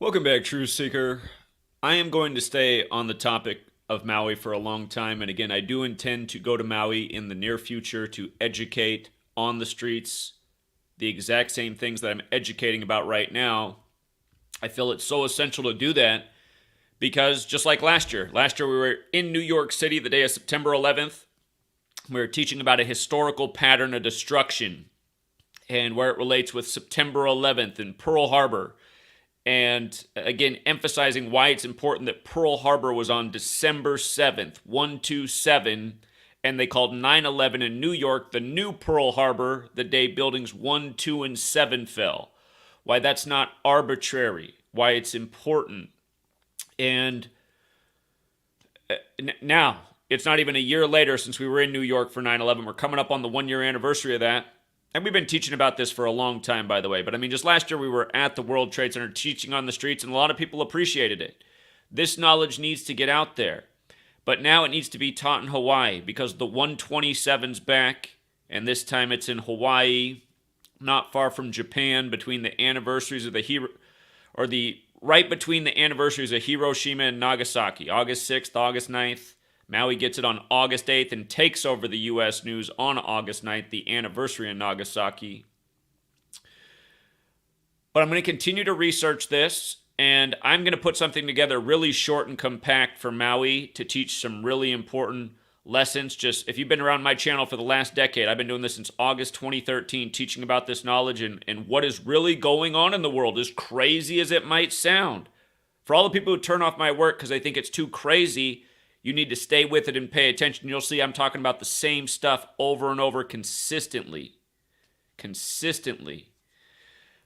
Welcome back, Truth Seeker. I am going to stay on the topic of Maui for a long time. And again, I do intend to go to Maui in the near future to educate on the streets the exact same things that I'm educating about right now. I feel it's so essential to do that because just like last year we were in New York City the day of September 11th. We were teaching about a historical pattern of destruction and where it relates with September 11th and Pearl Harbor. And again, emphasizing why it's important that Pearl Harbor was on December 7th, 127, and they called 9/11 in New York the new Pearl Harbor the day buildings 1, 2, and 7 fell. Why that's not arbitrary, why it's important. And now, it's not even a year later since we were in New York for 9/11. We're coming up on the 1 year anniversary of that. And we've been teaching about this for a long time, by the way. But I mean, just last year we were at the World Trade Center teaching on the streets, and a lot of people appreciated it. This knowledge needs to get out there. But now it needs to be taught in Hawaii because the 127's back, and this time it's in Hawaii, not far from Japan, between the anniversaries of right between the anniversaries of Hiroshima and Nagasaki, August 6th, August 9th. Maui gets it on August 8th and takes over the U.S. news on August 9th, the anniversary of Nagasaki. But I'm going to continue to research this, and I'm going to put something together really short and compact for Maui to teach some really important lessons. Just if you've been around my channel for the last decade, I've been doing this since August 2013, teaching about this knowledge and what is really going on in the world, as crazy as it might sound. For all the people who turn off my work because they think it's too crazy, you need to stay with it and pay attention. You'll see I'm talking about the same stuff over and over consistently.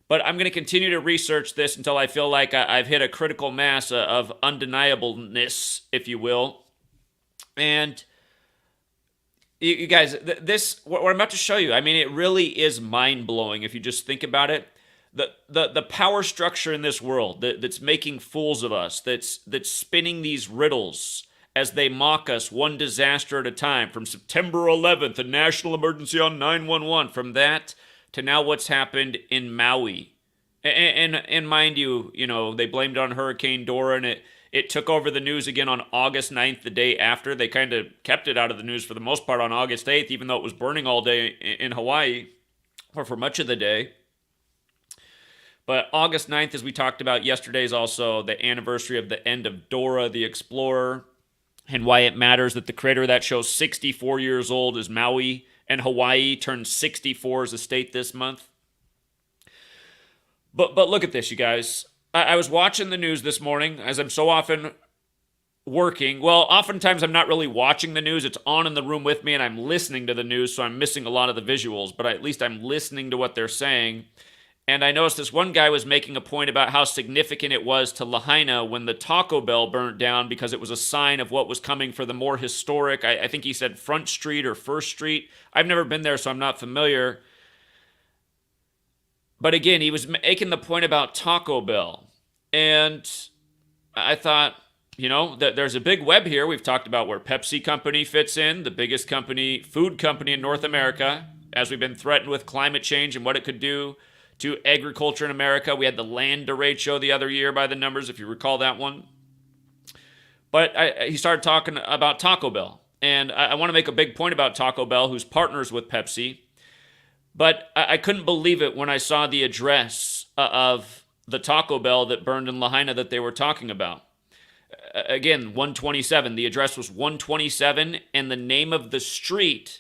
But I'm going to continue to research this until I feel like I've hit a critical mass of undeniableness, if you will. And you guys, what I'm about to show you, I mean, it really is mind-blowing if you just think about it. The power structure in this world that's making fools of us, that's spinning these riddles as they mock us one disaster at a time, from September 11th, a national emergency on 911, from that to now what's happened in Maui. And mind you, they blamed it on Hurricane Dora, and it took over the news again on August 9th, the day after. They kind of kept it out of the news for the most part on August 8th, even though it was burning all day in Hawaii, or for much of the day. But August 9th, as we talked about yesterday, is also the anniversary of the end of Dora the Explorer, and why it matters that the creator of that show is 64 years old, as Maui and Hawaii turned 64 as a state this month. But look at this, you guys. I was watching the news this morning, as I'm so often working. Well, oftentimes I'm not really watching the news. It's on in the room with me, and I'm listening to the news, so I'm missing a lot of the visuals, but at least I'm listening to what they're saying. And I noticed this one guy was making a point about how significant it was to Lahaina when the Taco Bell burnt down because it was a sign of what was coming for the more historic, I think he said Front Street or First Street. I've never been there, so I'm not familiar. But again, he was making the point about Taco Bell. And I thought, that there's a big web here. We've talked about where Pepsi Company fits in, the biggest food company in North America, as we've been threatened with climate change and what it could do to agriculture in America. We had the land derecho the other year by the numbers, if you recall that one. But he started talking about Taco Bell. And I want to make a big point about Taco Bell, who's partners with Pepsi. But I couldn't believe it when I saw the address of the Taco Bell that burned in Lahaina that they were talking about. Again, 127. The address was 127, and the name of the street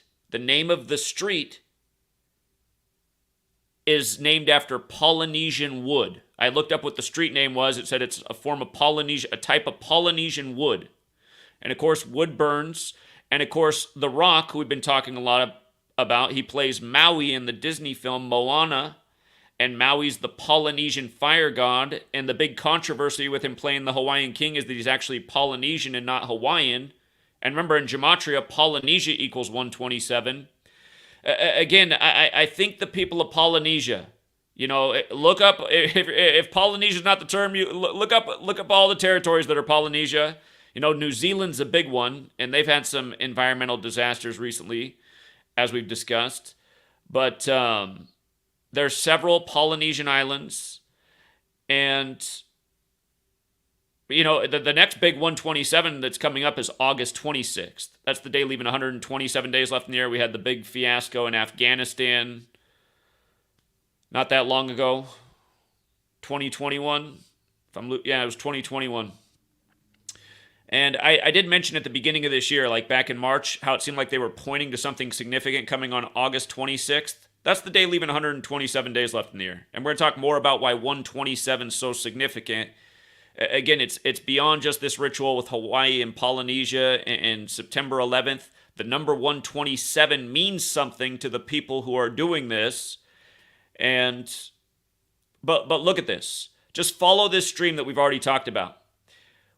is named after Polynesian wood. I looked up what the street name was. It said it's a type of Polynesian wood. And of course, wood burns. And of course, The Rock, who we've been talking a lot about, he plays Maui in the Disney film Moana. And Maui's the Polynesian fire god. And the big controversy with him playing the Hawaiian king is that he's actually Polynesian and not Hawaiian. And remember, in Gematria, Polynesia equals 127. Again, I think the people of Polynesia, look up, if Polynesia is not the term, you look up all the territories that are Polynesia. New Zealand's a big one, and they've had some environmental disasters recently, as we've discussed. But there's several Polynesian islands, and The next big 127 that's coming up is August 26th. That's the day leaving 127 days left in the year. We had the big fiasco in Afghanistan not that long ago. 2021. Yeah, it was 2021. And I did mention at the beginning of this year, like back in March, how it seemed like they were pointing to something significant coming on August 26th. That's the day leaving 127 days left in the year. And we're going to talk more about why 127 is so significant. Again, it's beyond just this ritual with Hawaii and Polynesia and September 11th. The number 127 means something to the people who are doing this. But look at this. Just follow this stream that we've already talked about.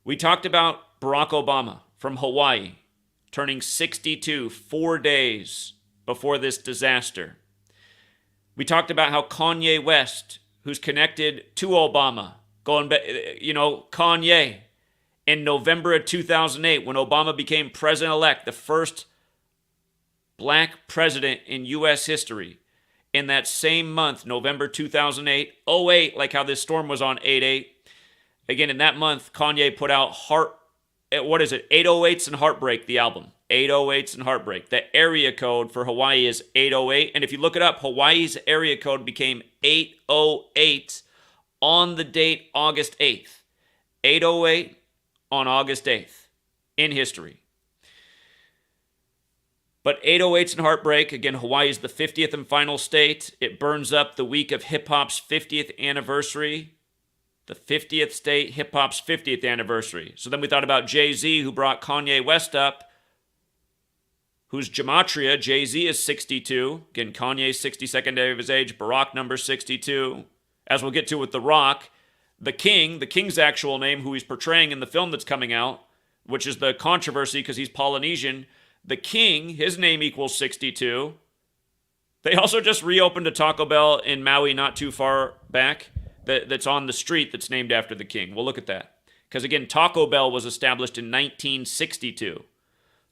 We talked about Barack Obama from Hawaii turning 62 4 days before this disaster. We talked about how Kanye West, who's connected to Obama, Kanye, in November of 2008, when Obama became president-elect, the first black president in U.S. history, in that same month, November 2008, 08, like how this storm was on 8/8. Again, in that month, Kanye put out 808s and Heartbreak, the album. 808s and Heartbreak. The area code for Hawaii is 808. And if you look it up, Hawaii's area code became 808 on the date August 8th. 808 on August 8th in history. But 808s and Heartbreak, again, Hawaii is the 50th and final state. It burns up the week of hip-hop's 50th anniversary. The 50th state, hip-hop's 50th anniversary. So then we thought about Jay-Z, who brought Kanye West up, who's Gematria. Jay-Z is 62. Again, Kanye's 62nd day of his age. Barack, number 62. As we'll get to with The Rock, the King's actual name, who he's portraying in the film that's coming out, which is the controversy because he's Polynesian. The King, his name equals 62. They also just reopened a Taco Bell in Maui not too far back that's on the street that's named after the King. We'll look at that. Because again, Taco Bell was established in 1962.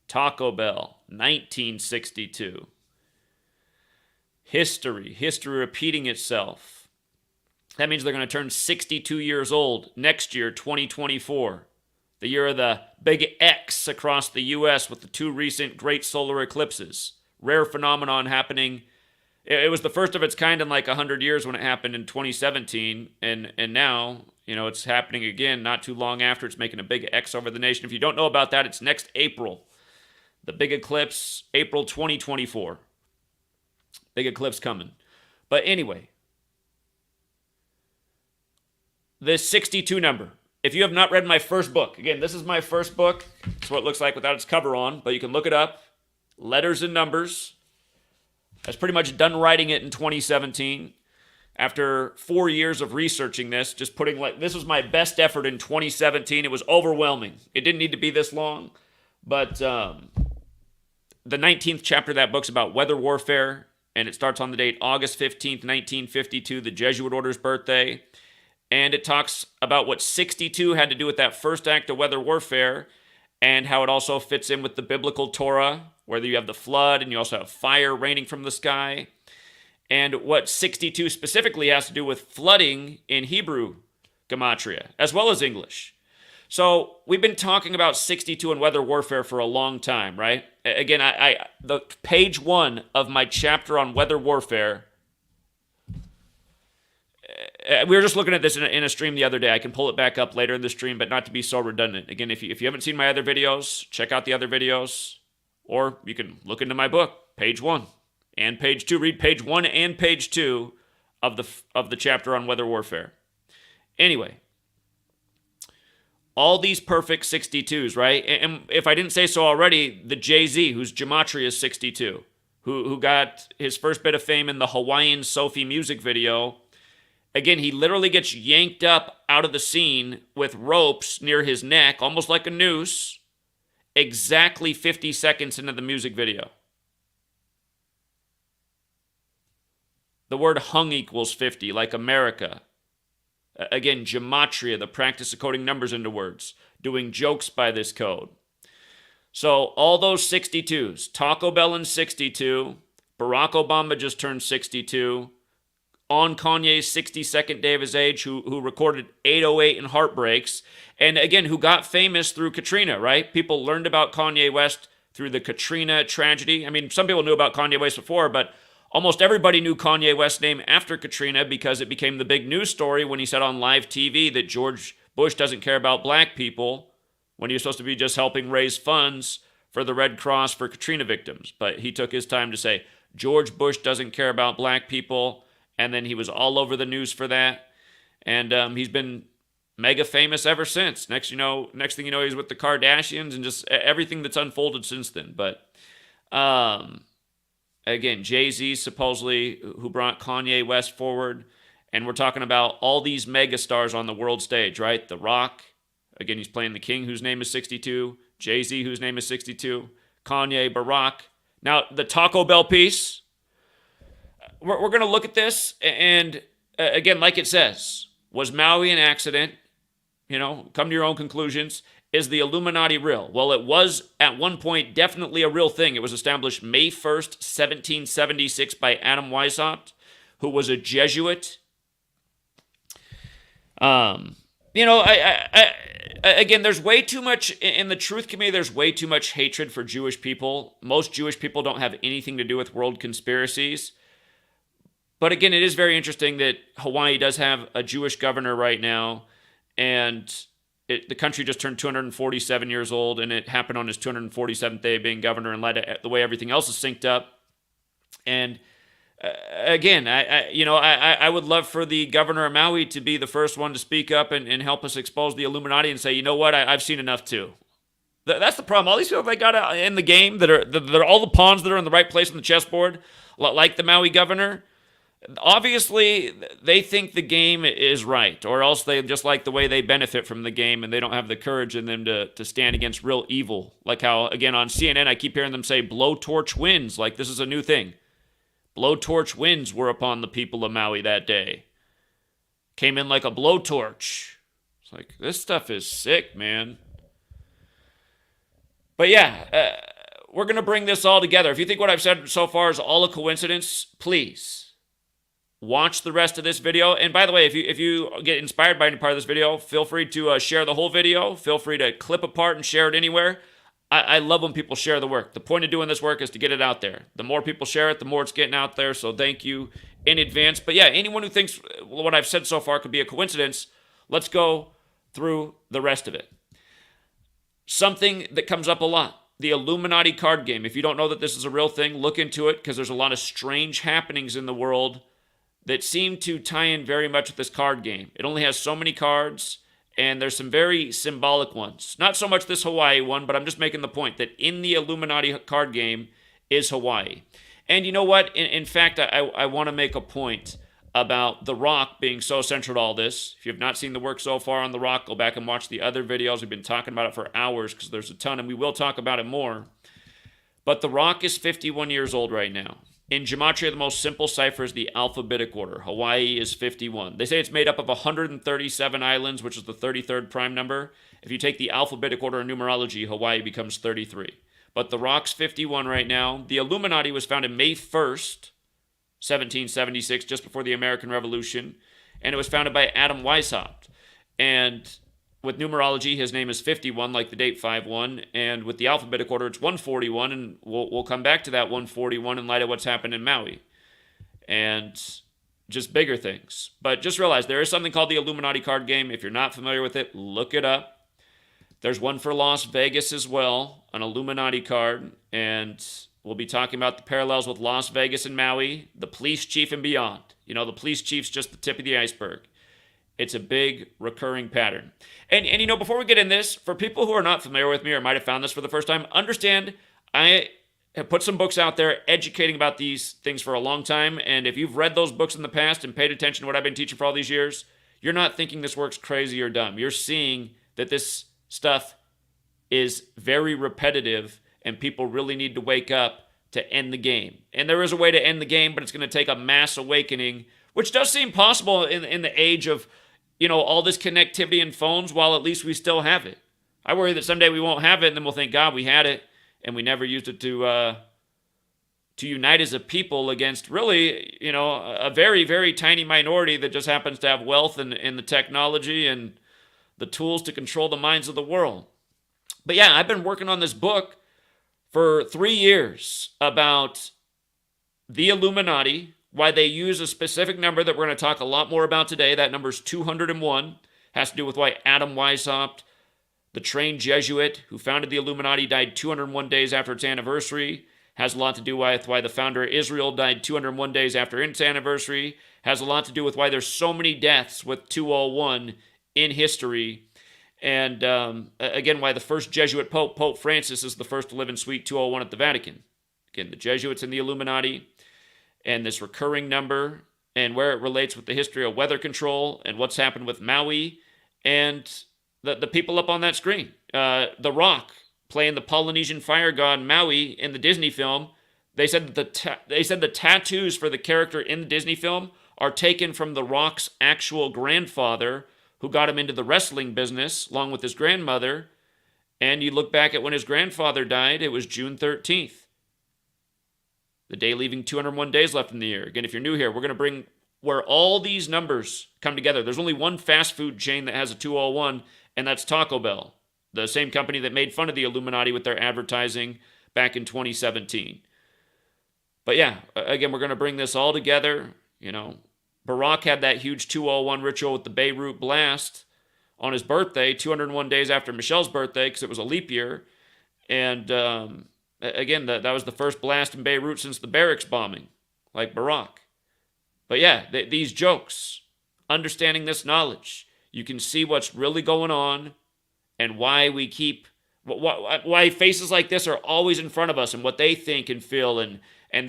Taco Bell, 1962. History repeating itself. That means they're going to turn 62 years old next year, 2024. The year of the big X across the U.S. with the two recent great solar eclipses. Rare phenomenon happening. It was the first of its kind in like 100 years when it happened in 2017. And now, it's happening again not too long after. It's making a big X over the nation. If you don't know about that, it's next April. The big eclipse, April 2024. Big eclipse coming. But anyway, this 62 number. If you have not read my first book, again, this is my first book. It's what it looks like without its cover on, but you can look it up. Letters and Numbers. I was pretty much done writing it in 2017. After 4 years of researching this, this was my best effort in 2017. It was overwhelming. It didn't need to be this long, but the 19th chapter of that book's about weather warfare, and it starts on the date August 15th, 1952, the Jesuit order's birthday. And it talks about what 62 had to do with that first act of weather warfare and how it also fits in with the biblical Torah, where you have the flood and you also have fire raining from the sky. And what 62 specifically has to do with flooding in Hebrew Gematria, as well as English. So we've been talking about 62 and weather warfare for a long time, right? Again, the page 1 of my chapter on weather warfare, we were just looking at this in a stream the other day. I can pull it back up later in the stream, but not to be so redundant. Again, if you haven't seen my other videos, check out the other videos. Or you can look into my book, page 1 and page 2. Read page 1 and page 2 of the chapter on weather warfare. Anyway, all these perfect 62s, right? And if I didn't say so already, the Jay-Z, whose Gematria is 62, who got his first bit of fame in the Hawaiian Sophie music video. Again, he literally gets yanked up out of the scene with ropes near his neck, almost like a noose, exactly 50 seconds into the music video. The word hung equals 50, like America. Again, gematria, the practice of coding numbers into words, doing jokes by this code. So all those 62s, Taco Bell in 62, Barack Obama just turned 62, on Kanye's 62nd day of his age, who recorded 808 and Heartbreaks, and again, who got famous through Katrina, right? People learned about Kanye West through the Katrina tragedy. I mean, some people knew about Kanye West before, but almost everybody knew Kanye West's name after Katrina because it became the big news story when he said on live TV that George Bush doesn't care about black people when he was supposed to be just helping raise funds for the Red Cross for Katrina victims. But he took his time to say, George Bush doesn't care about black people, and then he was all over the news for that. And he's been mega famous ever since. Next thing you know, he's with the Kardashians and just everything that's unfolded since then. But again, Jay-Z supposedly who brought Kanye West forward, and we're talking about all these mega stars on the world stage, right? The Rock, again, he's playing the king whose name is 62. Jay-Z, whose name is 62. Kanye, Barack. Now, the Taco Bell piece, we're going to look at this, and again, like it says, was Maui an accident? Come to your own conclusions. Is the Illuminati real? Well, it was at one point definitely a real thing. It was established May 1st, 1776 by Adam Weishaupt, who was a Jesuit. Again, there's way too much, in the truth community, there's way too much hatred for Jewish people. Most Jewish people don't have anything to do with world conspiracies. But again, it is very interesting that Hawaii does have a Jewish governor right now, and the country just turned 247 years old, and it happened on his 247th day of being governor, and led to the way everything else is synced up. And again, I would love for the governor of Maui to be the first one to speak up and help us expose the Illuminati and say, you know what, I've seen enough too. That's the problem. All these people they got in the game that are all the pawns that are in the right place on the chessboard, like the Maui governor. Obviously, they think the game is right, or else they just like the way they benefit from the game, and they don't have the courage in them to stand against real evil. Like how, again, on CNN, I keep hearing them say, blowtorch winds, like this is a new thing. Blowtorch winds were upon the people of Maui that day. Came in like a blowtorch. It's like, this stuff is sick, man. But yeah, we're going to bring this all together. If you think what I've said so far is all a coincidence, please watch the rest of this video. And by the way, if you get inspired by any part of this video, feel free to share the whole video. Feel free to clip a part and share it anywhere. I love when people share the work. The point of doing this work is to get it out there. The more people share it, the more it's getting out there. So thank you in advance. But yeah, anyone who thinks what I've said so far could be a coincidence, let's go through the rest of it. Something that comes up a lot, the Illuminati card game. If you don't know that this is a real thing, look into it, because there's a lot of strange happenings in the world that seem to tie in very much with this card game. It only has so many cards, and there's some very symbolic ones. Not so much this Hawaii one, but I'm just making the point that in the Illuminati card game is Hawaii. And you know what? In fact, I want to make a point about The Rock being so central to all this. If you have not seen the work so far on The Rock, go back and watch the other videos. We've been talking about it for hours because there's a ton, and we will talk about it more. But The Rock is 51 years old right now. In Gematria, the most simple cipher is the alphabetic order. Hawaii is 51. They say it's made up of 137 islands, which is the 33rd prime number. If you take the alphabetic order in numerology, Hawaii becomes 33. But The Rock's 51 right now. The Illuminati was founded May 1st, 1776, just before the American Revolution. And it was founded by Adam Weishaupt. And with numerology, his name is 51, like the date 5-1. And with the alphabetic order, it's 141. And we'll come back to that 141 in light of what's happened in Maui. And just bigger things. But just realize there is something called the Illuminati card game. If you're not familiar with it, look it up. There's one for Las Vegas as well, an Illuminati card. And we'll be talking about the parallels with Las Vegas and Maui, the police chief and beyond. You know, the police chief's just the tip of the iceberg. It's a big recurring pattern. And you know, before we get in this, for people who are not familiar with me or might have found this for the first time, understand I have put some books out there educating about these things for a long time. And if you've read those books in the past and paid attention to what I've been teaching for all these years, you're not thinking this work's crazy or dumb. You're seeing that this stuff is very repetitive and people really need to wake up to end the game. And there is a way to end the game, but it's going to take a mass awakening, which does seem possible in the age of, you know, all this connectivity and phones, while at least we still have it. I worry that someday we won't have it, and then we'll think, God, we had it, and we never used it to to unite as a people against really, a very, very tiny minority that just happens to have wealth and the technology and the tools to control the minds of the world. But yeah, I've been working on this book for 3 years about the Illuminati, why they use a specific number that we're going to talk a lot more about today. That number is 201. Has to do with why Adam Weishaupt, the trained Jesuit who founded the Illuminati, died 201 days after its anniversary. Has a lot to do with why the founder of Israel died 201 days after its anniversary. Has a lot to do with why there's so many deaths with 201 in history. And again, why the first Jesuit Pope, Pope Francis, is the first to live in Suite 201 at the Vatican. Again, the Jesuits and the Illuminati, and this recurring number, and where it relates with the history of weather control, and what's happened with Maui, and the people up on that screen. The Rock, playing the Polynesian fire god Maui in the Disney film. They said that the tattoos for the character in the Disney film are taken from The Rock's actual grandfather, who got him into the wrestling business, along with his grandmother. And you look back at when his grandfather died, it was June 13th. The day leaving 201 days left in the year. Again, if you're new here, we're going to bring where all these numbers come together. There's only one fast food chain that has a 201, and that's Taco Bell, the same company that made fun of the Illuminati with their advertising back in 2017. But yeah, again, we're going to bring this all together. Barack had that huge 201 ritual with the Beirut blast on his birthday, 201 days after Michelle's birthday, because it was a leap year. And again, that was the first blast in Beirut since the barracks bombing, like Barack. But yeah, these jokes, understanding this knowledge, you can see what's really going on and why we keep, why faces like this are always in front of us and what they think and feel and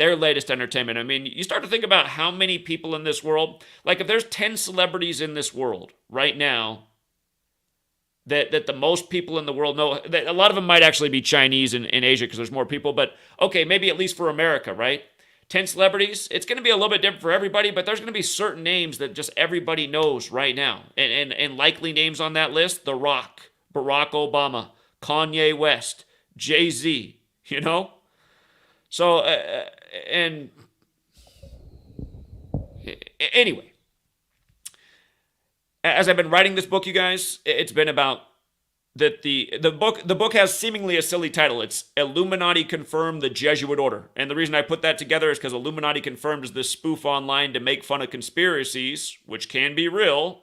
their latest entertainment. I mean, you start to think about how many people in this world, like if there's 10 celebrities in this world right now that the most people in the world know, that a lot of them might actually be Chinese in Asia because there's more people, but okay, maybe at least for America, right? 10 celebrities, it's going to be a little bit different for everybody, but there's going to be certain names that just everybody knows right now. And likely names on that list, The Rock, Barack Obama, Kanye West, Jay-Z, So, anyway, as I've been writing this book, you guys, it's been about that the book has seemingly a silly title. It's Illuminati Confirmed, the Jesuit Order. And the reason I put that together is because Illuminati Confirmed is this spoof online to make fun of conspiracies, which can be real.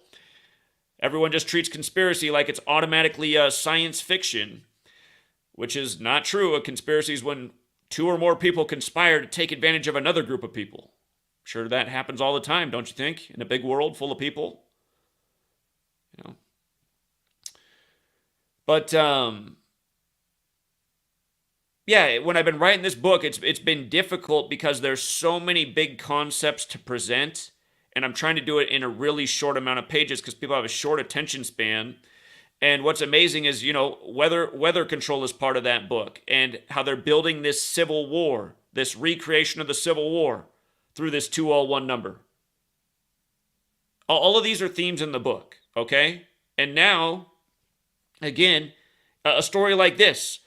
Everyone just treats conspiracy like it's automatically science fiction, which is not true. A conspiracy is when two or more people conspire to take advantage of another group of people. Sure, that happens all the time, don't you think? In a big world full of people. But, yeah, when I've been writing this book, it's been difficult because there's so many big concepts to present, and I'm trying to do it in a really short amount of pages because people have a short attention span. And what's amazing is, weather control is part of that book and how they're building this civil war, this recreation of the Civil War through this 201 number. All of these are themes in the book, okay? And now, again, a story like this.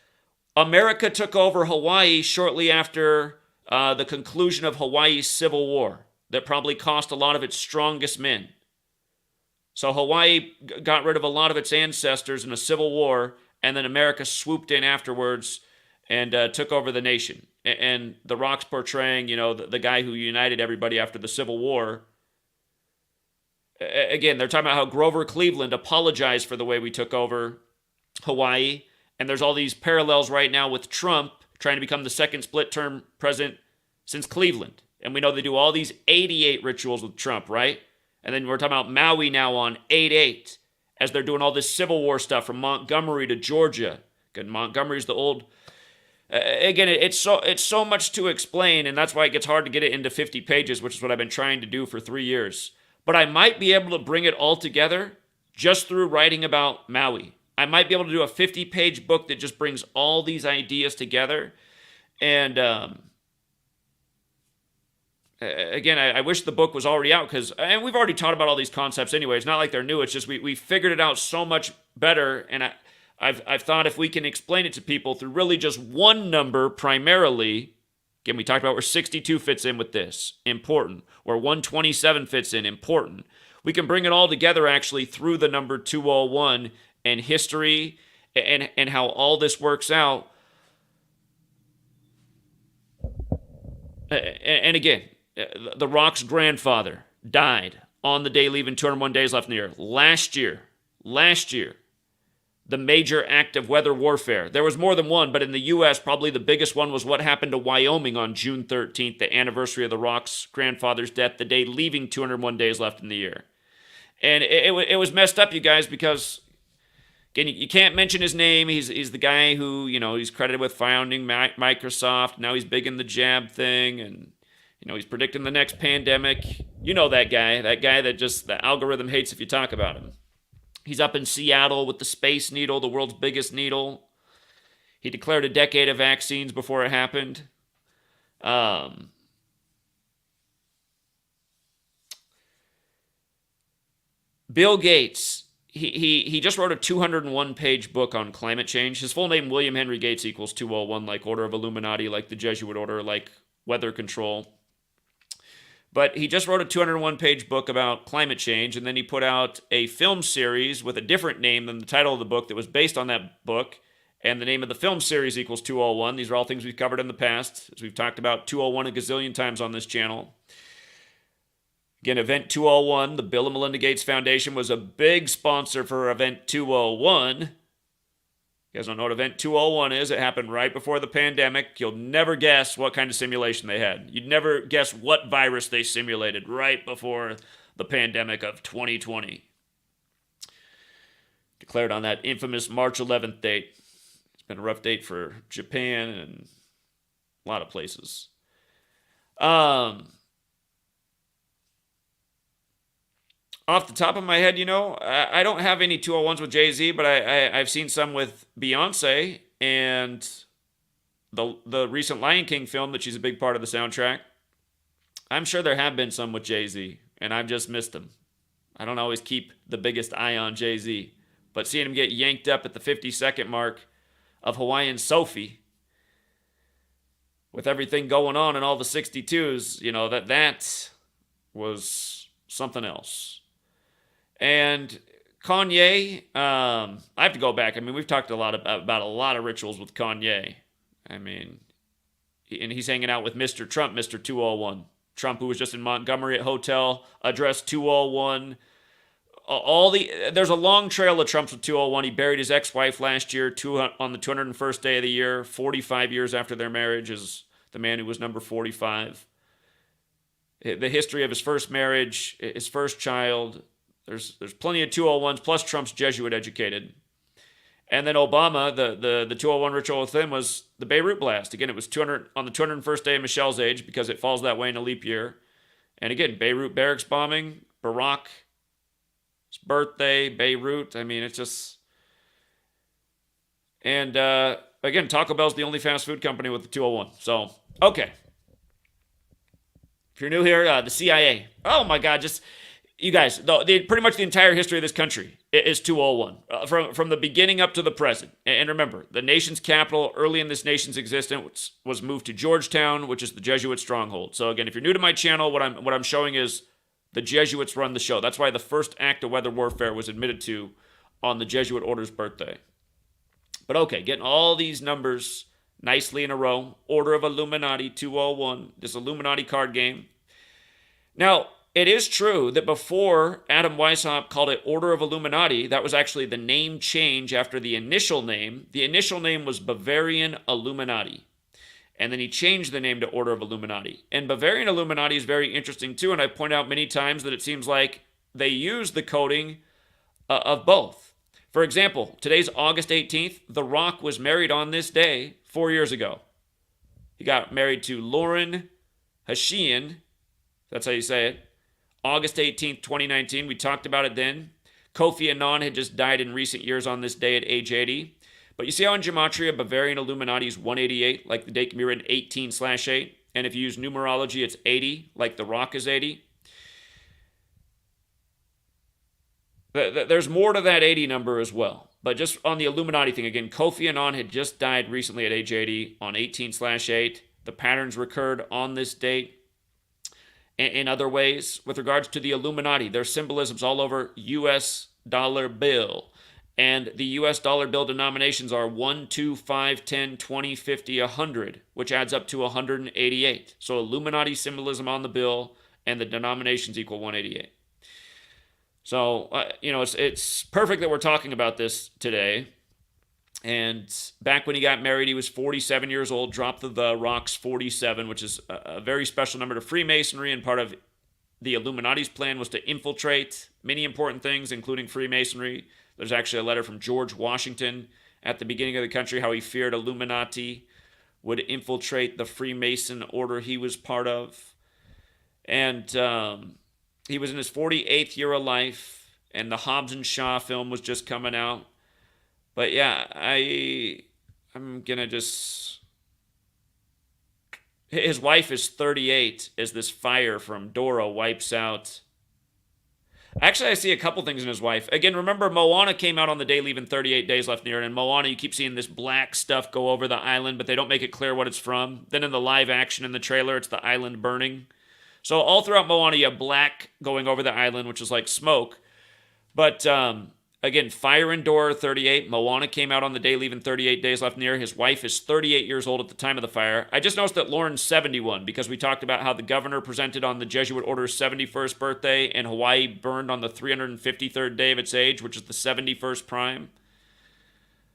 America took over Hawaii shortly after the conclusion of Hawaii's Civil War that probably cost a lot of its strongest men. So Hawaii got rid of a lot of its ancestors in a civil war, and then America swooped in afterwards and took over the nation. And The Rock's portraying, the guy who united everybody after the Civil War. Again, they're talking about how Grover Cleveland apologized for the way we took over Hawaii. And there's all these parallels right now with Trump trying to become the second split-term president since Cleveland. And we know they do all these 88 rituals with Trump, right? And then we're talking about Maui now on 8/8 as they're doing all this Civil War stuff from Montgomery to Georgia. Good, Montgomery's the old. Again, it's so much to explain, and that's why it gets hard to get it into 50 pages, which is what I've been trying to do for 3 years. But I might be able to bring it all together just through writing about Maui. I might be able to do a 50-page book that just brings all these ideas together. And again, I wish the book was already out and we've already taught about all these concepts anyway. It's not like they're new. It's just we figured it out so much better. And I've thought if we can explain it to people through really just one number primarily, Again, we talked about where 62 fits in with this. Important. Where 127 fits in. Important. We can bring it all together actually through the number 201 and history and how all this works out. And again, The Rock's grandfather died on the day leaving 201 days left in the year. Last year, the major act of weather warfare. There was more than one, but in the U.S., probably the biggest one was what happened to Wyoming on June 13th, the anniversary of The Rock's grandfather's death, the day leaving 201 days left in the year. And it was messed up, you guys, because, again, you can't mention his name. He's the guy who, he's credited with founding Microsoft. Now he's big in the jab thing, and, he's predicting the next pandemic. You know that guy that just the algorithm hates if you talk about him. He's up in Seattle with the Space Needle, the world's biggest needle. He declared a decade of vaccines before it happened. Bill Gates, he just wrote a 201-page book on climate change. His full name, William Henry Gates, equals 201, like Order of Illuminati, like the Jesuit order, like weather control. But he just wrote a 201-page book about climate change, and then he put out a film series with a different name than the title of the book that was based on that book, and the name of the film series equals 201. These are all things we've covered in the past, as we've talked about 201 a gazillion times on this channel. Again, Event 201, the Bill and Melinda Gates Foundation, was a big sponsor for Event 201. You guys don't know what Event 201 is. It happened right before the pandemic. You'll never guess what kind of simulation they had. You'd never guess what virus they simulated right before the pandemic of 2020. Declared on that infamous March 11th date. It's been a rough date for Japan and a lot of places. Off the top of my head, I don't have any 201s with Jay-Z, but I've seen some with Beyonce and the recent Lion King film that she's a big part of the soundtrack. I'm sure there have been some with Jay-Z, and I've just missed them. I don't always keep the biggest eye on Jay-Z, but seeing him get yanked up at the 50-second mark of Hawaiian Sophie, with everything going on in all the 62s, that was something else. And Kanye, I have to go back. We've talked a lot about a lot of rituals with Kanye. And he's hanging out with Mr. Trump, Mr. 201. Trump, who was just in Montgomery at hotel, addressed 201. There's a long trail of Trumps with 201. He buried his ex-wife last year on the 201st day of the year. 45 years after their marriage is the man who was number 45. The history of his first marriage, his first child. There's plenty of 201s, plus Trump's Jesuit educated. And then Obama, the 201 ritual with him was the Beirut blast. Again, it was on the 201st day of Michelle's age because it falls that way in a leap year. And again, Beirut barracks bombing, Barack's birthday, Beirut. It's just... And again, Taco Bell's the only fast food company with the 201. So, okay. If you're new here, the CIA. Oh my God, you guys, pretty much the entire history of this country is 201, from the beginning up to the present. And remember, the nation's capital early in this nation's existence was moved to Georgetown, which is the Jesuit stronghold. So again, if you're new to my channel, what I'm showing is the Jesuits run the show. That's why the first act of weather warfare was admitted to on the Jesuit order's birthday. But okay, getting all these numbers nicely in a row. Order of Illuminati 201, this Illuminati card game. Now, it is true that before Adam Weishaupt called it Order of Illuminati, that was actually the name change after the initial name. The initial name was Bavarian Illuminati. And then he changed the name to Order of Illuminati. And Bavarian Illuminati is very interesting too, and I point out many times that it seems like they use the coding of both. For example, today's August 18th. The Rock was married on this day 4 years ago. He got married to Lauren Hashian. That's how you say it. August 18th, 2019. We talked about it then. Kofi Annan had just died in recent years on this day at age 80. But you see how in Gematria, Bavarian Illuminati is 188, like the date can be written 18/8. And if you use numerology, it's 80, like the Rock is 80. There's more to that 80 number as well. But just on the Illuminati thing, again, Kofi Annan had just died recently at age 80 on 18/8. The patterns recurred on this date. In other ways, with regards to the Illuminati, there's symbolisms all over U.S. dollar bill. And the U.S. dollar bill denominations are 1, 2, 5, 10, 20, 50, 100, which adds up to 188. So Illuminati symbolism on the bill, and the denominations equal 188. So, it's perfect that we're talking about this today. And back when he got married, he was 47 years old, dropped the rocks 47, which is a very special number to Freemasonry, and part of the Illuminati's plan was to infiltrate many important things, including Freemasonry. There's actually a letter from George Washington at the beginning of the country, how he feared Illuminati would infiltrate the Freemason order he was part of. And he was in his 48th year of life, and the Hobbs and Shaw film was just coming out. But yeah, I'm going to just... His wife is 38 as this fire from Dora wipes out. Actually, I see a couple things in his wife. Again, remember, Moana came out on the day leaving 38 days left near, and in Moana, you keep seeing this black stuff go over the island, but they don't make it clear what it's from. Then in the live action in the trailer, it's the island burning. So all throughout Moana, you have black going over the island, which is like smoke. But again, fire in Dora 38. Moana came out on the day leaving 38 days left near. His wife is 38 years old at the time of the fire. I just noticed that Lauren's 71 because we talked about how the governor presented on the Jesuit order's 71st birthday and Hawaii burned on the 353rd day of its age, which is the 71st prime.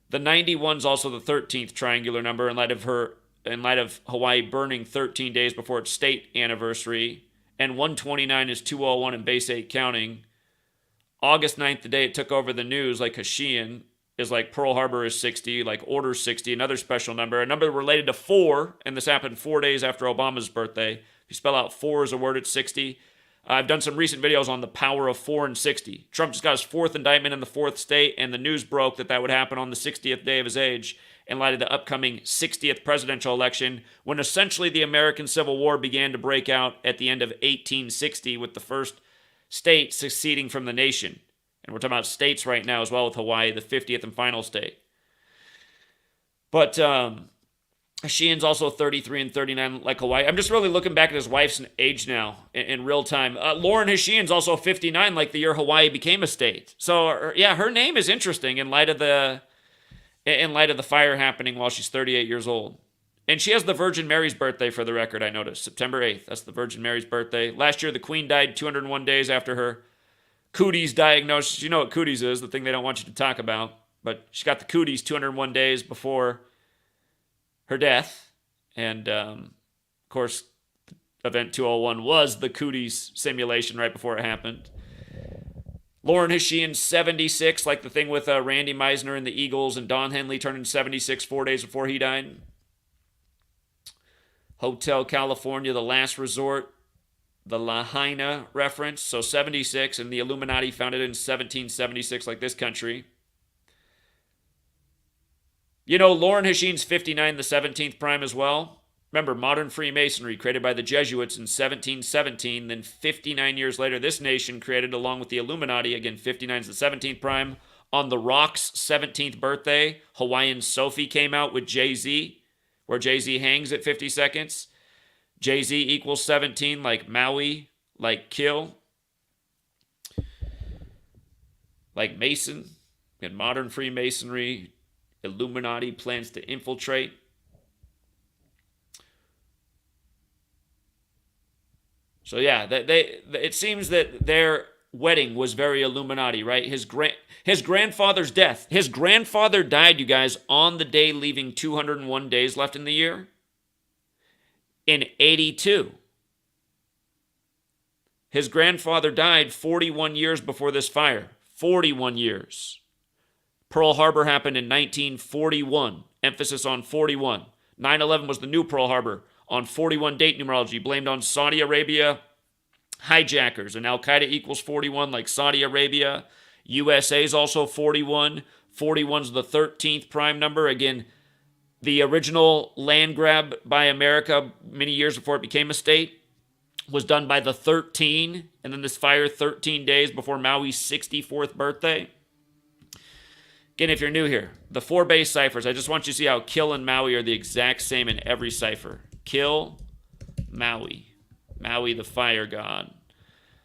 The 91 is also the 13th triangular number in light of Hawaii burning 13 days before its state anniversary. And 129 is 201 in base 8 counting. August 9th, the day it took over the news, like Hashien, is like Pearl Harbor is 60, like Order 60, another special number. A number related to 4, and this happened 4 days after Obama's birthday. If you spell out 4 as a word, it's 60. I've done some recent videos on the power of 4 and 60. Trump just got his 4th indictment in the 4th state, and the news broke that would happen on the 60th day of his age in light of the upcoming 60th presidential election, when essentially the American Civil War began to break out at the end of 1860 with the first state seceding from the nation. And we're talking about states right now as well, with Hawaii, the 50th and final state. But Sheehan's also 33 and 39 like Hawaii. I'm just really looking back at his wife's age now in real time. Lauren Hasheen's also 59 like the year Hawaii became a state. So yeah, her name is interesting in light of the fire happening while she's 38 years old. And she has the Virgin Mary's birthday, for the record, I noticed. September 8th. That's the Virgin Mary's birthday. Last year, the Queen died 201 days after her cooties diagnosis. You know what cooties is, the thing they don't want you to talk about. But she got the cooties 201 days before her death. And, of course, Event 201 was the cooties simulation right before it happened. Lauren Hasheen, 76, like the thing with Randy Meisner and the Eagles, and Don Henley turning 76 4 days before he died. Hotel California, The Last Resort, the Lahaina reference, so 76, and the Illuminati founded in 1776, like this country. You know, Lauren Hasheen's 59, the 17th prime as well. Remember, modern Freemasonry created by the Jesuits in 1717, then 59 years later, this nation created along with the Illuminati, again, 59 is the 17th prime. On The Rock's 17th birthday, Hawaiian Sophie came out with Jay-Z, where Jay-Z hangs at 50 seconds. Jay-Z equals 17, like Maui, like Kill, like Mason. In modern Freemasonry, Illuminati plans to infiltrate. So yeah, it seems that their wedding was very Illuminati, right? His grandfather's death. His grandfather died, you guys, on the day leaving 201 days left in the year. In 82. His grandfather died 41 years before this fire. 41 years. Pearl Harbor happened in 1941. Emphasis on 41. 9/11 was the new Pearl Harbor on 41 date numerology, blamed on Saudi Arabia hijackers. And Al-Qaeda equals 41 like Saudi Arabia. USA is also 41. 41 is the 13th prime number. Again, the original land grab by America many years before it became a state was done by the 13, and then this fire 13 days before Maui's 64th birthday. Again, if you're new here, the 4 base ciphers, I just want you to see how Kill and Maui are the exact same in every cipher. kill, Maui. Maui, the fire god.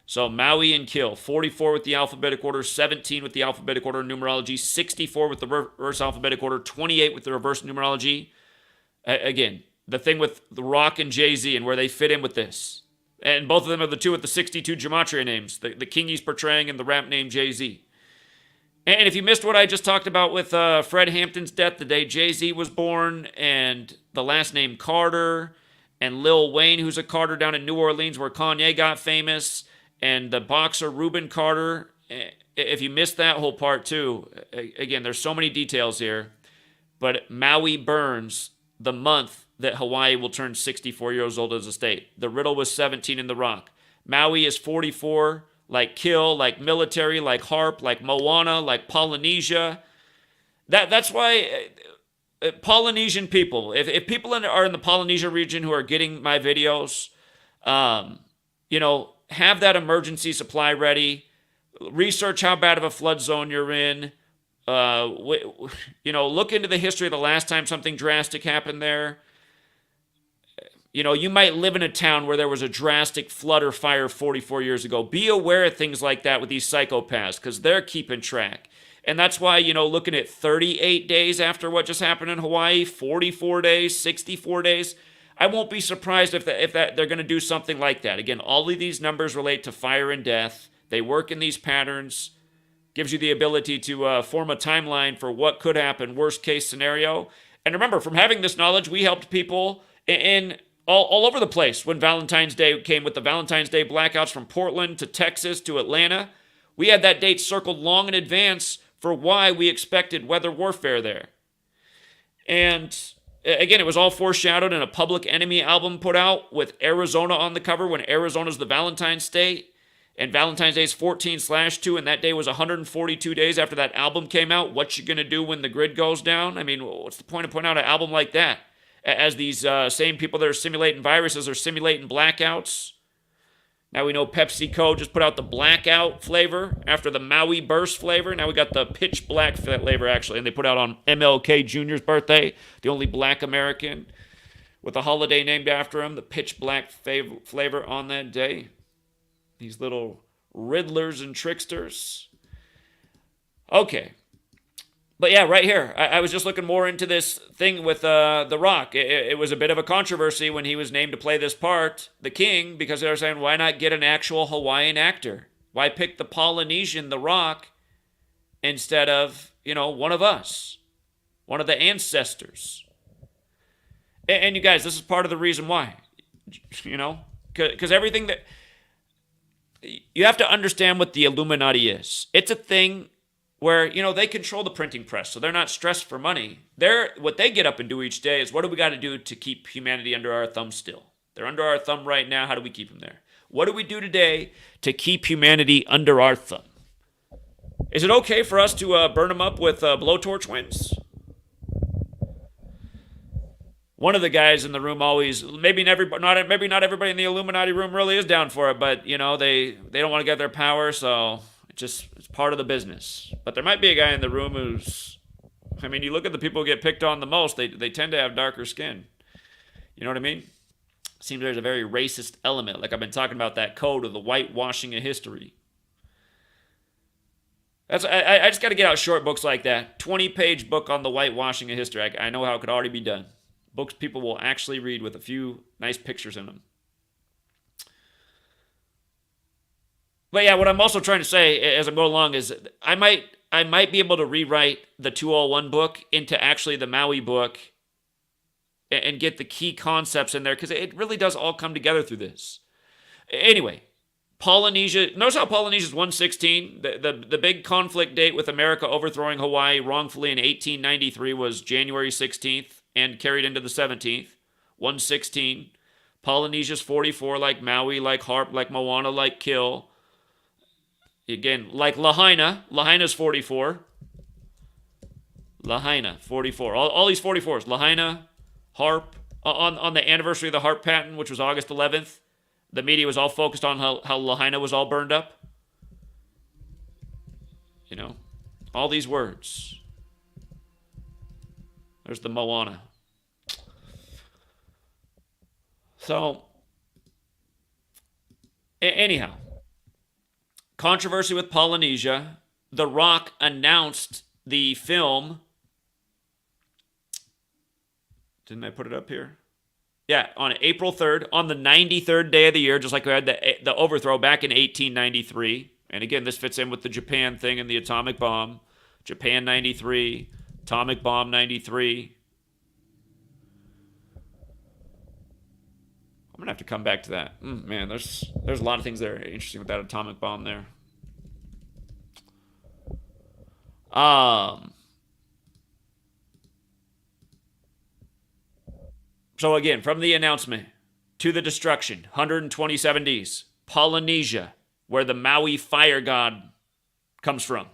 So Maui and kill. 44 with the alphabetic order, 17 with the alphabetic order numerology, 64 with the reverse alphabetic order, 28 with the reverse numerology. Again, the thing with The Rock and Jay-Z and where they fit in with this. And both of them are the two with the 62 gematria names. The king he's portraying and the rap name Jay-Z. And if you missed what I just talked about with Fred Hampton's death, the day Jay-Z was born, and the last name Carter, and Lil Wayne, who's a Carter down in New Orleans where Kanye got famous, and the boxer Reuben Carter. If you missed that whole part too, again, there's so many details here. But Maui burns the month that Hawaii will turn 64 years old as a state. The riddle was 17 in The Rock. Maui is 44, like Kill, like military, like harp, like Moana, like Polynesia. That's why Polynesian people, if people are in the Polynesia region who are getting my videos, have that emergency supply ready. Research how bad of a flood zone you're in. Look into the history of the last time something drastic happened there. You might live in a town where there was a drastic flood or fire 44 years ago. Be aware of things like that with these psychopaths because they're keeping track. And that's why, looking at 38 days after what just happened in Hawaii, 44 days, 64 days, I won't be surprised if they're going to do something like that. Again, all of these numbers relate to fire and death. They work in these patterns. Gives you the ability to form a timeline for what could happen, worst case scenario. And remember, from having this knowledge, we helped people in all over the place when Valentine's Day came with the Valentine's Day blackouts from Portland to Texas to Atlanta. We had that date circled long in advance for why we expected weather warfare there. And again, it was all foreshadowed in a Public Enemy album put out with Arizona on the cover when Arizona's the Valentine's state. And Valentine's Day is 14/2, and that day was 142 days after that album came out. What you going to do when the grid goes down? I mean, what's the point of putting out an album like that? As these same people that are simulating viruses are simulating blackouts. Now we know PepsiCo just put out the blackout flavor after the Maui burst flavor. Now we got the pitch black flavor, actually, and they put out on MLK Jr.'s birthday, the only black American with a holiday named after him, the pitch black flavor on that day. These little riddlers and tricksters. Okay. But yeah, right here, I was just looking more into this thing with The Rock. It was a bit of a controversy when he was named to play this part, the king, because they were saying, why not get an actual Hawaiian actor? Why pick the Polynesian, The Rock, instead of, one of us, one of the ancestors? And you guys, this is part of the reason why, because everything that... You have to understand what the Illuminati is. It's a thing where, they control the printing press, so they're not stressed for money. What they get up and do each day is, what do we got to do to keep humanity under our thumb still? They're under our thumb right now. How do we keep them there? What do we do today to keep humanity under our thumb? Is it okay for us to burn them up with blowtorch winds? One of the guys in the room always, maybe not everybody in the Illuminati room really is down for it, but, they don't want to get their power, so it's part of the business. But there might be a guy in the room who's, you look at the people who get picked on the most, they tend to have darker skin. You know what I mean? Seems there's a very racist element, like I've been talking about that code of the whitewashing of history. I just got to get out short books like that. 20-page book on the whitewashing of history. I know how it could already be done. Books people will actually read with a few nice pictures in them. But yeah, what I'm also trying to say as I'm going along is I might be able to rewrite the 201 book into actually the Maui book and get the key concepts in there because it really does all come together through this. Anyway, Polynesia, notice how Polynesia is 116. The big conflict date with America overthrowing Hawaii wrongfully in 1893 was January 16th. And carried into the 17th, 116. Polynesia's 44, like Maui, like Harp, like Moana, like Kill. Again, like Lahaina. Lahaina's 44. Lahaina, 44. All these 44s. Lahaina, Harp. On the anniversary of the Harp patent, which was August 11th, the media was all focused on how Lahaina was all burned up. All these words. There's the Moana. So, anyhow, controversy with Polynesia. The Rock announced the film. Didn't I put it up here? Yeah, on April 3rd, on the 93rd day of the year, just like we had the overthrow back in 1893. And again, this fits in with the Japan thing and the atomic bomb. Japan 93, atomic bomb 93. I'm going to have to come back to that. Man, there's a lot of things that are interesting with that atomic bomb there. So again, from the announcement to the destruction, 127 days. Polynesia, where the Maui fire god comes from.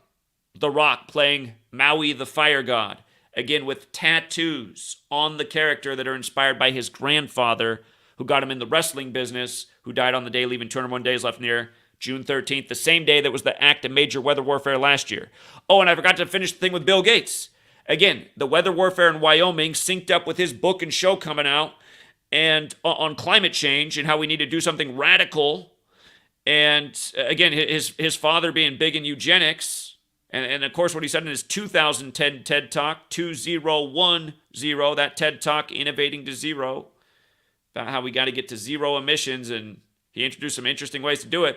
The Rock playing Maui the fire god. Again, with tattoos on the character that are inspired by his grandfather, who got him in the wrestling business, who died on the day leaving 201 days left in the year, June 13th, the same day that was the act of major weather warfare last year. Oh, and I forgot to finish the thing with Bill Gates. Again, the weather warfare in Wyoming synced up with his book and show coming out and on climate change and how we need to do something radical. And again, his father being big in eugenics. And of course, what he said in his 2010 TED Talk, 2010, that TED Talk, Innovating to Zero, about how we got to get to zero emissions, and he introduced some interesting ways to do it.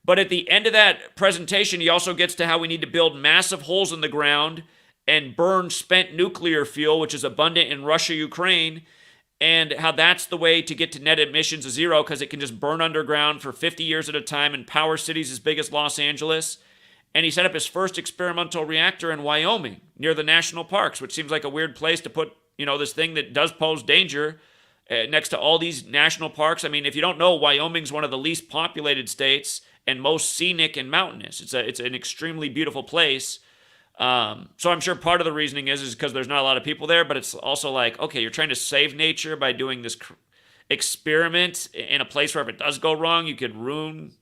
But at the end of that presentation, he also gets to how we need to build massive holes in the ground and burn spent nuclear fuel, which is abundant in Russia, Ukraine, and how that's the way to get to net emissions of zero because it can just burn underground for 50 years at a time and power cities as big as Los Angeles. And he set up his first experimental reactor in Wyoming near the national parks, which seems like a weird place to put, this thing that does pose danger next to all these national parks. I mean, if you don't know, Wyoming's one of the least populated states and most scenic and mountainous. It's an extremely beautiful place. So I'm sure part of the reasoning is because there's not a lot of people there, but it's also like, okay, you're trying to save nature by doing this experiment in a place where if it does go wrong, you could ruin.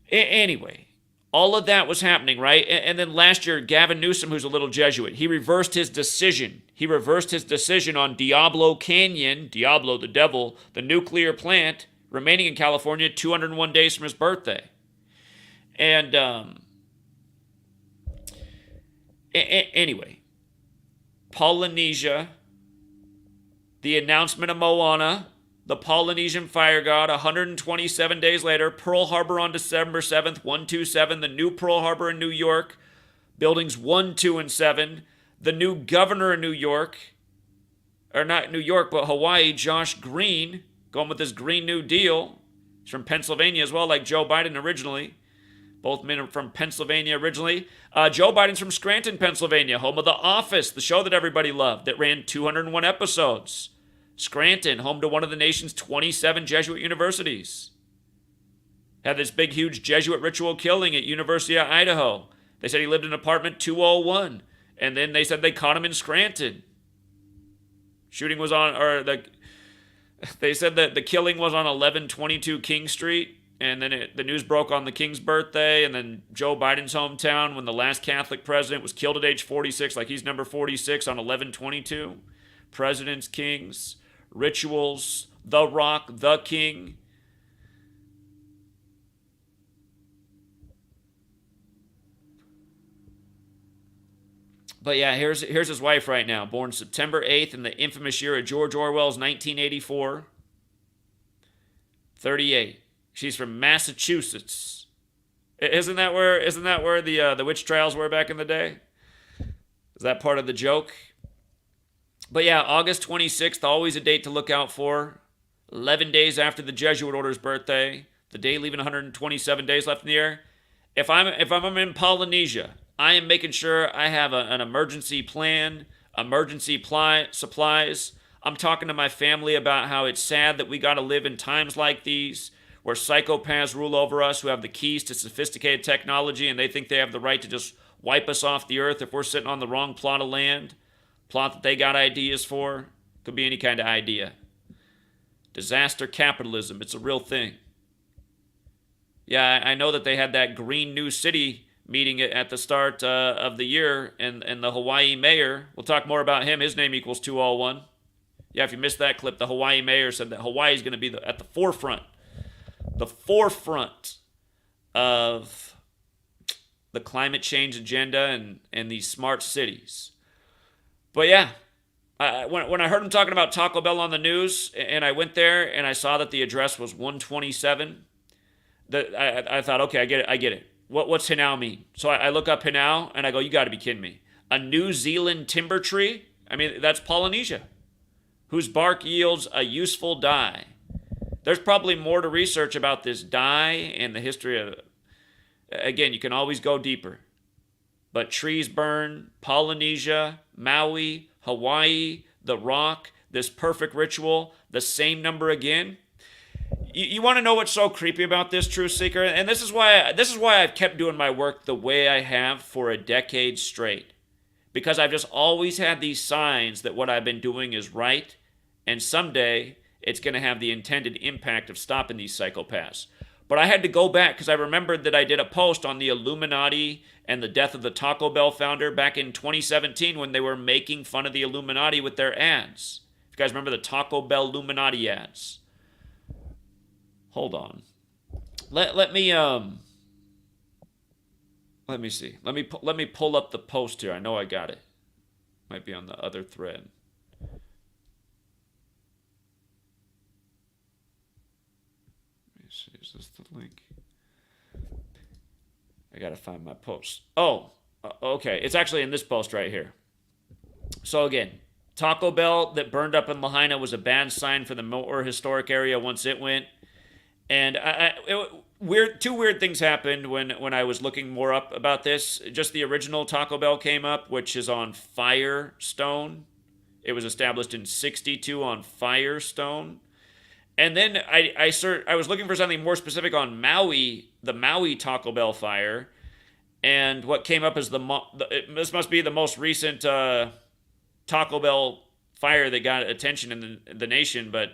Anyway, all of that was happening, right? And then last year, Gavin Newsom, who's a little Jesuit, he reversed his decision. He reversed his decision on Diablo Canyon, Diablo the devil, the nuclear plant, remaining in California 201 days from his birthday. And anyway, Polynesia, the announcement of Moana, the Polynesian fire god, 127 days later, Pearl Harbor on December 7th, 127, the new Pearl Harbor in New York, buildings 1, 2, and 7, the new governor in New York, or not New York, but Hawaii, Josh Green, going with this Green New Deal. He's from Pennsylvania as well, like Joe Biden originally. Both men are from Pennsylvania originally. Joe Biden's from Scranton, Pennsylvania, home of The Office, the show that everybody loved, that ran 201 episodes. Scranton, home to one of the nation's 27 Jesuit universities. Had this big, huge Jesuit ritual killing at University of Idaho. They said he lived in apartment 201, and then they said they caught him in Scranton. Shooting was on, they said that the killing was on 1122 King Street, and then the news broke on the king's birthday, and then Joe Biden's hometown when the last Catholic president was killed at age 46, like he's number 46 on 1122. Presidents, kings, rituals, the Rock, the King. But yeah, here's his wife right now, born September 8th in the infamous year of George Orwell's 1984. 38. She's from Massachusetts. Isn't that where the witch trials were back in the day? Is that part of the joke? But yeah, August 26th, always a date to look out for. 11 days after the Jesuit order's birthday, the day leaving 127 days left in the year. If I'm in Polynesia, I am making sure I have an emergency plan, emergency supplies. I'm talking to my family about how it's sad that we got to live in times like these where psychopaths rule over us who have the keys to sophisticated technology and they think they have the right to just wipe us off the earth if we're sitting on the wrong plot of land. Plot that they got ideas for. Could be any kind of idea. Disaster capitalism. It's a real thing. Yeah, I know that they had that Green New City meeting at the start of the year, and the Hawaii mayor, we'll talk more about him. His name equals 201. Yeah, if you missed that clip, the Hawaii mayor said that Hawaii is going to be at the forefront of the climate change agenda and these smart cities. But yeah, when I heard him talking about Taco Bell on the news, and I went there and I saw that the address was 127, I thought, okay, I get it. What's Hanau mean? So I look up Hanau and I go, you got to be kidding me. A New Zealand timber tree? I mean, that's Polynesia, whose bark yields a useful dye. There's probably more to research about this dye and the history of it. Again, you can always go deeper. But trees burn, Polynesia, Maui, Hawaii, the rock, this perfect ritual, the same number again. You want to know what's so creepy about this, Truth Seeker? And this is why I've kept doing my work the way I have for a decade straight. Because I've just always had these signs that what I've been doing is right, and someday it's going to have the intended impact of stopping these psychopaths. But I had to go back because I remembered that I did a post on the Illuminati and the death of the Taco Bell founder back in 2017 when they were making fun of the Illuminati with their ads. If you guys remember the Taco Bell Illuminati ads. Hold on. Let me see. Let me pull up the post here. I know I got it. Might be on the other thread. Is this the link? I gotta find my post. Oh, okay. It's actually in this post right here. So again, Taco Bell that burned up in Lahaina was a bad sign for the more historic area once it went. And two weird things happened when I was looking more up about this. Just the original Taco Bell came up, which is on Firestone. It was established in '62 on Firestone. And then I was looking for something more specific on Maui, the Maui Taco Bell fire, and what came up as this must be the most recent Taco Bell fire that got attention in the nation, but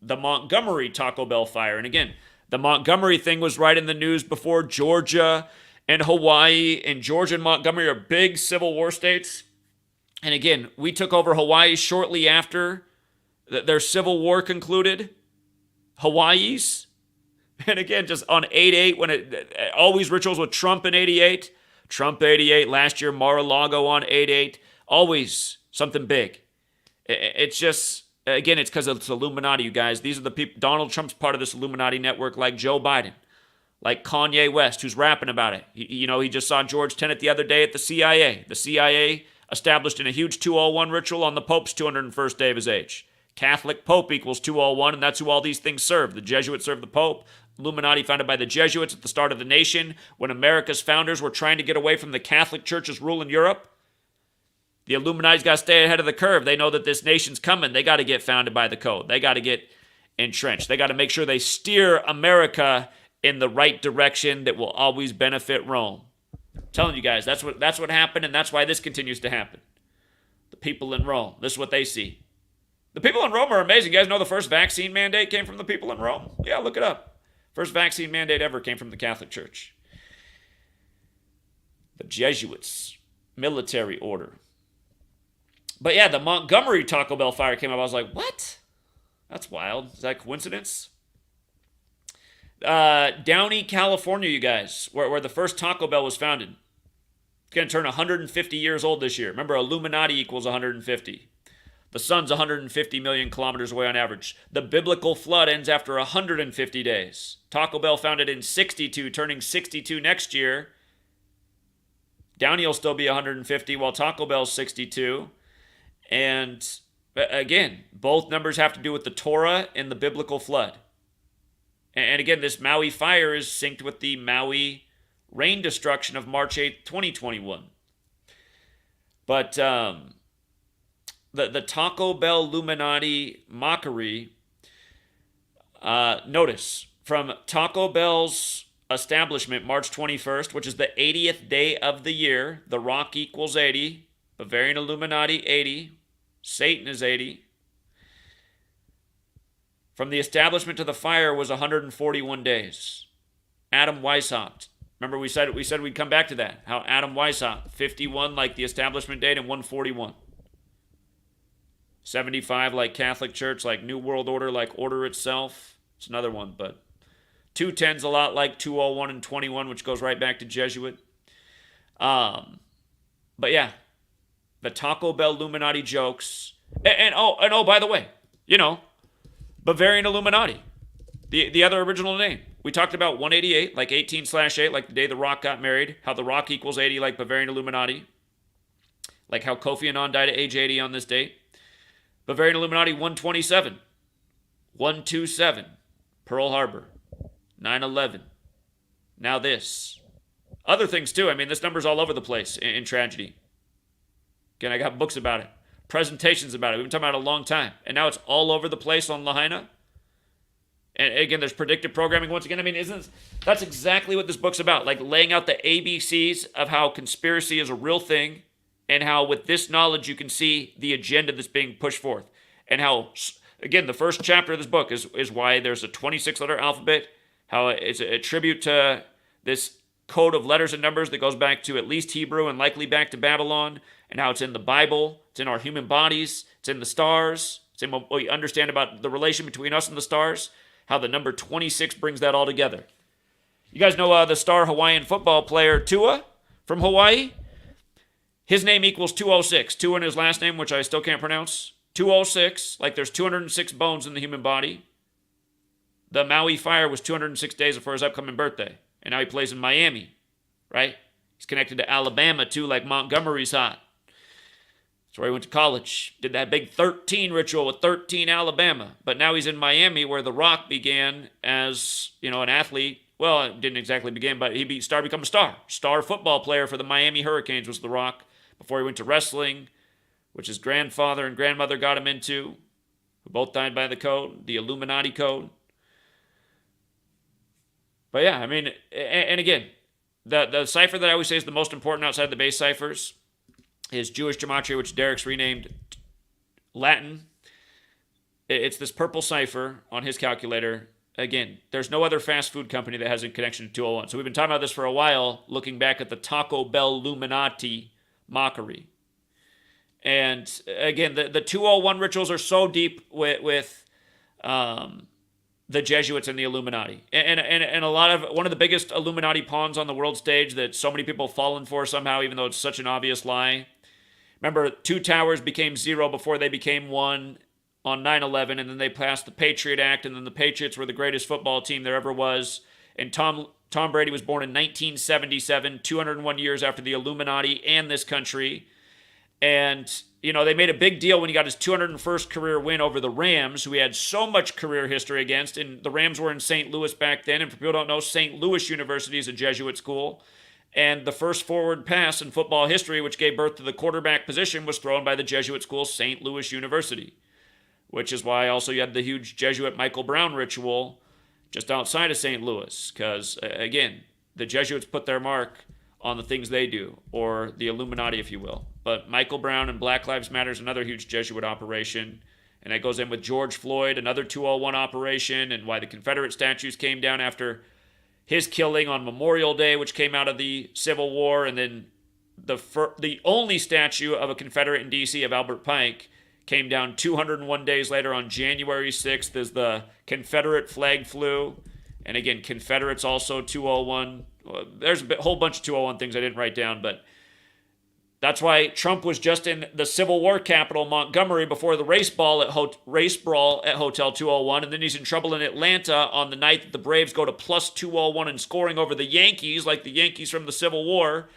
the Montgomery Taco Bell fire. And again, the Montgomery thing was right in the news before Georgia and Hawaii, and Georgia and Montgomery are big Civil War states. And again, we took over Hawaii shortly after their Civil War concluded. Hawaii's. And again, just on 8/8, when always rituals with Trump in 88. Trump 88, last year Mar-a-Lago on 8/8. Always something big. It's just, again, it's because it's Illuminati, you guys. These are the people, Donald Trump's part of this Illuminati network, like Joe Biden, like Kanye West, who's rapping about it. He just saw George Tenet the other day at the CIA. The CIA established in a huge 201 ritual on the Pope's 201st day of his age. Catholic Pope equals 201, and that's who all these things serve. The Jesuits serve the Pope. Illuminati founded by the Jesuits at the start of the nation when America's founders were trying to get away from the Catholic Church's rule in Europe. The Illuminati's got to stay ahead of the curve. They know that this nation's coming. They got to get founded by the code. They got to get entrenched. They got to make sure they steer America in the right direction that will always benefit Rome. I'm telling you guys, that's what happened, and that's why this continues to happen. The people in Rome, this is what they see. The people in Rome are amazing. You guys know the first vaccine mandate came from the people in Rome? Yeah, look it up. First vaccine mandate ever came from the Catholic Church. The Jesuits, military order. But yeah, the Montgomery Taco Bell fire came up. I was like, what? That's wild. Is that coincidence? Downey, California, you guys, where the first Taco Bell was founded. It's going to turn 150 years old this year. Remember, Illuminati equals 150. The sun's 150 million kilometers away on average. The biblical flood ends after 150 days. Taco Bell founded in 62, turning 62 next year. Downey will still be 150 while Taco Bell's 62. And again, both numbers have to do with the Torah and the biblical flood. And again, this Maui fire is synced with the Maui rain destruction of March 8th, 2021. But the Taco Bell Illuminati mockery, notice, from Taco Bell's establishment, March 21st, which is the 80th day of the year, the rock equals 80, Bavarian Illuminati 80, Satan is 80. From the establishment to the fire was 141 days. Adam Weishaupt. Remember we said we'd come back to that. How Adam Weishaupt, 51 like the establishment date and 141. 75 like Catholic Church, like New World Order, like Order itself. It's another one, but 210's a lot like 201 and 21, which goes right back to Jesuit. But yeah, the Taco Bell Illuminati jokes. And oh, by the way, Bavarian Illuminati, the other original name. We talked about 188, like 18/8, like the day The Rock got married, how The Rock equals 80, like Bavarian Illuminati, like how Kofi Annan died at age 80 on this date. Bavarian Illuminati 127, 127, Pearl Harbor, 9/11. Now this. Other things too. I mean, this number's all over the place in tragedy. Again, I got books about it, presentations about it. We've been talking about it a long time. And now it's all over the place on Lahaina. And again, there's predictive programming. Once again, I mean, that's exactly what this book's about. Like laying out the ABCs of how conspiracy is a real thing and how with this knowledge you can see the agenda that's being pushed forth. And how, again, the first chapter of this book is why there's a 26-letter alphabet, how it's a tribute to this code of letters and numbers that goes back to at least Hebrew and likely back to Babylon, and how it's in the Bible, it's in our human bodies, it's in the stars, it's in what we understand about the relation between us and the stars, how the number 26 brings that all together. You guys know the star Hawaiian football player Tua from Hawaii? His name equals 206. Tua in his last name, which I still can't pronounce. 206, like there's 206 bones in the human body. The Maui fire was 206 days before his upcoming birthday. And now he plays in Miami, right? He's connected to Alabama, too, like Montgomery's hot. That's where he went to college. Did that big 13 ritual with 13 Alabama. But now he's in Miami, where The Rock began as, an athlete. Well, it didn't exactly begin, but he become a star. Star football player for the Miami Hurricanes was The Rock. Before he went to wrestling, which his grandfather and grandmother got him into, who both died by the code, the Illuminati code. But yeah, I mean, and again, the cipher that I always say is the most important outside the base ciphers is Jewish Gematria, which Derek's renamed Latin. It's this purple cipher on his calculator. Again, there's no other fast food company that has a connection to 201. So we've been talking about this for a while, looking back at the Taco Bell Illuminati mockery. And again, the 201 rituals are so deep with the Jesuits and the Illuminati. And one of the biggest Illuminati pawns on the world stage that so many people have fallen for somehow, even though it's such an obvious lie. Remember, 2 towers became 0 before they became 1 on 9/11, and then they passed the Patriot Act, and then the Patriots were the greatest football team there ever was. And Tom Brady was born in 1977, 201 years after the Illuminati and this country. And, they made a big deal when he got his 201st career win over the Rams, who he had so much career history against. And the Rams were in St. Louis back then. And for people who don't know, St. Louis University is a Jesuit school. And the first forward pass in football history, which gave birth to the quarterback position, was thrown by the Jesuit school, St. Louis University. Which is why also you had the huge Jesuit Michael Brown ritual just outside of St. Louis. Because, again, the Jesuits put their mark on the things they do, or the Illuminati, if you will. But Michael Brown and Black Lives Matter is another huge Jesuit operation. And that goes in with George Floyd, another 201 operation, and why the Confederate statues came down after his killing on Memorial Day, which came out of the Civil War. And then the only statue of a Confederate in D.C. of Albert Pike came down 201 days later on January 6th as the Confederate flag flew. And again, Confederates also 201. There's a whole bunch of 201 things I didn't write down, but that's why Trump was just in the Civil War capital, Montgomery, before the race brawl at Hotel 201, and then he's in trouble in Atlanta on the night that the Braves go to plus 201 in scoring over the Yankees, like the Yankees from the Civil War.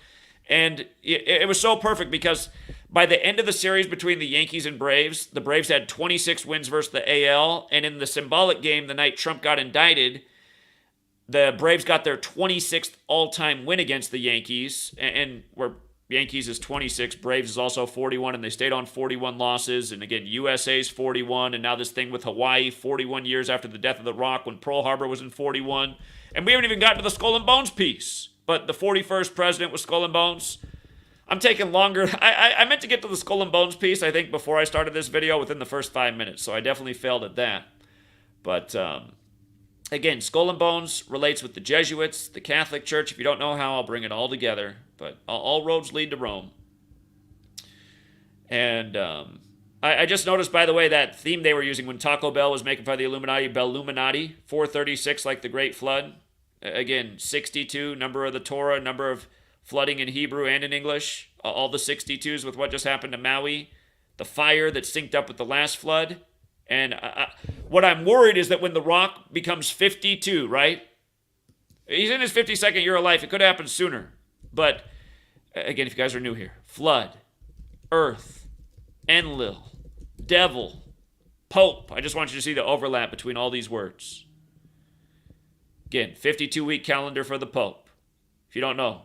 And it was so perfect because by the end of the series between the Yankees and Braves, the Braves had 26 wins versus the AL, and in the symbolic game the night Trump got indicted, the Braves got their 26th all-time win against the Yankees, and where Yankees is 26, Braves is also 41, and they stayed on 41 losses. And again, USA's 41, and now this thing with Hawaii, 41 years after the death of The Rock when Pearl Harbor was in 41. And we haven't even gotten to the Skull and Bones piece, but the 41st president was Skull and Bones. I'm taking longer. I meant to get to the Skull and Bones piece, I think, before I started this video within the first 5 minutes, so I definitely failed at that. But, again, Skull and Bones relates with the Jesuits, the Catholic Church. If you don't know how, I'll bring it all together. But all roads lead to Rome. And I just noticed, by the way, that theme they were using when Taco Bell was making fun of the Illuminati, Belluminati, 436, like the Great Flood. Again, 62, number of the Torah, number of flooding in Hebrew and in English. All the 62s with what just happened to Maui. The fire that synced up with the last flood. And what I'm worried is that when The Rock becomes 52, right? He's in his 52nd year of life. It could happen sooner. But, again, if you guys are new here, flood, earth, Enlil, devil, pope. I just want you to see the overlap between all these words. Again, 52-week calendar for the pope. If you don't know,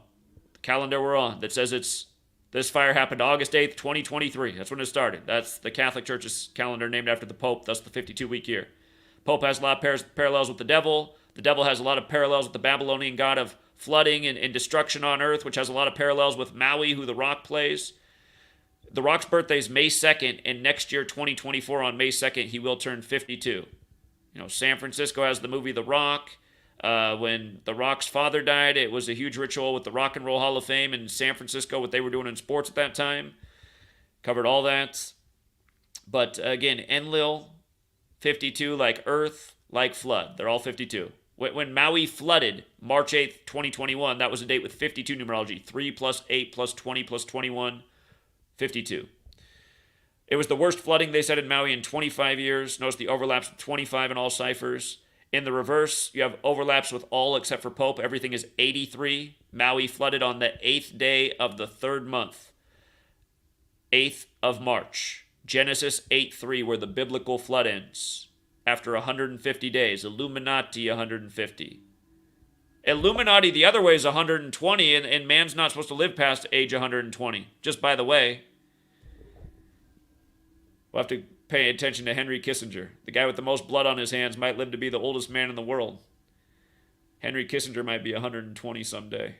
the calendar we're on that says this fire happened August 8th, 2023. That's when it started. That's the Catholic Church's calendar named after the pope. That's the 52-week year. Pope has a lot of parallels with the devil. The devil has a lot of parallels with the Babylonian god of flooding and destruction on earth, which has a lot of parallels with Maui, who The Rock plays. The Rock's birthday is May 2nd, and next year, 2024, on May 2nd, he will turn 52. San Francisco has the movie The Rock. When The Rock's father died, it was a huge ritual with the Rock and Roll Hall of Fame in San Francisco, what they were doing in sports at that time. Covered all that. But again, Enlil, 52, like Earth, like flood. They're all 52. When Maui flooded, March 8th, 2021, that was a date with 52 numerology. 3 plus 8 plus 20 plus 21, 52. It was the worst flooding, they said, in Maui in 25 years. Notice the overlaps with 25 in all ciphers. In the reverse, you have overlaps with all except for Pope. Everything is 83. Maui flooded on the 8th day of the 3rd month. 8th of March. Genesis 8:3, where the biblical flood ends. After 150 days. Illuminati 150. Illuminati the other way is 120, and man's not supposed to live past age 120. Just by the way. We'll have to pay attention to Henry Kissinger. The guy with the most blood on his hands might live to be the oldest man in the world. Henry Kissinger might be 120 someday.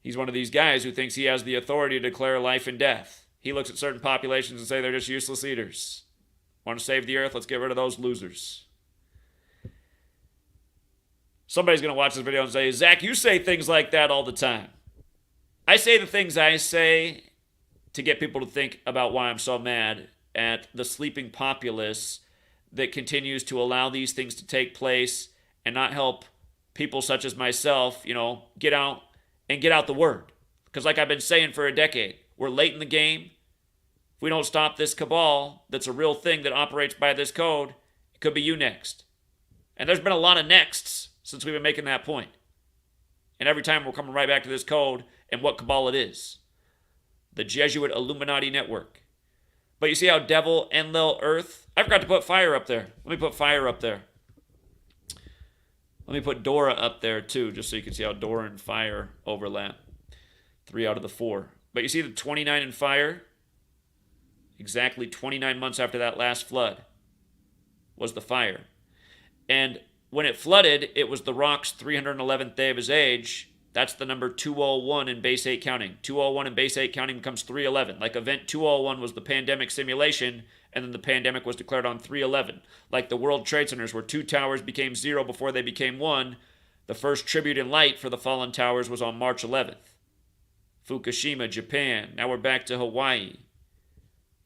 He's one of these guys who thinks he has the authority to declare life and death. He looks at certain populations and say they're just useless eaters. Want to save the earth? Let's get rid of those losers. Somebody's going to watch this video and say, Zach, you say things like that all the time. I say the things I say to get people to think about why I'm so mad at the sleeping populace that continues to allow these things to take place and not help people such as myself, get out the word. Because like I've been saying for a decade, we're late in the game. If we don't stop this cabal that's a real thing that operates by this code, it could be you next. And there's been a lot of nexts since we've been making that point. And every time we're coming right back to this code and what cabal it is. The Jesuit Illuminati network. But you see how devil, Enlil, earth? I forgot to put fire up there. Let me put fire up there. Let me put Dora up there too, just so you can see how Dora and fire overlap. 3 out of the 4. But you see the 29 in fire? Exactly 29 months after that last flood was the fire. And when it flooded, it was the Rock's 311th day of his age. That's the number 201 in base 8 counting. 201 in base 8 counting becomes 311. Like event 201 was the pandemic simulation, and then the pandemic was declared on 311. Like the World Trade Centers, where 2 towers became 0 before they became 1. The first tribute in light for the fallen towers was on March 11th. Fukushima, Japan. Now we're back to Hawaii.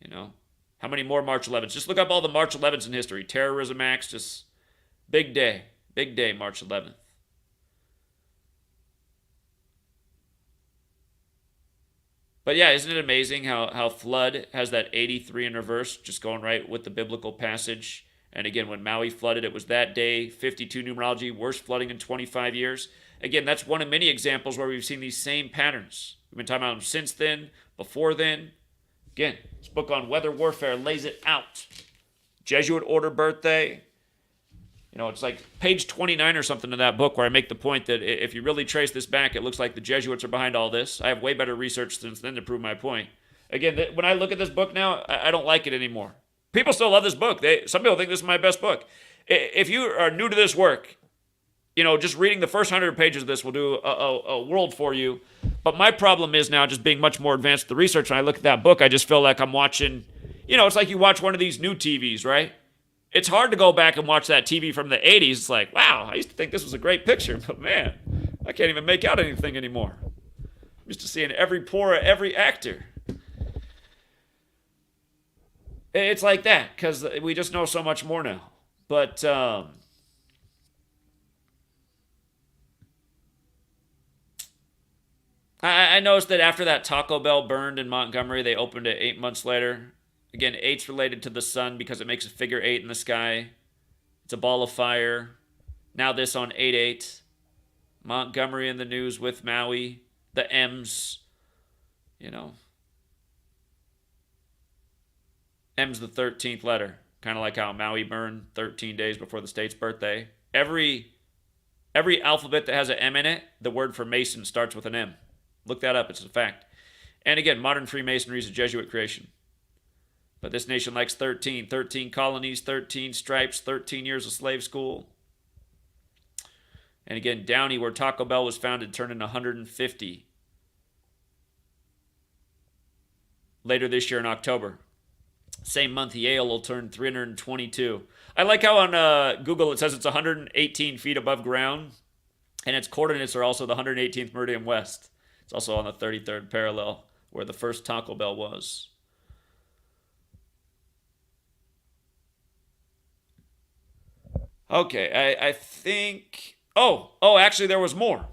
How many more March 11s? Just look up all the March 11s in history. Terrorism acts, just big day. Big day, March 11th. But yeah, isn't it amazing how flood has that 83 in reverse, just going right with the biblical passage? And again, when Maui flooded, it was that day, 52 numerology, worst flooding in 25 years. Again, that's one of many examples where we've seen these same patterns. We've been talking about them since then, before then. Again, this book on weather warfare lays it out. Jesuit order birthday. It's like page 29 or something in that book where I make the point that if you really trace this back, it looks like the Jesuits are behind all this. I have way better research since then to prove my point. Again, when I look at this book now, I don't like it anymore. People still love this book. Some people think this is my best book. If you are new to this work, just reading the first 100 pages of this will do a world for you. But my problem is now just being much more advanced with the research. When I look at that book, I just feel like I'm watching, it's like you watch one of these new TVs, right? It's hard to go back and watch that TV from the 80s. It's like, wow, I used to think this was a great picture, but man, I can't even make out anything anymore. I'm used to seeing every pore of every actor. It's like that because we just know so much more now. But I noticed that after that Taco Bell burned in Montgomery, they opened it 8 months later. Again, eight's related to the sun because it makes a figure eight in the sky. It's a ball of fire. Now this on 8/8. Montgomery in the news with Maui. The M's, you know. M's the 13th letter. Kind of like how Maui burned 13 days before the state's birthday. Every alphabet that has an M in it, the word for Mason starts with an M. Look that up, it's a fact. And again, modern Freemasonry is a Jesuit creation. But this nation likes 13. 13 colonies, 13 stripes, 13 years of slave school. And again, Downey, where Taco Bell was founded, turned in 150. Later this year in October. Same month, Yale will turn 322. I like how on Google it says it's 118 feet above ground, and its coordinates are also the 118th meridian west. It's also on the 33rd parallel, where the first Taco Bell was. Okay, I think... actually there was more.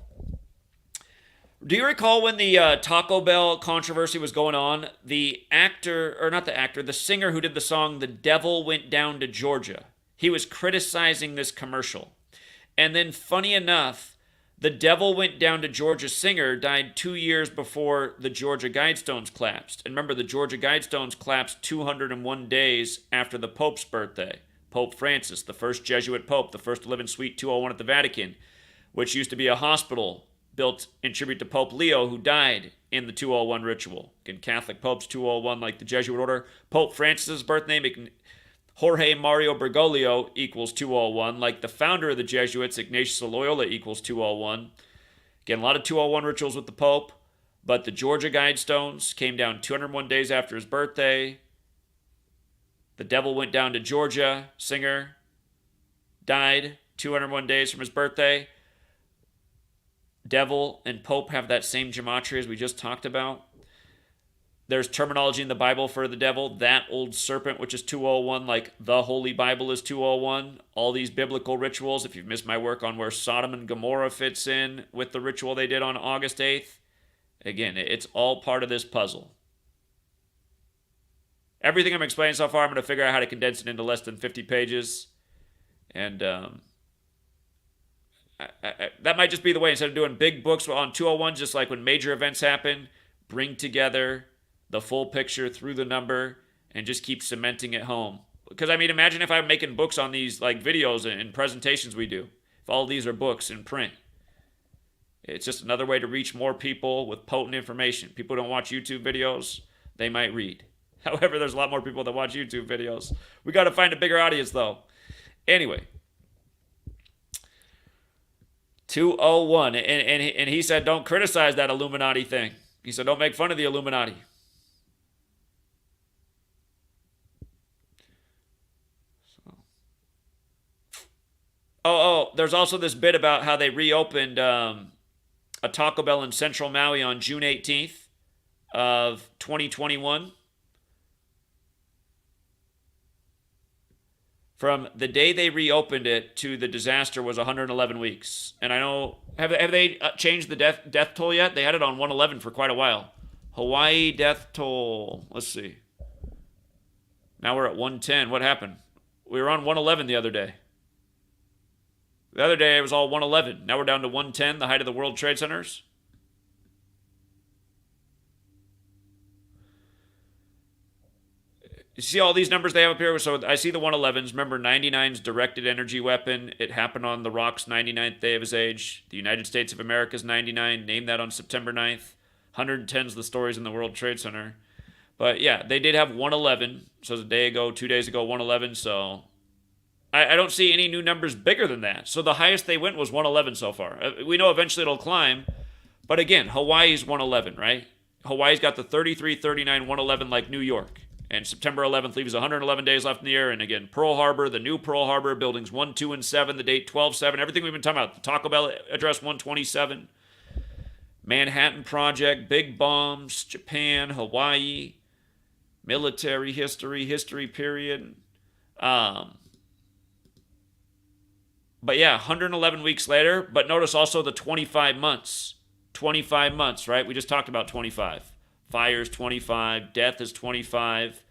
Do you recall when the Taco Bell controversy was going on, the singer who did the song The Devil Went Down to Georgia, he was criticizing this commercial. And then, funny enough, The Devil Went Down to Georgia singer died 2 years before the Georgia Guidestones collapsed. And remember, the Georgia Guidestones collapsed 201 days after the Pope's birthday. Pope Francis, the first Jesuit Pope, the first to live in Suite 201 at the Vatican, which used to be a hospital built in tribute to Pope Leo, who died in the 201 ritual. Again, Catholic popes 201, like the Jesuit order. Pope Francis's birth name, Jorge Mario Bergoglio, equals 201. Like the founder of the Jesuits, Ignatius of Loyola, equals 201. Again, a lot of 201 rituals with the Pope, but the Georgia Guidestones came down 201 days after his birthday. The Devil Went Down to Georgia singer died 201 days from his birthday. Devil and Pope have that same gematria as we just talked about. There's terminology in the Bible for the devil, that old serpent, which is 201, like the Holy Bible is 201. All these biblical rituals, if you've missed my work on where Sodom and Gomorrah fits in with the ritual they did on August 8th, again, it's all part of this puzzle. Everything I'm explaining so far, I'm going to figure out how to condense it into less than 50 pages. And that might just be the way. Instead of doing big books on 201, just like when major events happen, bring together the full picture through the number and just keep cementing it home. Because, I mean, imagine if I'm making books on these like videos and presentations we do. If all these are books in print. It's just another way to reach more people with potent information. People don't watch YouTube videos. They might read. However, there's a lot more people that watch YouTube videos. We got to find a bigger audience, though. Anyway. 201. And he said, don't criticize that Illuminati thing. He said, don't make fun of the Illuminati. There's also this bit about how they reopened a Taco Bell in Central Maui on June 18th of 2021. From the day they reopened it to the disaster was 111 weeks. And I know, have they changed the death toll yet? They had it on 111 for quite a while. Hawaii death toll. Let's see. Now we're at 110. What happened? We were on 111 the other day. The other day it was all 111. Now we're down to 110, the height of the World Trade Centers. You see all these numbers they have up here? So I see the 111s. Remember, 99's directed energy weapon. It happened on The Rock's 99th day of his age. The United States of America's 99. Named that on September 9th. 110's the stories in the World Trade Center. But yeah, they did have 111. So it was a day ago, 2 days ago, 111. So I don't see any new numbers bigger than that. So the highest they went was 111 so far. We know eventually it'll climb. But again, Hawaii's 111, right? Hawaii's got the 33, 39, 111 like New York. And September 11th leaves 111 days left in the year. And again, Pearl Harbor, the new Pearl Harbor, buildings 1, 2, and 7, the date 12-7, everything we've been talking about. The Taco Bell address 127, Manhattan Project, big bombs, Japan, Hawaii. military history period. But yeah, 111 weeks later. But notice also the 25 months. 25 months, right? We just talked about 25. Fire's 25. Death is 25.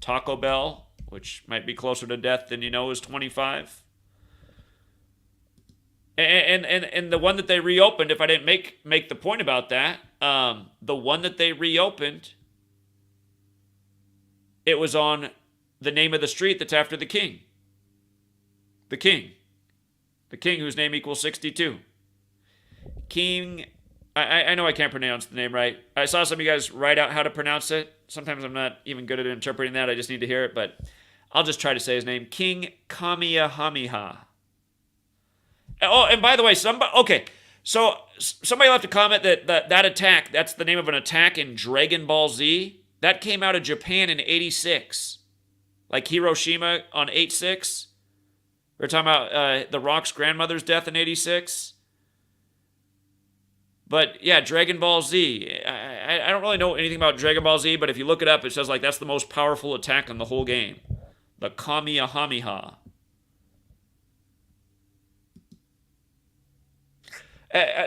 Taco Bell, which might be closer to death than you know, is 25. And the one that they reopened, if I didn't make the point about that, the one that they reopened, it was on the name of the street that's after the king. The king. The king whose name equals 62. King, I know I can't pronounce the name right. I saw some of you guys write out how to pronounce it. Sometimes I'm not even good at interpreting that. I just need to hear it, but I'll just try to say his name. King Kamehameha. Oh, and by the way, somebody left a comment that attack, that's the name of an attack in Dragon Ball Z. That came out of Japan in 86. Like Hiroshima on 8/6. We're talking about The Rock's grandmother's death in 86. But yeah, Dragon Ball Z. I don't really know anything about Dragon Ball Z, but if you look it up, it says like that's the most powerful attack in the whole game. The Kamehameha.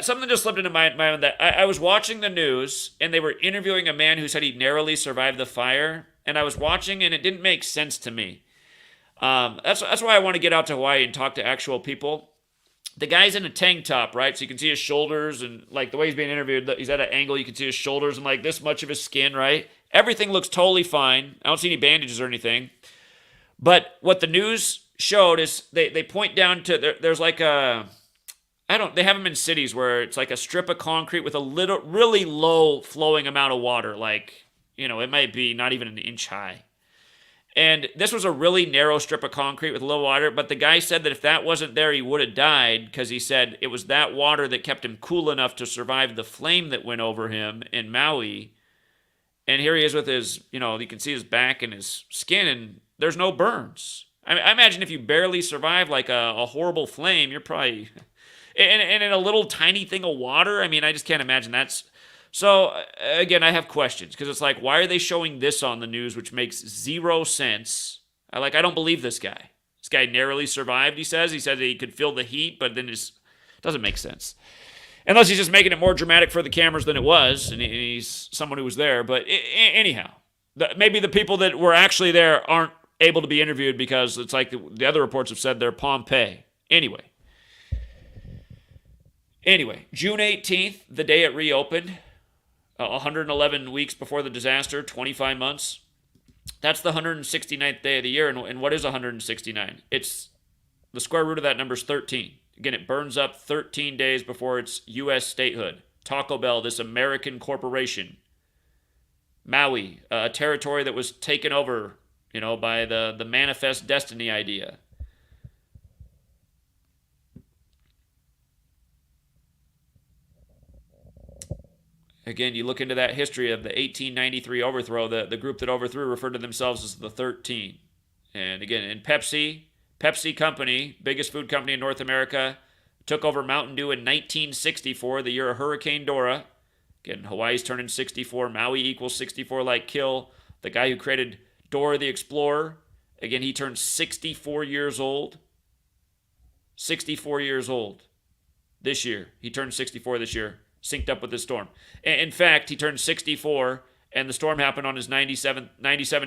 Something just slipped into my mind that I was watching the news and they were interviewing a man who said he narrowly survived the fire, and I was watching and it didn't make sense to me. That's why I want to get out to Hawaii and talk to actual people. The guy's in a tank top, right? So you can see his shoulders, and like the way he's being interviewed, he's at an angle, you can see his shoulders and like this much of his skin, right? Everything looks totally fine. I don't see any bandages or anything. But what the news showed is they point down to, there's like a, they have them in cities where it's like a strip of concrete with a really low flowing amount of water. Like, it might be not even an inch high. And this was a really narrow strip of concrete with low water. But the guy said that if that wasn't there, he would have died, because he said it was that water that kept him cool enough to survive the flame that went over him in Maui. And here he is with his, you can see his back and his skin, and there's no burns. I imagine if you barely survive like a horrible flame, you're probably... And in a little tiny thing of water, I just can't imagine that's... So, again, I have questions, because it's like, why are they showing this on the news, which makes zero sense? I don't believe this guy. This guy narrowly survived, he says. He said that he could feel the heat, but then it doesn't make sense. Unless he's just making it more dramatic for the cameras than it was, and he's someone who was there. But anyhow, maybe the people that were actually there aren't able to be interviewed, because it's like the other reports have said they're Pompeii. Anyway, June 18th, the day it reopened, 111 weeks before the disaster, 25 months. That's the 169th day of the year. And what is 169? It's the square root of that number is 13. Again, it burns up 13 days before its U.S. statehood. Taco Bell, this American corporation. Maui, a territory that was taken over, by the manifest destiny idea. Again, you look into that history of the 1893 overthrow, the group that overthrew referred to themselves as the 13. And again, in Pepsi Company, biggest food company in North America, took over Mountain Dew in 1964, the year of Hurricane Dora. Again, Hawaii's turning 64. Maui equals 64 like Kill. The guy who created Dora the Explorer, again, he turned 64 years old. 64 years old this year. He turned 64 this year. Synced up with the storm. In fact, he turned 64, and the storm happened on his 97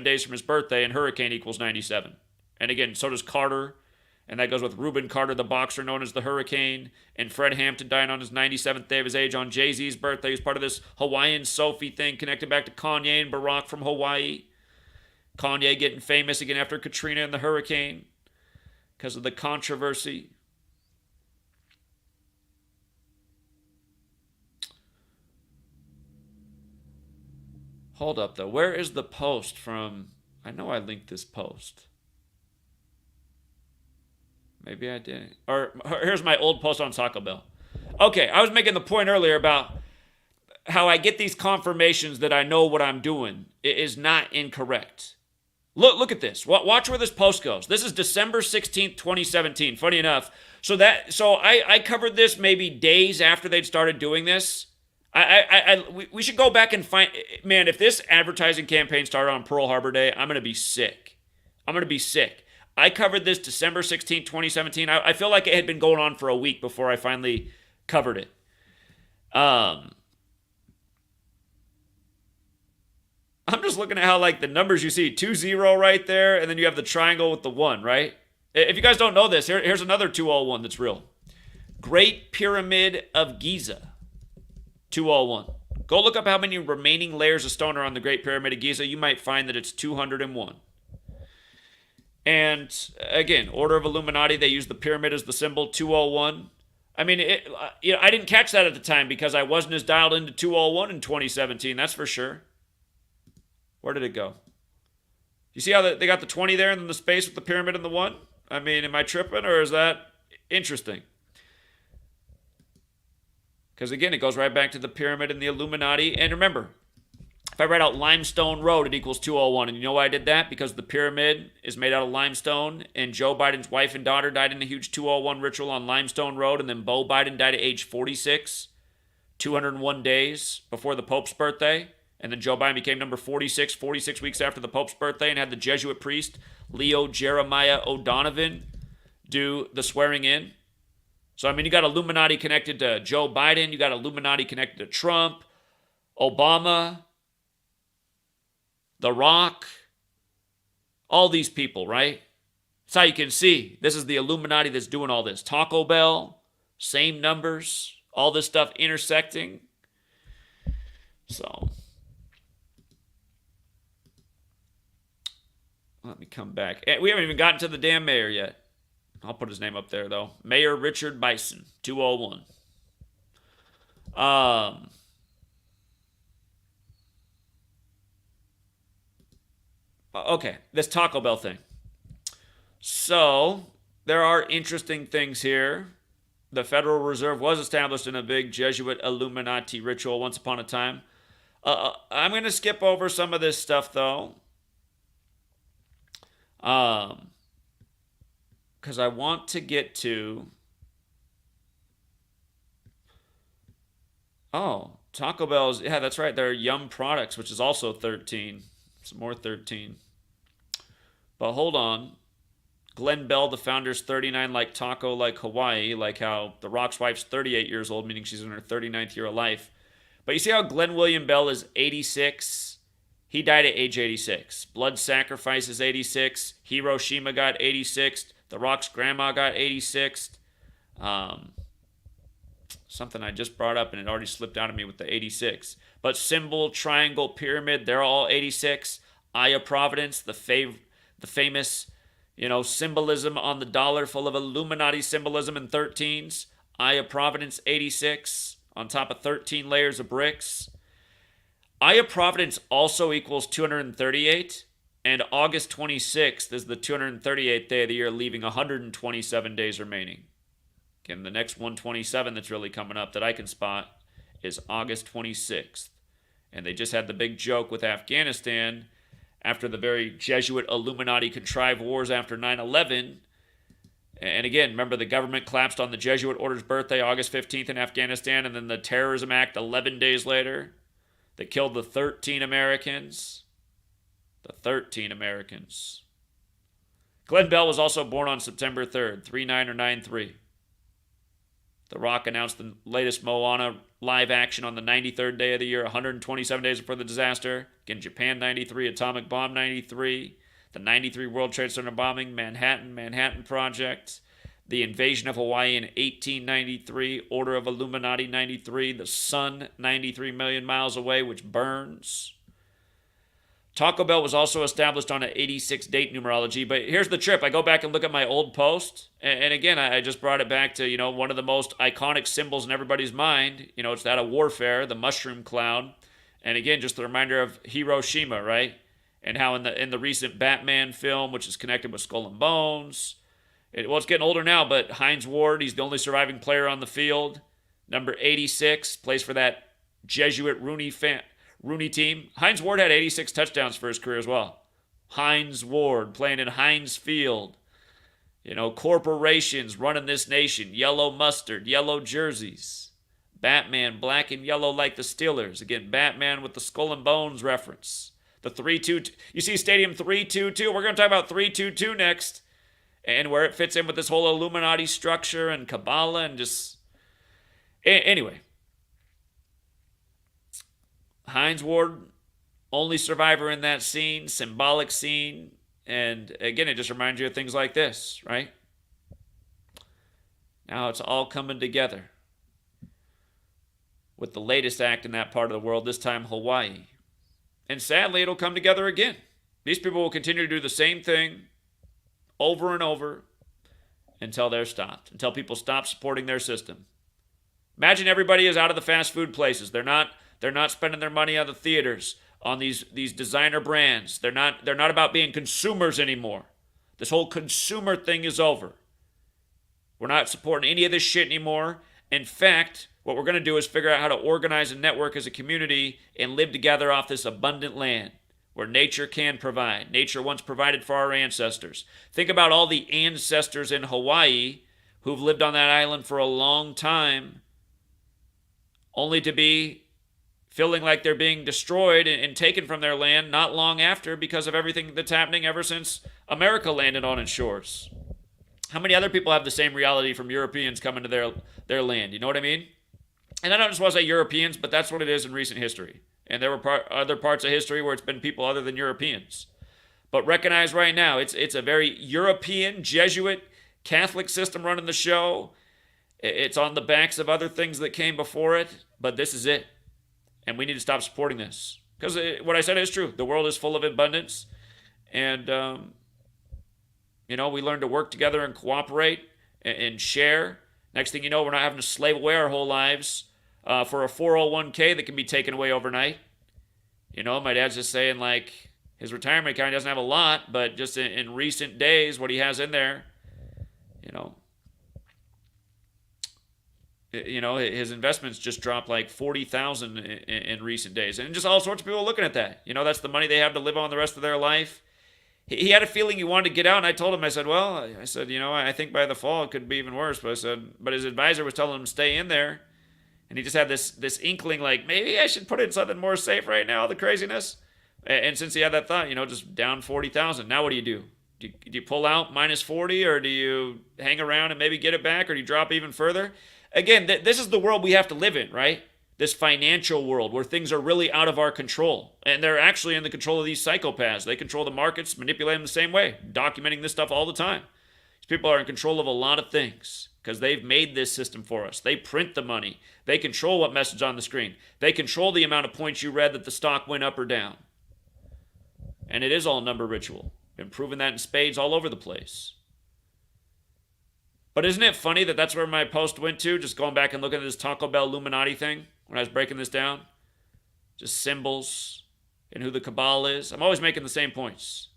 days from his birthday, and hurricane equals 97. And again, so does Carter, and that goes with Reuben Carter, the boxer known as the Hurricane, and Fred Hampton dying on his 97th day of his age on Jay-Z's birthday. He was part of this Hawaiian Sophie thing connected back to Kanye and Barack from Hawaii. Kanye getting famous again after Katrina and the hurricane because of the controversy. Hold up, though. Where is the post from? I know I linked this post. Maybe I didn't. Or here's my old post on Taco Bell. Okay, I was making the point earlier about how I get these confirmations that I know what I'm doing. It is not incorrect. Look at this. Watch where this post goes. This is December 16th, 2017. Funny enough. So I covered this maybe days after they'd started doing this. We should go back and find, man, if this advertising campaign started on Pearl Harbor Day, I'm going to be sick. I'm going to be sick. I covered this December 16th, 2017. I feel like it had been going on for a week before I finally covered it. I'm just looking at how, like, the numbers you see 2-0 right there, and then you have the triangle with the 1, right? If you guys don't know this, here's another 201 that's real. Great Pyramid of Giza. 201. Go look up how many remaining layers of stone are on the Great Pyramid of Giza. You might find that it's 201. And again, Order of Illuminati, they use the pyramid as the symbol, 201. I mean, I didn't catch that at the time because I wasn't as dialed into 201 in 2017, that's for sure. Where did it go? You see how they got the 20 there and then the space with the pyramid and the 1? I mean, am I tripping or is that interesting? Because again, it goes right back to the pyramid and the Illuminati. And remember, if I write out Limestone Road, it equals 201. And you know why I did that? Because the pyramid is made out of limestone, and Joe Biden's wife and daughter died in a huge 201 ritual on Limestone Road, and then Beau Biden died at age 46, 201 days before the Pope's birthday. And then Joe Biden became number 46 weeks after the Pope's birthday, and had the Jesuit priest Leo Jeremiah O'Donovan do the swearing in. So, I mean, you got Illuminati connected to Joe Biden. You got Illuminati connected to Trump, Obama, The Rock, all these people, right? That's how you can see. This is the Illuminati that's doing all this. Taco Bell, same numbers, all this stuff intersecting. So, let me come back. We haven't even gotten to the damn mayor yet. I'll put his name up there, though. Mayor Richard Bison, 201. Okay, this Taco Bell thing. So, there are interesting things here. The Federal Reserve was established in a big Jesuit Illuminati ritual once upon a time. I'm going to skip over some of this stuff, though. Because I want to get to... Oh, Taco Bell's... Yeah, that's right. They're Yum Products, which is also 13. Some more 13. But hold on. Glenn Bell, the founder's 39, like taco, like Hawaii, like how The Rock's wife's 38 years old, meaning she's in her 39th year of life. But you see how Glenn William Bell is 86? He died at age 86. Blood Sacrifice is 86. Hiroshima got 86. The Rock's grandma got 86. Something I just brought up and it already slipped out of me with the 86. But Symbol, Triangle, Pyramid, they're all 86. Eye of Providence, the famous, symbolism on the dollar full of Illuminati symbolism in 13s. Eye of Providence, 86, on top of 13 layers of bricks. Eye of Providence also equals 238. And August 26th is the 238th day of the year, leaving 127 days remaining. Again, the next 127 that's really coming up that I can spot is August 26th. And they just had the big joke with Afghanistan after the very Jesuit Illuminati contrived wars after 9/11. And again, remember the government collapsed on the Jesuit order's birthday, August 15th in Afghanistan, and then the terrorism act 11 days later that killed the 13 Americans. The 13 Americans. Glenn Bell was also born on September 3rd, 3/9 or 9/3. The Rock announced the latest Moana live action on the 93rd day of the year, 127 days before the disaster. Again, Japan 93, atomic bomb 93, the 93 World Trade Center bombing, Manhattan Project, the invasion of Hawaii in 1893, Order of Illuminati 93, the sun 93 million miles away, which burns. Taco Bell was also established on an 86 date numerology, but here's the trip. I go back and look at my old post, and again, I just brought it back to, one of the most iconic symbols in everybody's mind. It's that of warfare, the mushroom cloud. And again, just the reminder of Hiroshima, right? And how in the recent Batman film, which is connected with Skull and Bones, it's getting older now, but Hines Ward, he's the only surviving player on the field. Number 86, plays for that Jesuit Rooney team. Hines Ward had 86 touchdowns for his career as well. Hines Ward playing in Hines Field. Corporations running this nation. Yellow mustard, yellow jerseys. Batman, black and yellow like the Steelers. Again, Batman with the skull and bones reference. The 3-2. You see Stadium 322. We're going to talk about 322 next. And where it fits in with this whole Illuminati structure and Kabbalah and just... Anyway. Hines Ward, only survivor in that scene, symbolic scene. And again, it just reminds you of things like this, right? Now it's all coming together with the latest act in that part of the world, this time Hawaii. And sadly, it'll come together again. These people will continue to do the same thing over and over until they're stopped, until people stop supporting their system. Imagine everybody is out of the fast food places. They're not spending their money on the theaters, on these designer brands. They're not about being consumers anymore. This whole consumer thing is over. We're not supporting any of this shit anymore. In fact, what we're going to do is figure out how to organize and network as a community and live together off this abundant land where nature can provide. Nature once provided for our ancestors. Think about all the ancestors in Hawaii who've lived on that island for a long time, only to be feeling like they're being destroyed and taken from their land not long after because of everything that's happening ever since America landed on its shores. How many other people have the same reality from Europeans coming to their land? You know what I mean? And I don't just want to say Europeans, but that's what it is in recent history. And there were other parts of history where it's been people other than Europeans. But recognize right now, it's a very European, Jesuit, Catholic system running the show. It's on the backs of other things that came before it, but this is it. And we need to stop supporting this. Because what I said is true. The world is full of abundance. And, we learn to work together and cooperate and share. Next thing you know, we're not having to slave away our whole lives for a 401k that can be taken away overnight. My dad's just saying, like, his retirement account doesn't have a lot, but just in recent days, what he has in there, his investments just dropped like 40,000 in recent days. And just all sorts of people looking at that. That's the money they have to live on the rest of their life. He had a feeling he wanted to get out, and I told him, I said, I think by the fall it could be even worse. But his advisor was telling him to stay in there. And he just had this inkling like, maybe I should put in something more safe right now, the craziness. And since he had that thought, just down 40,000. Now what do you do? Do you pull out minus 40, or do you hang around and maybe get it back, or do you drop even further? Again, this is the world we have to live in, right? This financial world where things are really out of our control. And they're actually in the control of these psychopaths. They control the markets, manipulate them the same way, documenting this stuff all the time. These people are in control of a lot of things because they've made this system for us. They print the money. They control what message on the screen. They control the amount of points you read that the stock went up or down. And it is all number ritual. Been proving that in spades all over the place. But isn't it funny that that's where my post went to? Just going back and looking at this Taco Bell Illuminati thing when I was breaking this down. Just symbols and who the cabal is. I'm always making the same points.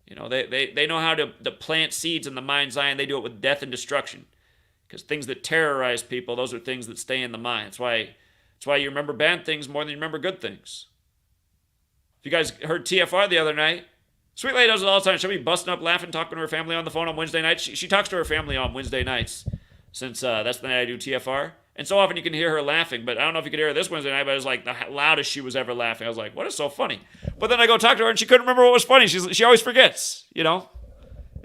They know how to plant seeds in the mind's eye, and they do it with death and destruction. Because things that terrorize people, those are things that stay in the mind. That's why you remember bad things more than you remember good things. If you guys heard TFR the other night, Sweet Lady does it all the time. She'll be busting up laughing, talking to her family on the phone on Wednesday nights. She talks to her family on Wednesday nights since that's the night I do TFR. And so often you can hear her laughing, but I don't know if you could hear her this Wednesday night, but it was like the loudest she was ever laughing. I was like, what is so funny? But then I go talk to her and she couldn't remember what was funny. She always forgets, If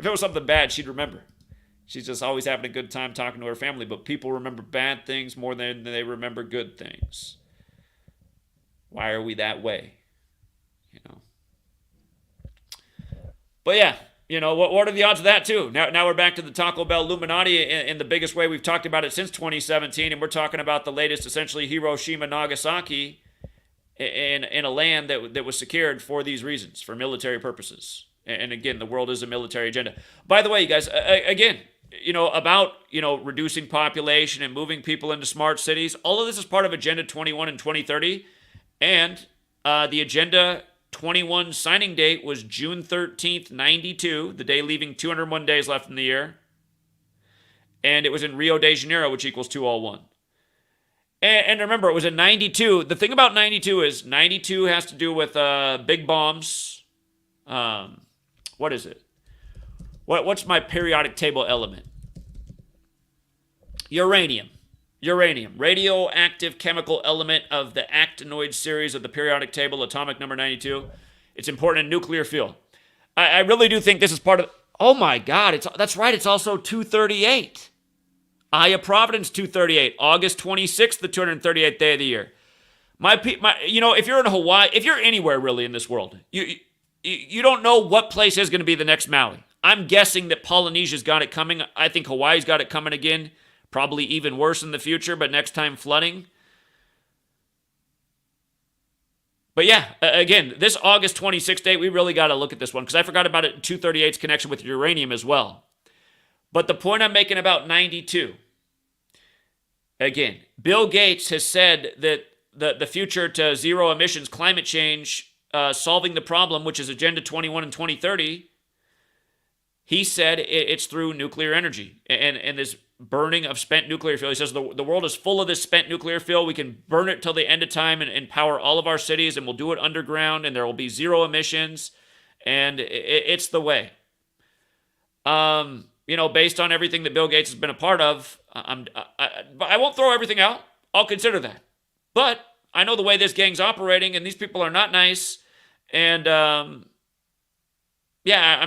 it was something bad, she'd remember. She's just always having a good time talking to her family, but people remember bad things more than they remember good things. Why are we that way? But yeah, what are the odds of that too? Now we're back to the Taco Bell Illuminati in the biggest way we've talked about it since 2017, and we're talking about the latest, essentially Hiroshima, Nagasaki, in a land that was secured for these reasons, for military purposes. And again, the world is a military agenda. By the way, you guys, again, about reducing population and moving people into smart cities. All of this is part of Agenda 21 and 2030, and the Agenda 21 signing date was June 13th, 92, the day leaving 201 days left in the year. And it was in Rio de Janeiro, which equals 201. And remember, it was in 92. The thing about 92 is 92 has to do with big bombs. What is it? What's my periodic table element? Uranium. Uranium, radioactive chemical element of the actinoid series of the periodic table, atomic number 92. It's important in nuclear fuel. I really do think this is part of. Oh my God! That's right. It's also 238. Aya Providence 238. August 26th, the 238th day of the year. If you're in Hawaii, if you're anywhere really in this world, you don't know what place is going to be the next Maui. I'm guessing that Polynesia's got it coming. I think Hawaii's got it coming again. Probably even worse in the future, but next time flooding. But yeah, again, this August 26th date, we really got to look at this one because I forgot about it. 238's connection with uranium as well. But the point I'm making about 92, again, Bill Gates has said that the future to zero emissions, climate change, solving the problem, which is Agenda 21 and 2030, he said it's through nuclear energy and this burning of spent nuclear fuel. He says the world is full of this spent nuclear fuel. We can burn it till the end of time and power all of our cities, and we'll do it underground, and there will be zero emissions, and it's the way. Based on everything that Bill Gates has been a part of, I won't throw everything out. I'll consider that. But I know the way this gang's operating, and these people are not nice, and I'm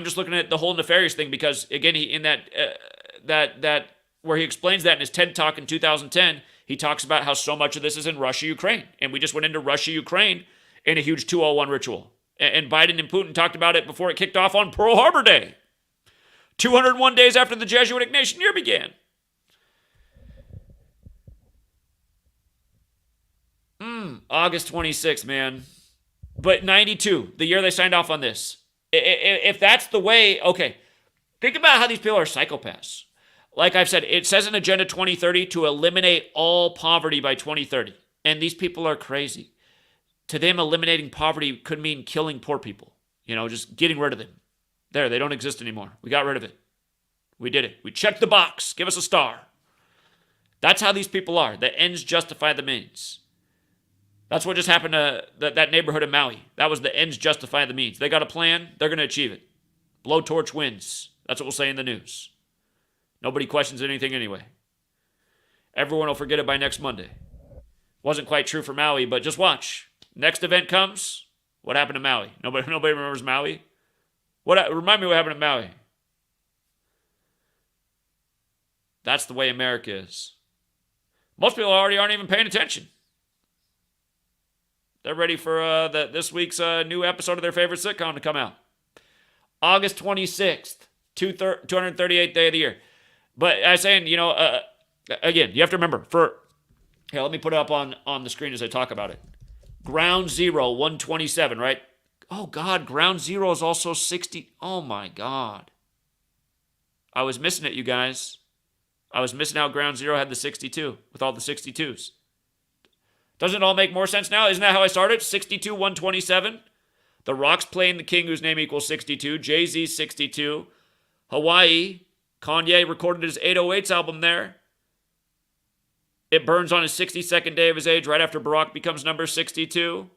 just looking at the whole nefarious thing because, again, he in that where he explains that in his TED Talk in 2010, he talks about how so much of this is in Russia, Ukraine. And we just went into Russia, Ukraine in a huge 201 ritual. And Biden and Putin talked about it before it kicked off on Pearl Harbor Day. 201 days after the Jesuit Ignatian year began. August 26th, man. But 92, the year they signed off on this. If that's the way, okay. Think about how these people are psychopaths. Like I've said, it says in Agenda 2030 to eliminate all poverty by 2030. And these people are crazy. To them, eliminating poverty could mean killing poor people. Just getting rid of them. There, they don't exist anymore. We got rid of it. We did it. We checked the box. Give us a star. That's how these people are. The ends justify the means. That's what just happened to that neighborhood in Maui. That was the ends justify the means. They got a plan. They're going to achieve it. Blowtorch wins. That's what we'll say in the news. Nobody questions anything anyway. Everyone will forget it by next Monday. Wasn't quite true for Maui, but just watch. Next event comes. What happened to Maui? Nobody remembers Maui. Remind me what happened to Maui. That's the way America is. Most people already aren't even paying attention. They're ready for this week's new episode of their favorite sitcom to come out. August 26th, 238th day of the year. But I was saying, again, you have to remember, let me put it up on the screen as I talk about it. Ground Zero, 127, right? Oh, God, Ground Zero is also 60. Oh, my God. I was missing it, you guys. I was missing out Ground Zero had the 62 with all the 62s. Doesn't it all make more sense now? Isn't that how I started? 62, 127. The Rock's playing the king whose name equals 62. Jay-Z, 62. Hawaii, Kanye recorded his 808s album there. It burns on his 62nd day of his age right after Barack becomes number 62,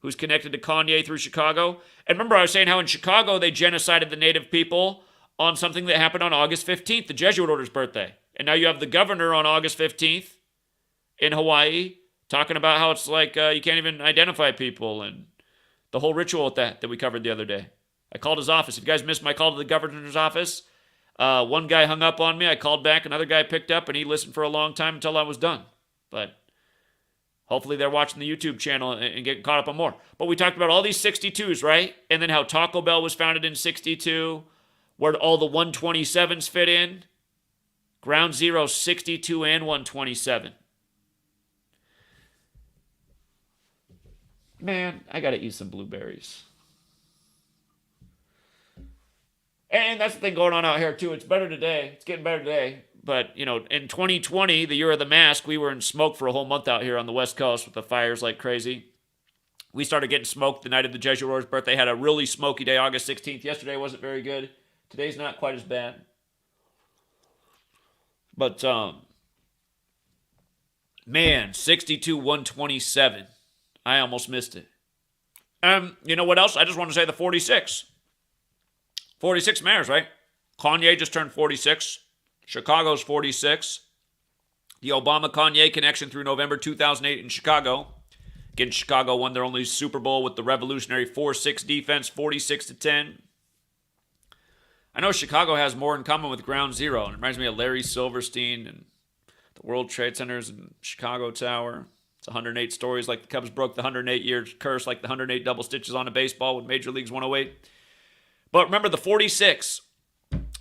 who's connected to Kanye through Chicago. And remember I was saying how in Chicago they genocided the native people on something that happened on August 15th, the Jesuit order's birthday. And now you have the governor on August 15th in Hawaii talking about how it's like you can't even identify people and the whole ritual with that we covered the other day. I called his office. If you guys missed my call to the governor's office, one guy hung up on me. I called back. Another guy picked up, and he listened for a long time until I was done. But hopefully they're watching the YouTube channel and getting caught up on more. But we talked about all these 62s, right? And then how Taco Bell was founded in 62, where all the 127s fit in. Ground Zero, 62 and 127. Man, I got to eat some blueberries. And that's the thing going on out here, too. It's better today. It's getting better today. But, in 2020, the year of the mask, we were in smoke for a whole month out here on the West Coast with the fires like crazy. We started getting smoked the night of the Jesuit order's birthday. Had a really smoky day, August 16th. Yesterday wasn't very good. Today's not quite as bad. But, man, 62, 127. I almost missed it. You know what else? I just want to say the 46. 46 mayors, right? Kanye just turned 46. Chicago's 46. The Obama-Kanye connection through November 2008 in Chicago. Again, Chicago won their only Super Bowl with the revolutionary 4-6 defense, 46-10. I know Chicago has more in common with Ground Zero. It reminds me of Larry Silverstein and the World Trade Centers and Chicago Tower. It's 108 stories like the Cubs broke the 108-year curse, like the 108 double stitches on a baseball with Major League's 108. But remember the 46.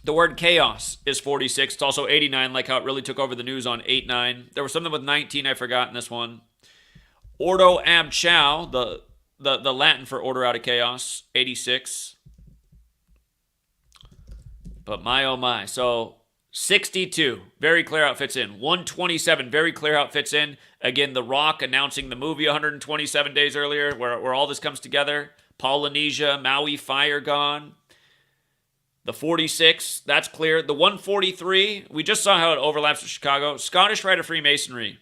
The word chaos is 46. It's also 89, like how it really took over the news on 8-9. There was something with 19 I forgot in this one. Ordo ab chao, the Latin for order out of chaos, 86. But my oh my. So 62, very clear how it fits in. 127, very clear how it fits in. Again, The Rock announcing the movie 127 days earlier, where all this comes together. Polynesia, Maui, fire gone. The 46, that's clear. The 143, we just saw how it overlaps with Chicago. Scottish Rite of Freemasonry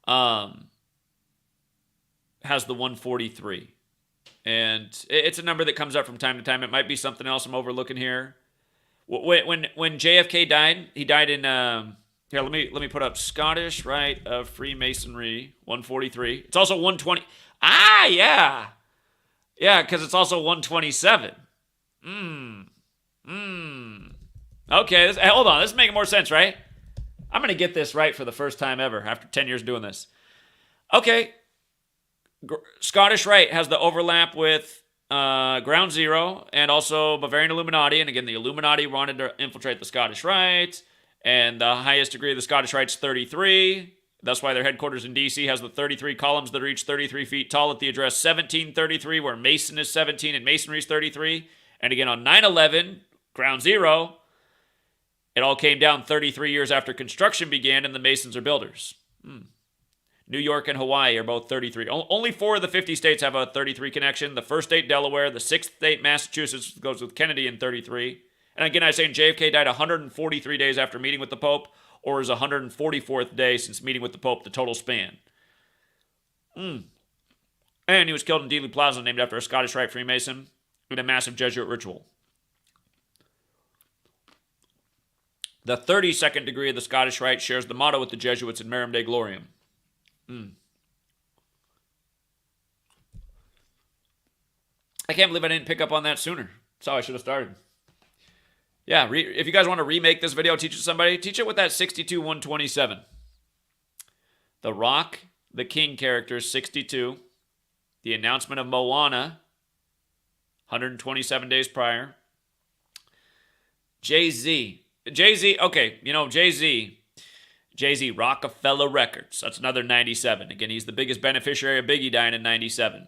has the 143. And it's a number that comes up from time to time. It might be something else I'm overlooking here. When JFK died, he died in here. Let me put up Scottish Rite of Freemasonry 143. It's also 120. Yeah, because it's also 127. Okay, hold on. This is making more sense, right? I'm gonna get this right for the first time ever after 10 years doing this. Okay. Scottish Rite has the overlap with Ground Zero and also Bavarian Illuminati. And again, the Illuminati wanted to infiltrate the Scottish Rite. And the highest degree of the Scottish Rite's 33. That's why their headquarters in D.C. has the 33 columns that are each 33 feet tall at the address 1733, where Mason is 17 and Masonry is 33. And again, on 9/11, Ground Zero, it all came down 33 years after construction began, and the Masons are builders. New York and Hawaii are both 33. Only 4 of the 50 states have a 33 connection. The first state, Delaware. The 6th state, Massachusetts, goes with Kennedy in 33. And again, I say JFK died 143 days after meeting with the Pope, or is 144th day since meeting with the Pope, the total span. And he was killed in Dealey Plaza, named after a Scottish Rite Freemason, in a massive Jesuit ritual. The 32nd degree of the Scottish Rite shares the motto with the Jesuits in Marum Dei Gloriam. I can't believe I didn't pick up on that sooner. That's how I should have started. Yeah, if you guys want to remake this video, teach it to somebody, teach it with that 62-127. The Rock, the King character, 62. The announcement of Moana, 127 days prior. Jay-Z, okay, Jay-Z, Rockefeller Records. That's another 97. Again, he's the biggest beneficiary of Biggie dying in 97.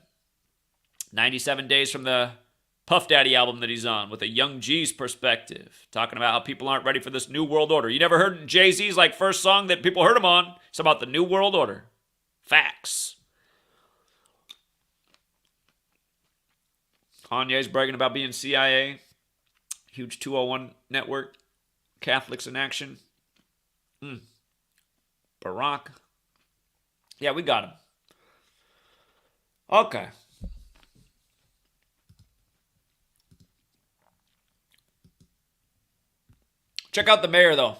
97 days from the Puff Daddy album that he's on, with a Young G's perspective, talking about how people aren't ready for this new world order. You never heard Jay-Z's first song that people heard him on? It's about the new world order. Facts. Kanye's bragging about being CIA. Huge 201 network. Catholics in action. Barack. Yeah, we got him. Okay. Check out the mayor, though.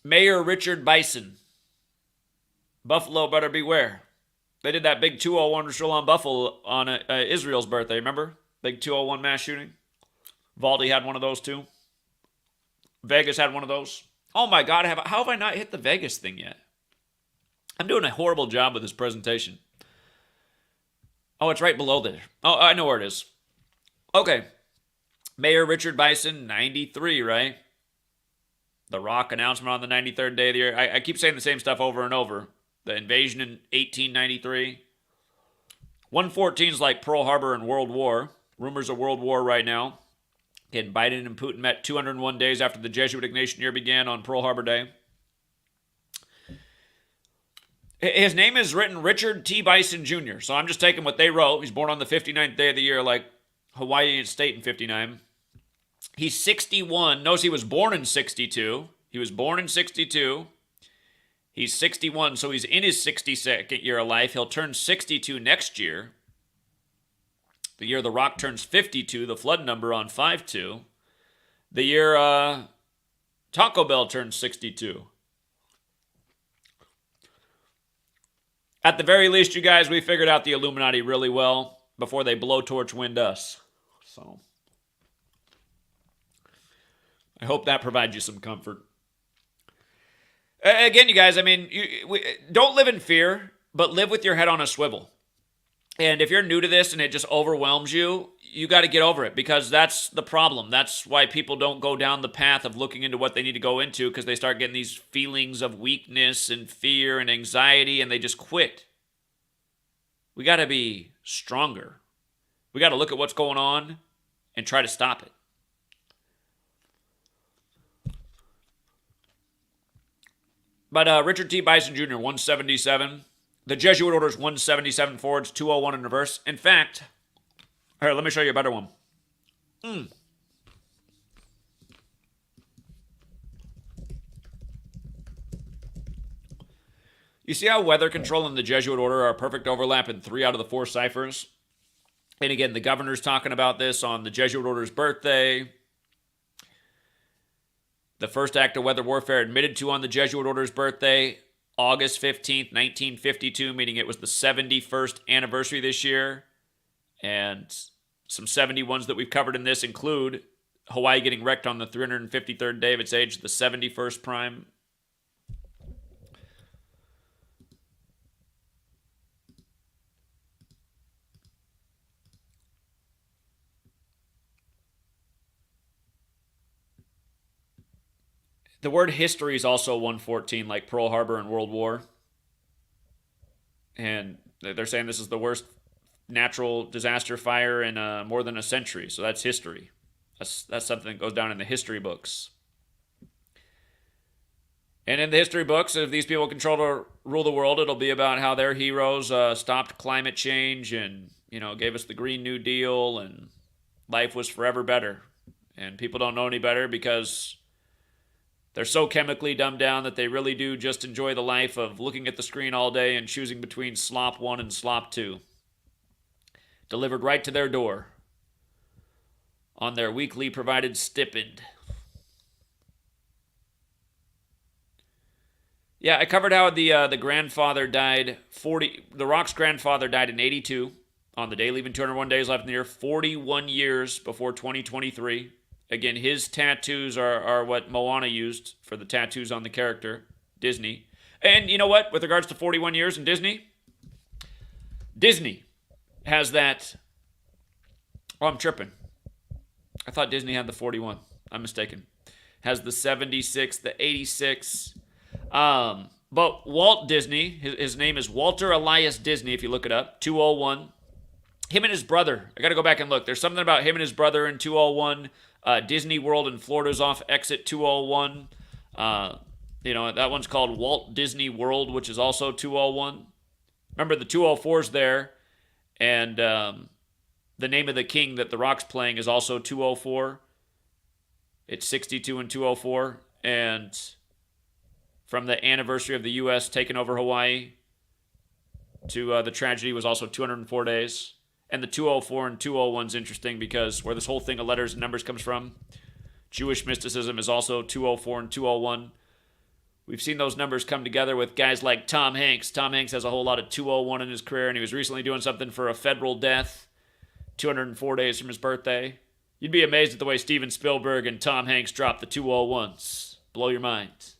Mayor Richard Bison. Buffalo better beware. They did that big 201 ritual on Buffalo on Israel's birthday, remember? Big 201 mass shooting. Valdi had one of those, too. Vegas had one of those. Oh, my God. How have I not hit the Vegas thing yet? I'm doing a horrible job with this presentation. Oh, it's right below there. Oh, I know where it is. Okay. Mayor Richard Bison, 93, right? The Rock announcement on the 93rd day of the year. I keep saying the same stuff over and over. The invasion in 1893. 114 is like Pearl Harbor and World War. Rumors of World War right now. Again, Biden and Putin met 201 days after the Jesuit Ignatian year began on Pearl Harbor Day. His name is written Richard T. Bison Jr., so I'm just taking what they wrote. He's born on the 59th day of the year, like Hawaii State in 59. He's 61. Notice he was born in 62. He was born in 62. He's 61, so he's in his 62nd year of life. He'll turn 62 next year. The year The Rock turns 52, the flood number on 5-2. The year Taco Bell turns 62. At the very least, you guys, we figured out the Illuminati really well before they blowtorch wind us. So I hope that provides you some comfort. Again, you guys, I mean, don't live in fear, but live with your head on a swivel. And if you're new to this and it just overwhelms you, you got to get over it, because that's the problem. That's why people don't go down the path of looking into what they need to go into, because they start getting these feelings of weakness and fear and anxiety, and they just quit. We got to be stronger. We got to look at what's going on and try to stop it. But Richard T. Bison Jr., 177. The Jesuit orders 177 forwards, 201 in reverse. In fact, here, let me show you a better one. You see how weather control and the Jesuit order are a perfect overlap in 3 out of the 4 ciphers? And again, the governor's talking about this on the Jesuit order's birthday. The first act of weather warfare admitted to on the Jesuit order's birthday, August 15th, 1952, meaning it was the 71st anniversary this year. And some 71s that we've covered in this include Hawaii getting wrecked on the 353rd day of its age, the 71st prime. The word history is also 114, like Pearl Harbor and World War. And they're saying this is the worst natural disaster fire in more than a century. So that's history. That's something that goes down in the history books. And in the history books, if these people control to rule the world, it'll be about how their heroes stopped climate change and, gave us the Green New Deal, and life was forever better. And people don't know any better because they're so chemically dumbed down that they really do just enjoy the life of looking at the screen all day and choosing between slop 1 and slop 2. Delivered right to their door on their weekly provided stipend. Yeah, I covered how the grandfather died. The Rock's grandfather died in 82 on the day leaving 201 days left in the year, 41 years before 2023. Again, his tattoos are what Moana used for the tattoos on the character, Disney. And you know what? With regards to 41 years in Disney has that. Oh, I'm tripping. I thought Disney had the 41. I'm mistaken. Has the 76, the 86. But Walt Disney, his name is Walter Elias Disney, if you look it up, 201. Him and his brother, I got to go back and look. There's something about him and his brother in 201. Disney World in Florida's off exit 201. That one's called Walt Disney World, which is also 201. Remember, the 204's there, and the name of the king that The Rock's playing is also 204. It's 62 and 204. And from the anniversary of the U.S. taking over Hawaii to the tragedy was also 204 days. And the 204 and 201 is interesting because where this whole thing of letters and numbers comes from, Jewish mysticism is also 204 and 201. We've seen those numbers come together with guys like Tom Hanks. Tom Hanks has a whole lot of 201 in his career, and he was recently doing something for a federal death, 204 days from his birthday. You'd be amazed at the way Steven Spielberg and Tom Hanks drop the 201s. Blow your mind.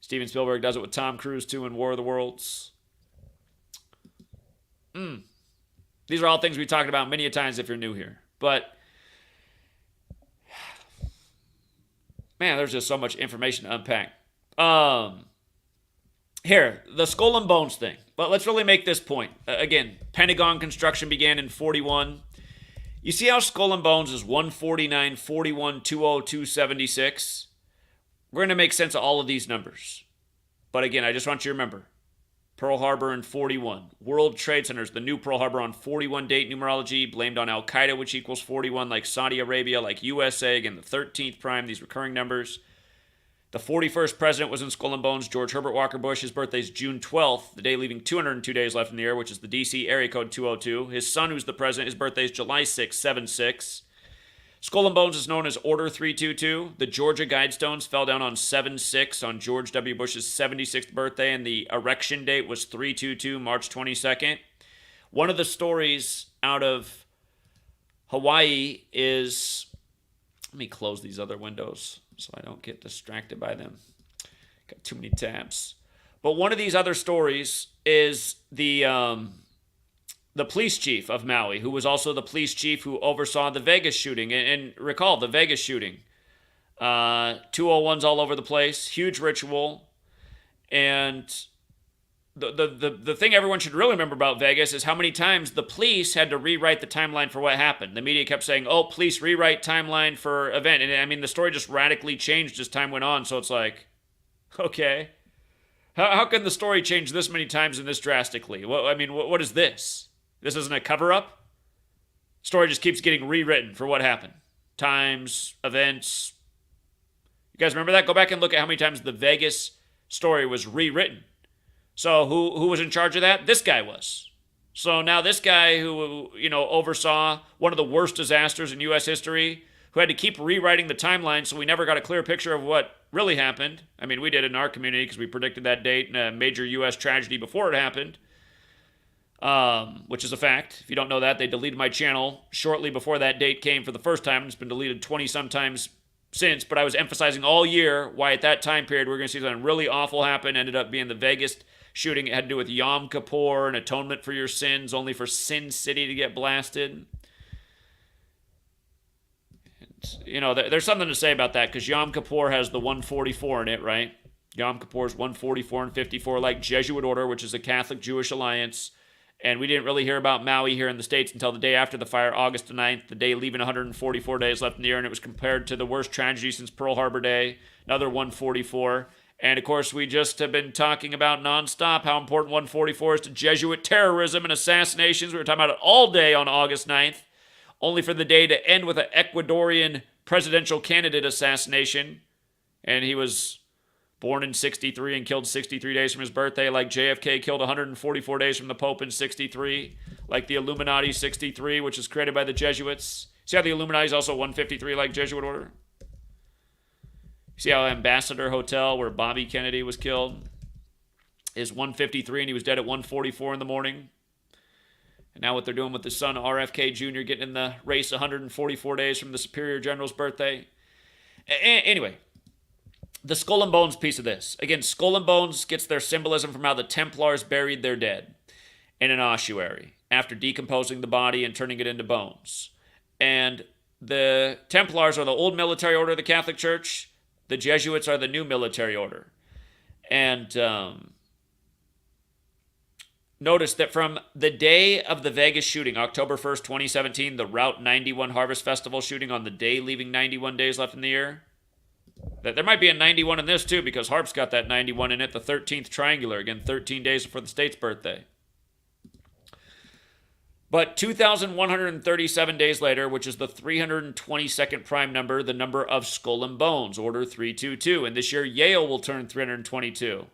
Steven Spielberg does it with Tom Cruise, too, in War of the Worlds. These are all things we talked about many a times if you're new here. But, man, there's just so much information to unpack. Here, the skull and bones thing. But let's really make this point. Again, Pentagon construction began in 41. You see how skull and bones is 149, 41, 20, 276? We're going to make sense of all of these numbers. But again, I just want you to remember, Pearl Harbor in 41. World Trade Centers, the new Pearl Harbor on 41 date numerology, blamed on Al-Qaeda, which equals 41, like Saudi Arabia, like USA, again, the 13th prime, these recurring numbers. The 41st president was in skull and bones, George Herbert Walker Bush. His birthday's June 12th, the day leaving 202 days left in the year, which is the D.C. area code 202. His son, who's the president, his birthday's July 6th, 76. Skull and Bones is known as Order 322. The Georgia Guidestones fell down on 7/6 on George W. Bush's 76th birthday, and the erection date was 322, March 22nd. One of the stories out of Hawaii is... Let me close these other windows so I don't get distracted by them. Got too many tabs. But one of these other stories is the police chief of Maui, who was also the police chief who oversaw the Vegas shooting. And recall the Vegas shooting. 201s all over the place. Huge ritual. And the thing everyone should really remember about Vegas is how many times the police had to rewrite the timeline for what happened. The media kept saying, oh, police rewrite timeline for event. And I mean, the story just radically changed as time went on. So it's like, okay. How can the story change this many times and this drastically? What is this? This isn't a cover-up? Story just keeps getting rewritten for what happened. Times, events. You guys remember that? Go back and look at how many times the Vegas story was rewritten. So who was in charge of that? This guy was. So now this guy who, oversaw one of the worst disasters in U.S. history, who had to keep rewriting the timeline so we never got a clear picture of what really happened. I mean, we did in our community because we predicted that date in a major U.S. tragedy before it happened, which is a fact. If you don't know that, they deleted my channel shortly before that date came for the first time. It's been deleted 20-some times since, but I was emphasizing all year why at that time period we were going to see something really awful happen. Ended up being the Vegas shooting. It had to do with Yom Kippur and atonement for your sins, only for Sin City to get blasted. There's something to say about that because Yom Kippur has the 144 in it, right? Yom Kippur is 144 and 54, like Jesuit Order, which is a Catholic Jewish alliance. And we didn't really hear about Maui here in the States until the day after the fire, August the 9th, the day leaving 144 days left in the year, and it was compared to the worst tragedy since Pearl Harbor Day, another 144. And, of course, we just have been talking about nonstop how important 144 is to Jesuit terrorism and assassinations. We were talking about it all day on August 9th. Only for the day to end with an Ecuadorian presidential candidate assassination. And he was born in 63 and killed 63 days from his birthday, like JFK killed 144 days from the Pope in 63, like the Illuminati 63, which is created by the Jesuits. See how the Illuminati is also 153 like Jesuit Order? See how Ambassador Hotel, where Bobby Kennedy was killed, is 153 and he was dead at 144 in the morning? And now what they're doing with his son, RFK Jr., getting in the race 144 days from the Superior General's birthday. Anyway, the Skull and Bones piece of this. Again, Skull and Bones gets their symbolism from how the Templars buried their dead in an ossuary after decomposing the body and turning it into bones. And the Templars are the old military order of the Catholic Church. The Jesuits are the new military order. And notice that from the day of the Vegas shooting, October 1st, 2017, the Route 91 Harvest Festival shooting on the day leaving 91 days left in the year, that there might be a 91 in this too because Harp's got that 91 in it, the 13th triangular, again, 13 days before the state's birthday. But 2,137 days later, which is the 322nd prime number, the number of Skull and Bones, Order 322. And this year, Yale will turn 322.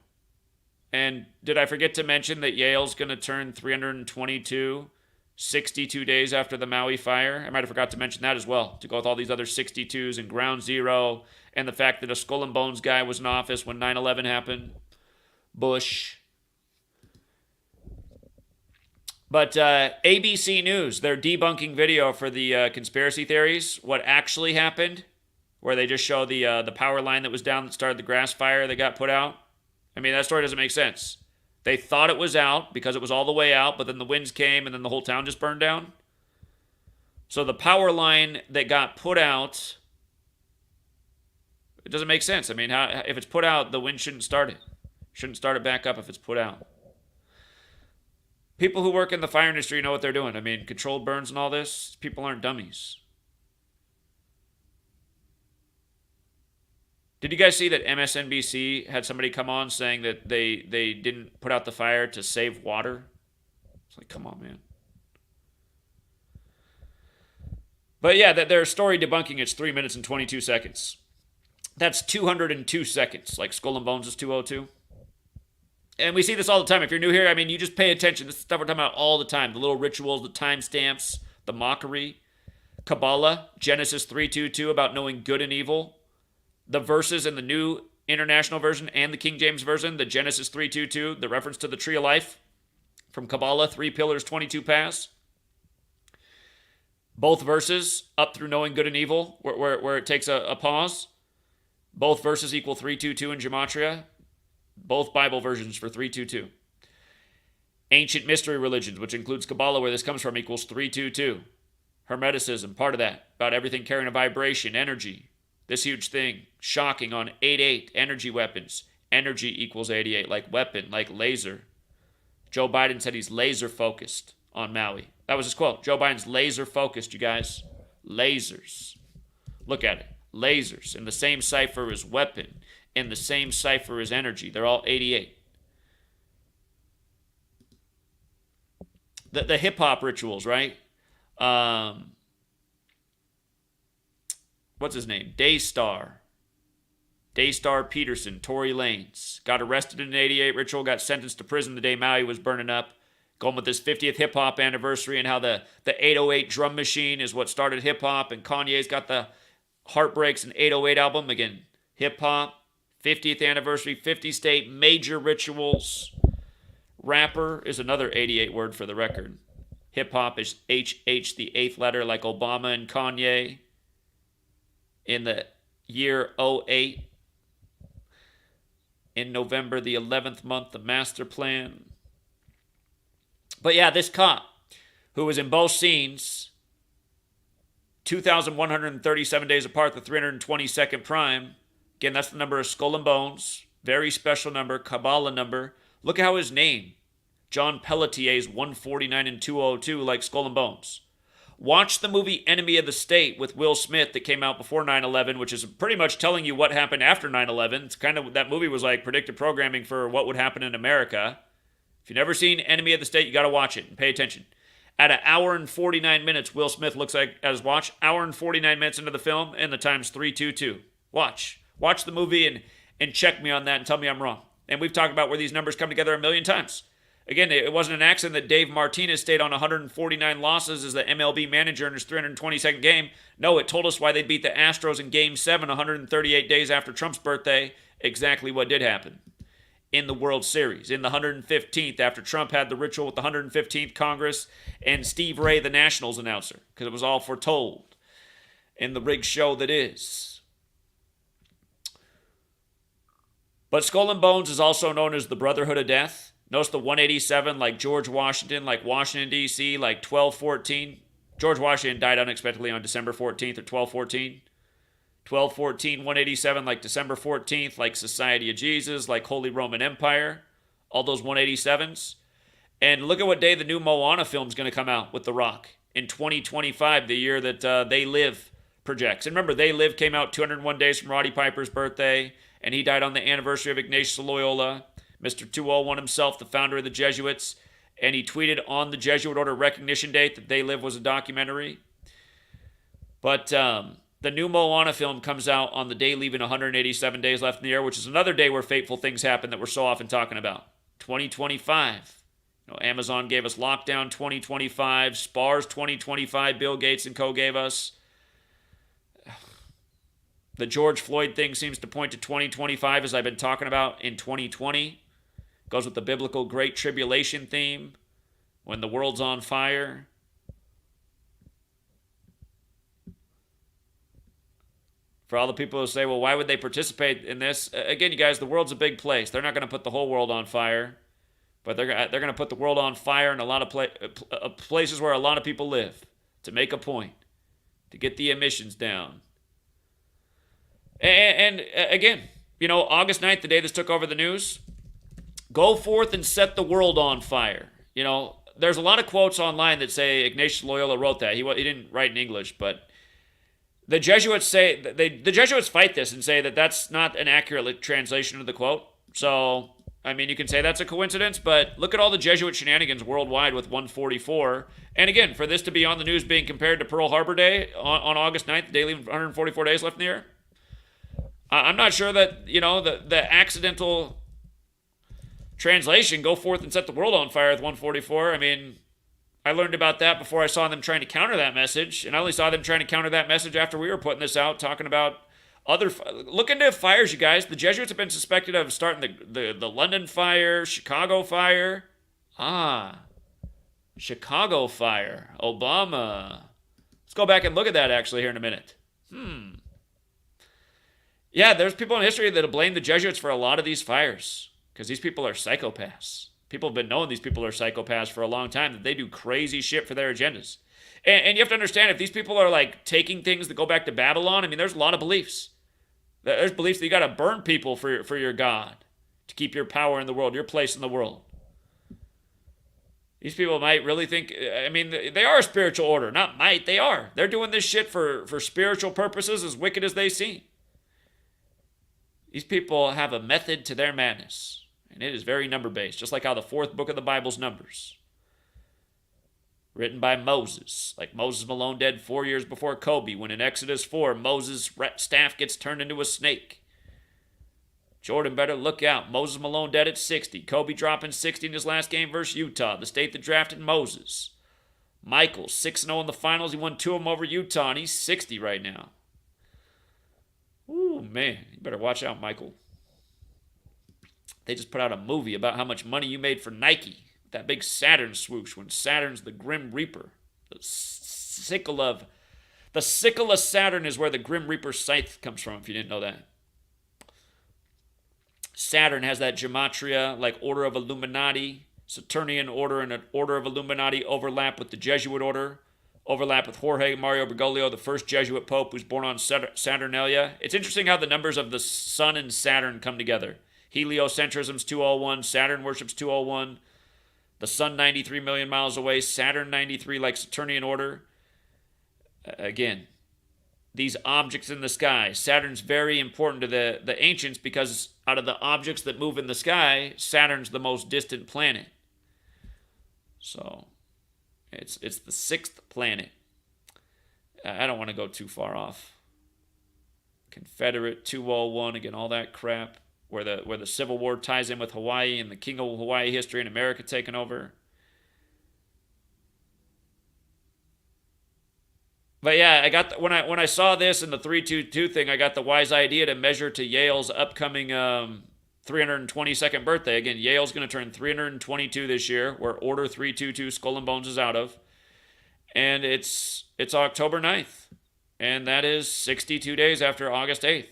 And did I forget to mention that Yale's going to turn 322 62 days after the Maui fire? I might have forgot to mention that as well, to go with all these other 62s and Ground Zero and the fact that a Skull and Bones guy was in office when 9/11 happened. Bush. But ABC News, their debunking video for the conspiracy theories, what actually happened, where they just show the power line that was down that started the grass fire that got put out. I mean, that story doesn't make sense. They thought it was out because it was all the way out, but then the winds came and then the whole town just burned down. So the power line that got put out, it doesn't make sense. I mean, if it's put out, the wind shouldn't start it. Shouldn't start it back up if it's put out. People who work in the fire industry know what they're doing. I mean, controlled burns and all this, people aren't dummies. Did you guys see that MSNBC had somebody come on saying that they didn't put out the fire to save water? It's like, come on, man. But yeah, their story debunking, it's 3 minutes and 22 seconds. That's 202 seconds, like Skull and Bones is 202. And we see this all the time. If you're new here, I mean, you just pay attention. This is stuff we're talking about all the time. The little rituals, the timestamps, the mockery. Kabbalah, Genesis 3:22, about knowing good and evil. The verses in the New International Version and the King James Version, the Genesis 3:22, the reference to the tree of life from Kabbalah, 3 pillars, 22 paths. Both verses up through knowing good and evil, where it takes a pause. Both verses equal 322 in Gematria. Both Bible versions for 322. Ancient mystery religions, which includes Kabbalah, where this comes from, equals 322. Hermeticism, part of that, about everything carrying a vibration, energy. This huge thing, shocking on 88, energy weapons. Energy equals 88, like weapon, like laser. Joe Biden said he's laser focused on Maui. That was his quote. Joe Biden's laser focused, you guys. Lasers. Look at it. Lasers in the same cipher as weapon, in the same cipher as energy. They're all 88. The hip-hop rituals, right? What's his name? Daystar Peterson, Tory Lanez. Got arrested in an 88 ritual, got sentenced to prison the day Maui was burning up. Going with this 50th hip-hop anniversary and how the 808 drum machine is what started hip-hop, and Kanye's got the Heartbreaks and 808 album. Again, hip-hop, 50th anniversary, 50 state, major rituals. Rapper is another 88 word for the record. Hip-hop is HH, the 8th letter, like Obama and Kanye in the year 08. In November, the 11th month, the master plan. But yeah, this cop, who was in both scenes, 2,137 days apart, the 322nd prime. Again, that's the number of skull and bones. Very special number, Kabbalah number. Look at how his name, John Pelletier's 149 and 202, like skull and bones. Watch the movie Enemy of the State with Will Smith that came out before 9/11, which is pretty much telling you what happened after 9/11. It's kind of, that movie was like predictive programming for what would happen in America. If you've never seen Enemy of the State, you got to watch it and pay attention. At an hour and 49 minutes, Will Smith looks like at his watch. Hour and 49 minutes into the film, and the time's 3:22. Watch the movie and check me on that and tell me I'm wrong. And we've talked about where these numbers come together a million times. Again, it wasn't an accident that Dave Martinez stayed on 149 losses as the MLB manager in his 322nd game. No, it told us why they beat the Astros in Game 7 138 days after Trump's birthday. Exactly what did happen in the World Series. In the 115th, after Trump had the ritual with the 115th Congress and Steve Ray, the Nationals announcer, because it was all foretold in the rigged show that is. But Skull and Bones is also known as the Brotherhood of Death. Notice the 187, like George Washington, like Washington, D.C., like 1214. George Washington died unexpectedly on December 14th or 1214. 1214, 187, like December 14th, like Society of Jesus, like Holy Roman Empire. All those 187s. And look at what day the new Moana film is going to come out with The Rock. In 2025, the year that They Live projects. And remember, They Live came out 201 days from Roddy Piper's birthday, and he died on the anniversary of Ignatius Loyola. Mr. 201 himself, the founder of the Jesuits, and he tweeted on the Jesuit Order recognition date that They Live was a documentary. But the new Moana film comes out on the day leaving 187 days left in the year, which is another day where fateful things happen that we're so often talking about. 2025. Amazon gave us Lockdown 2025, SPARS 2025, Bill Gates and co. gave us. The George Floyd thing seems to point to 2025, as I've been talking about in 2020. Goes with the biblical Great Tribulation theme, when the world's on fire. For all the people who say, well, why would they participate in this? Again, you guys, the world's a big place. They're not going to put the whole world on fire, but they're going to put the world on fire in a lot of places where a lot of people live to make a point, to get the emissions down. And again, August 9th, the day this took over the news, go forth and set the world on fire. There's a lot of quotes online that say Ignatius Loyola wrote that. He didn't write in English, but the Jesuits say, the Jesuits fight this and say that that's not an accurate translation of the quote. So, you can say that's a coincidence, but look at all the Jesuit shenanigans worldwide with 144. And again, for this to be on the news being compared to Pearl Harbor Day on August 9th, the day leaving 144 days left in the year, I'm not sure that, the accidental translation, go forth and set the world on fire with 144. I I learned about that before I saw them trying to counter that message, and I only saw them trying to counter that message after we were putting this out, talking about other. Look into fires, you guys. The Jesuits have been suspected of starting the London fire, Chicago fire. Chicago fire. Obama. Let's go back and look at that actually here in a minute. Yeah, there's people in history that have blamed the Jesuits for a lot of these fires because these people are psychopaths. People have been knowing these people are psychopaths for a long time, that they do crazy shit for their agendas. And you have to understand, if these people are like taking things that go back to Babylon, I mean, there's a lot of beliefs. There's beliefs that you got to burn people for your God to keep your power in the world, your place in the world. These people might really think, I mean, they are a spiritual order. Not might, they are. They're doing this shit for spiritual purposes, as wicked as they seem. These people have a method to their madness. And it is very number-based, just like how the fourth book of the Bible's Numbers. Written by Moses. Like Moses Malone dead 4 years before Kobe, when in Exodus 4, Moses' staff gets turned into a snake. Jordan better look out. Moses Malone dead at 60. Kobe dropping 60 in his last game versus Utah, the state that drafted Moses. Michael, 6-0 in the finals. He won 2 of them over Utah, and he's 60 right now. Ooh, man. You better watch out, Michael. They just put out a movie about how much money you made for Nike. That big Saturn swoosh when Saturn's the Grim Reaper. The sickle of Saturn is where the Grim Reaper scythe comes from, if you didn't know that. Saturn has that gematria, like Order of Illuminati. Saturnian order and an Order of Illuminati overlap with the Jesuit order. Overlap with Jorge Mario Bergoglio, the first Jesuit pope who's born on Saturnalia. It's interesting how the numbers of the Sun and Saturn come together. Heliocentrism's 201, Saturn worships 201, the Sun 93 million miles away, Saturn 93 like Saturnian order. Again, these objects in the sky. Saturn's very important to the ancients because out of the objects that move in the sky, Saturn's the most distant planet. So, it's the 6th planet. I don't want to go too far off. Confederate 201, again, all that crap. Where the Civil War ties in with Hawaii and the King of Hawaii history and America taking over. But yeah, I got when I saw this and the 322 thing, I got the wise idea to measure to Yale's upcoming 322nd birthday. Again, Yale's going to turn 322 this year, where Order 322 Skull and Bones is out of, and it's October 9th, and that is 62 days after August 8th.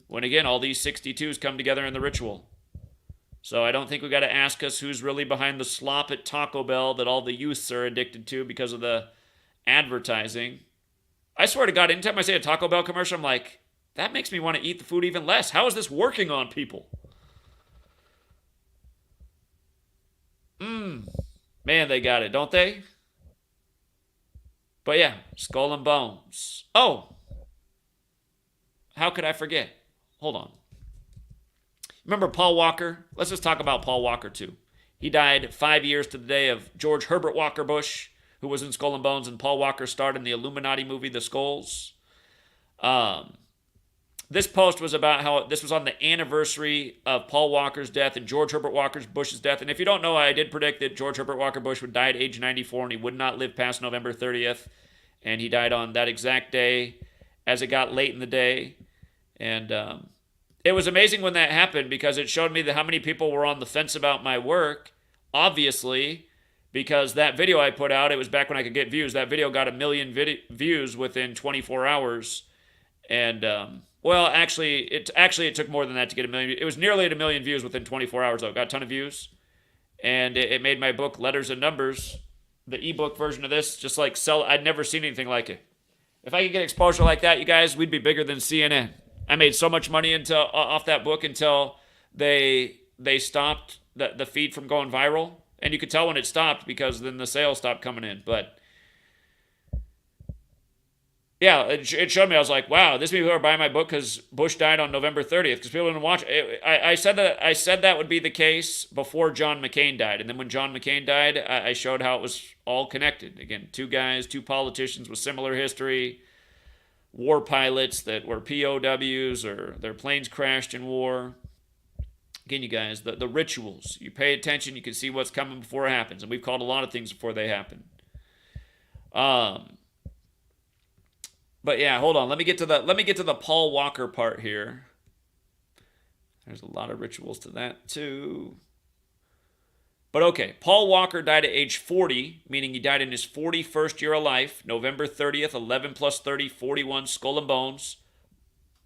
When again, all these 62s come together in the ritual. So I don't think we got to ask us who's really behind the slop at Taco Bell that all the youths are addicted to because of the advertising. I swear to God, anytime I see a Taco Bell commercial, I'm like, that makes me want to eat the food even less. How is this working on people? Man, they got it, don't they? But yeah, Skull and Bones. Oh, how could I forget? Hold on. Remember Paul Walker? Let's just talk about Paul Walker, too. He died 5 years to the day of George Herbert Walker Bush, who was in Skull and Bones, and Paul Walker starred in the Illuminati movie, The Skulls. This post was about how this was on the anniversary of Paul Walker's death and George Herbert Walker Bush's death. And if you don't know, I did predict that George Herbert Walker Bush would die at age 94, and he would not live past November 30th. And he died on that exact day as it got late in the day. And it was amazing when that happened because it showed me how many people were on the fence about my work, obviously, because that video I put out, it was back when I could get views. That video got 1 million views within 24 hours. And, well, it took more than that to get 1 million. It was nearly at 1 million views within 24 hours, though. It got a ton of views. And it made my book, Letters and Numbers, the ebook version of this, just like sell. I'd never seen anything like it. If I could get exposure like that, you guys, we'd be bigger than CNN. I made so much money off that book until they stopped the feed from going viral. And you could tell when it stopped because then the sales stopped coming in. But yeah, it showed me. I was like, wow, these people are buying my book because Bush died on November 30th because people didn't watch it. I said that would be the case before John McCain died. And then when John McCain died, I showed how it was all connected. Again, two politicians with similar history. War pilots that were POWs or their planes crashed in war. Again, you guys, the rituals. You pay attention, you can see what's coming before it happens. And we've called a lot of things before they happen. But yeah, hold on. Let me get to the Paul Walker part here. There's a lot of rituals to that too. But okay, Paul Walker died at age 40, meaning he died in his 41st year of life, November 30th, 11 plus 30, 41, skull and bones.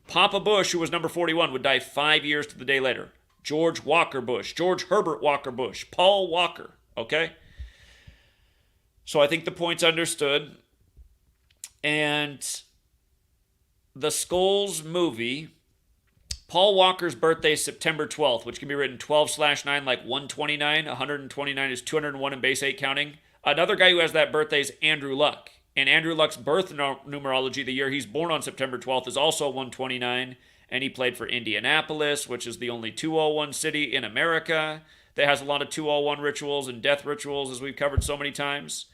Papa Bush, who was number 41, would die 5 years to the day later. George Walker Bush, George Herbert Walker Bush, Paul Walker, okay? So I think the point's understood. And the Skulls movie, Paul Walker's birthday is September 12th, which can be written 12/9 like 129. 129 is 201 in base 8 counting. Another guy who has that birthday is Andrew Luck. And Andrew Luck's birth numerology, the year he's born on September 12th, is also 129. And he played for Indianapolis, which is the only 201 city in America that has a lot of 201 rituals and death rituals, as we've covered so many times.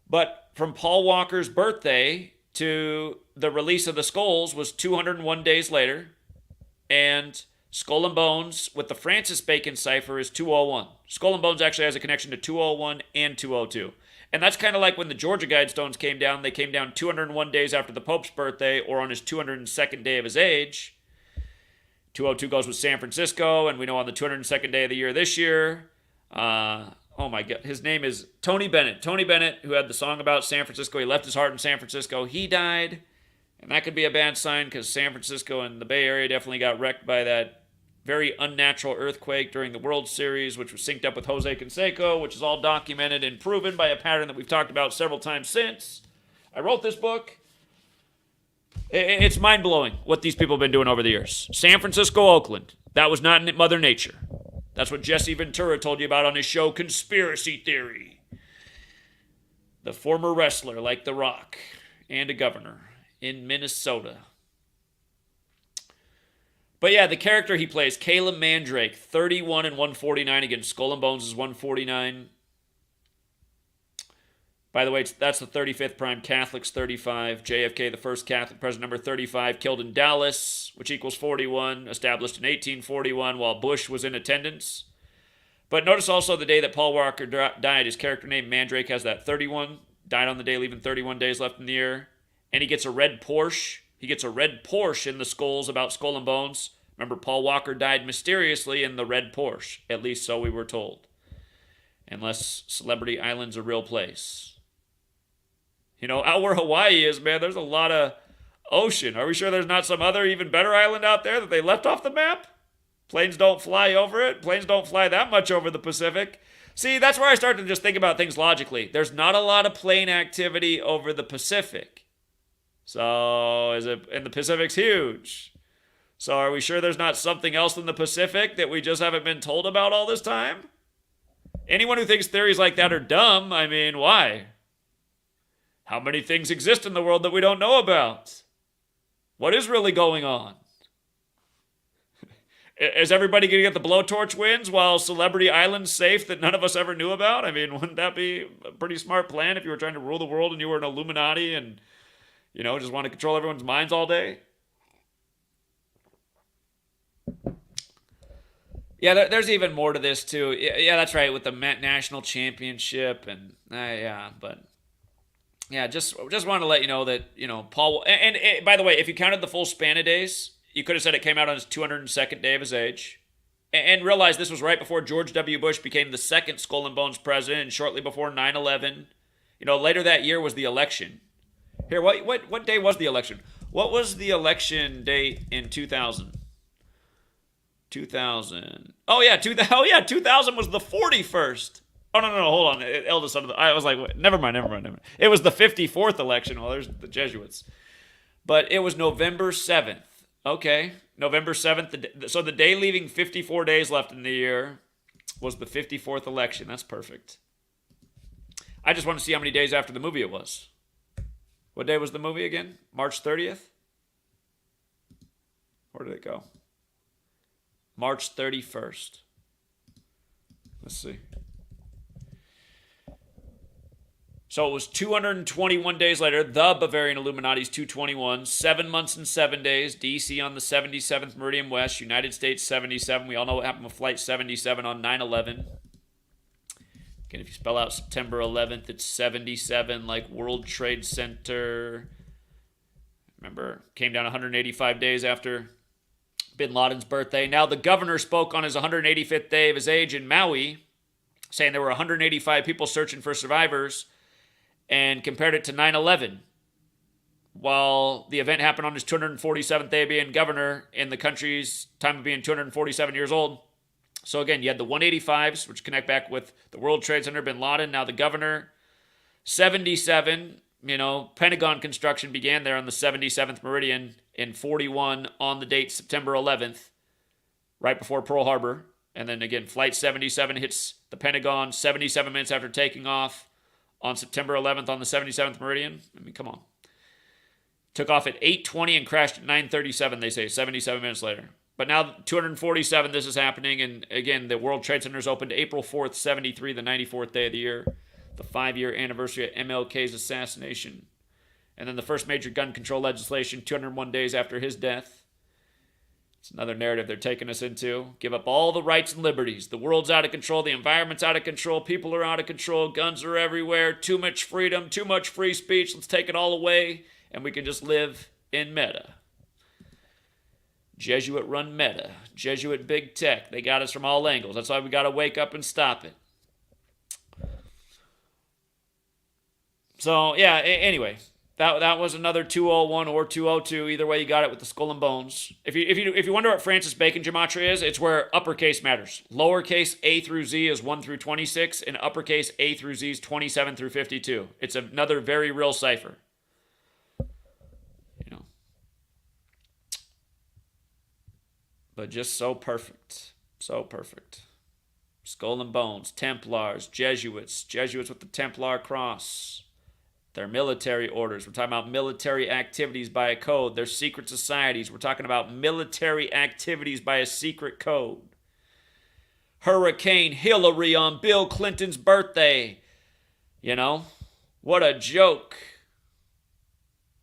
But from Paul Walker's birthday to the release of the Skulls was 201 days later. And Skull and Bones with the Francis Bacon cipher is 201. Skull and Bones actually has a connection to 201 and 202. And that's kind of like when the Georgia Guidestones came down. They came down 201 days after the Pope's birthday or on his 202nd day of his age. 202 goes with San Francisco, and we know on the 202nd day of the year this year. Oh my God, his name is Tony Bennett. Tony Bennett, who had the song about San Francisco. He left his heart in San Francisco. He died. And that could be a bad sign because San Francisco and the Bay Area definitely got wrecked by that very unnatural earthquake during the World Series, which was synced up with Jose Canseco, which is all documented and proven by a pattern that we've talked about several times since. I wrote this book. It's mind-blowing what these people have been doing over the years. San Francisco, Oakland. That was not Mother Nature. That's what Jesse Ventura told you about on his show, Conspiracy Theory. The former wrestler like The Rock and a governor in Minnesota. But yeah, the character he plays, Caleb Mandrake, 31 and 149 against Skull and Bones is 149. By the way, that's the 35th prime. Catholics 35. JFK, the first Catholic president, number 35, killed in Dallas, which equals 41, established in 1841 while Bush was in attendance. But notice also the day that Paul Walker died, his character name Mandrake has that 31, died on the day, leaving 31 days left in the year. And he gets a red Porsche. He gets a red Porsche in the Skulls about Skull and Bones. Remember, Paul Walker died mysteriously in the red Porsche. At least so we were told. Unless Celebrity Island's a real place. You know, out where Hawaii is, man, there's a lot of ocean. Are we sure there's not some other even better island out there that they left off the map? Planes don't fly over it. Planes don't fly that much over the Pacific. See, that's where I start to just think about things logically. There's not a lot of plane activity over the Pacific. So, and the Pacific's huge. So are we sure there's not something else in the Pacific that we just haven't been told about all this time? Anyone who thinks theories like that are dumb, I mean, why? How many things exist in the world that we don't know about? What is really going on? Is everybody going to get the blowtorch wins while Celebrity Island's safe that none of us ever knew about? I mean, wouldn't that be a pretty smart plan if you were trying to rule the world and you were an Illuminati and, you know, just want to control everyone's minds all day? Yeah, there's even more to this, too. Yeah, that's right, with the national championship and, just want to let you know that, you know, Paul, and by the way, if you counted the full span of days, you could have said it came out on his 202nd day of his age. And realize this was right before George W. Bush became the second Skull and Bones president, and shortly before 9/11. You know, later that year was the election. Here, what day was the election? What was the election date in 2000? 2000. Oh yeah, 2000 was the 41st. Oh no, hold on. Eldest son of the. I was like, wait, never mind. It was the 54th election. Well, there's the Jesuits. But it was November 7th. Okay, November 7th. So the day leaving 54 days left in the year was the 54th election. That's perfect. I just want to see how many days after the movie it was. What day was the movie again? March 30th? Where did it go? March 31st. Let's see. So it was 221 days later, the Bavarian Illuminati's 221, 7 months and 7 days, DC on the 77th Meridian West, United States 77. We all know what happened with Flight 77 on 9/11. Again, if you spell out September 11th, it's 77, like World Trade Center. Remember, came down 185 days after Bin Laden's birthday. Now, the governor spoke on his 185th day of his age in Maui, saying there were 185 people searching for survivors, and compared it to 9/11. While the event happened on his 247th day of being governor in the country's time of being 247 years old. So again, you had the 185s, which connect back with the World Trade Center, Bin Laden, now the governor. 77, Pentagon construction began there on the 77th Meridian in 41 on the date September 11th, right before Pearl Harbor. And then again, Flight 77 hits the Pentagon 77 minutes after taking off on September 11th on the 77th Meridian. I mean, come on. Took off at 8:20 and crashed at 9:37, they say, 77 minutes later. But now, 247, this is happening. And again, the World Trade Center is opened April 4th, 73, the 94th day of the year. The 5-year anniversary of MLK's assassination. And then the first major gun control legislation, 201 days after his death. It's another narrative they're taking us into. Give up all the rights and liberties. The world's out of control. The environment's out of control. People are out of control. Guns are everywhere. Too much freedom. Too much free speech. Let's take it all away. And we can just live in meta. Jesuit-run meta. Jesuit big tech. They got us from all angles. That's why we got to wake up and stop it. So, yeah, anyway. That was another 201 or 202. Either way, you got it with the skull and bones. If you wonder what Francis Bacon gematria is, it's where uppercase matters. Lowercase A through Z is 1 through 26, and uppercase A through Z is 27 through 52. It's another very real cipher. But just so perfect. So perfect. Skull and bones, Templars, Jesuits with the Templar cross. Their military orders. We're talking about military activities by a code. Their secret societies. We're talking about military activities by a secret code. Hurricane Hillary on Bill Clinton's birthday. What a joke.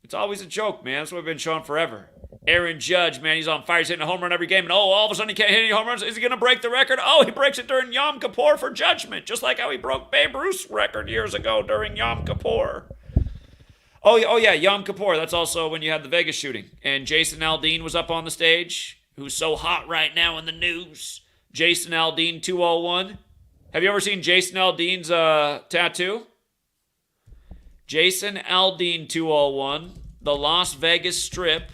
It's always a joke, man. That's what we've been showing forever. Aaron Judge, man, he's on fire. He's hitting a home run every game. And all of a sudden he can't hit any home runs. Is he going to break the record? Oh, he breaks it during Yom Kippur for judgment. Just like how he broke Babe Ruth's record years ago during Yom Kippur. Oh yeah, Yom Kippur. That's also when you had the Vegas shooting. And Jason Aldean was up on the stage, who's so hot right now in the news. Jason Aldean 201. Have you ever seen Jason Aldean's tattoo? Jason Aldean 201. The Las Vegas Strip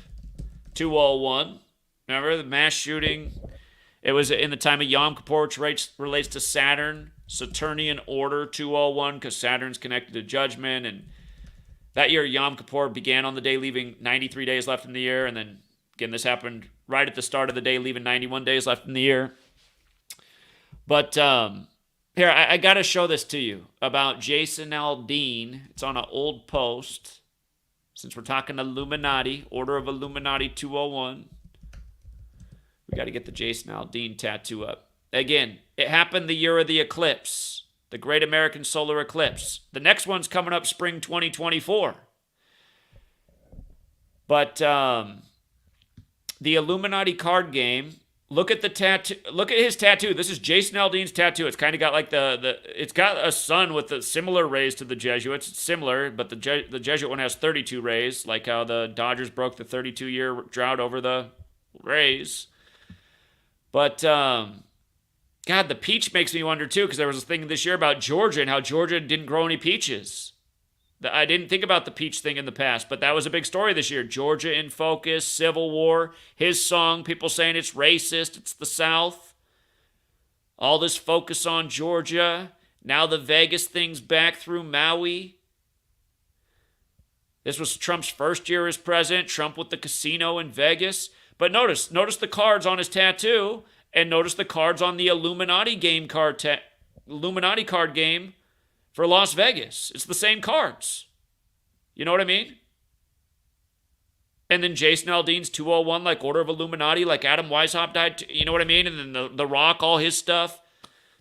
201. Remember the mass shooting? It was in the time of Yom Kippur, which relates to Saturn. Saturnian Order 201, because Saturn's connected to judgment. And that year, Yom Kippur began on the day, leaving 93 days left in the year. And then, again, this happened right at the start of the day, leaving 91 days left in the year. But here, I got to show this to you about Jason Aldean. It's on an old post. Since we're talking Illuminati, Order of Illuminati 201, we got to get the Jason Aldean tattoo up. Again, it happened the year of the eclipse, the Great American Solar Eclipse. The next one's coming up spring 2024. But the Illuminati card game, look at the tattoo. Look at his tattoo. This is Jason Aldean's tattoo. It's kind of got like it's got a sun with the similar rays to the Jesuits. It's similar, but the Jesuit one has 32 rays, like how the Dodgers broke the 32-year drought over the Rays. But God, the peach makes me wonder too, because there was a thing this year about Georgia and how Georgia didn't grow any peaches. I didn't think about the peach thing in the past, but that was a big story this year. Georgia in focus, Civil War, his song, people saying it's racist, it's the South. All this focus on Georgia. Now the Vegas thing's back through Maui. This was Trump's first year as president, Trump with the casino in Vegas. But notice the cards on his tattoo, and notice the cards on the Illuminati Illuminati card game for Las Vegas. It's the same cards. You know what I mean? And then Jason Aldean's 201, like Order of Illuminati, like Adam Weishaupt died. You know what I mean? And then the Rock, all his stuff.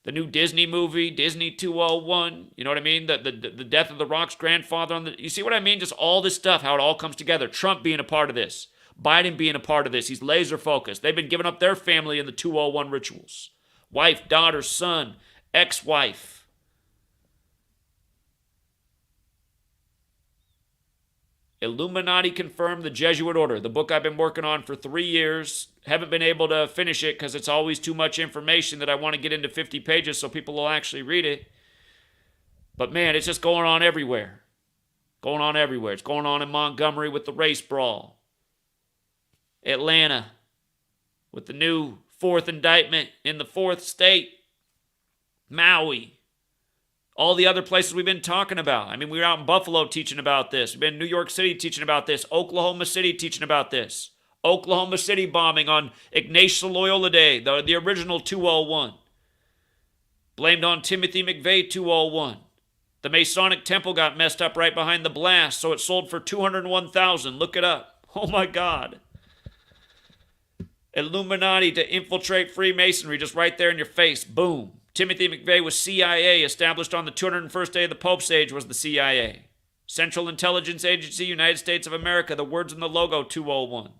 The new Disney movie, Disney 201. You know what I mean? The death of The Rock's grandfather. You see what I mean? Just all this stuff, how it all comes together. Trump being a part of this. Biden being a part of this. He's laser focused. They've been giving up their family in the 201 rituals. Wife, daughter, son, ex-wife. Illuminati confirmed the Jesuit order. The book I've been working on for 3 years. Haven't been able to finish it because it's always too much information that I want to get into 50 pages so people will actually read it. But man, it's just going on everywhere. Going on everywhere. It's going on in Montgomery with the race brawl. Atlanta with the new 4th indictment in the 4th state. Maui. All the other places we've been talking about. I mean, we were out in Buffalo teaching about this. We've been in New York City teaching about this. Oklahoma City teaching about this. Oklahoma City bombing on Ignatius Loyola Day, the original 201. Blamed on Timothy McVeigh 201. The Masonic Temple got messed up right behind the blast, so it sold for $201,000. Look it up. Oh my God. Illuminati to infiltrate Freemasonry, just right there in your face. Boom. Timothy McVeigh was CIA, established on the 201st day of the Pope's age was the CIA. Central Intelligence Agency, United States of America, the words in the logo, 201.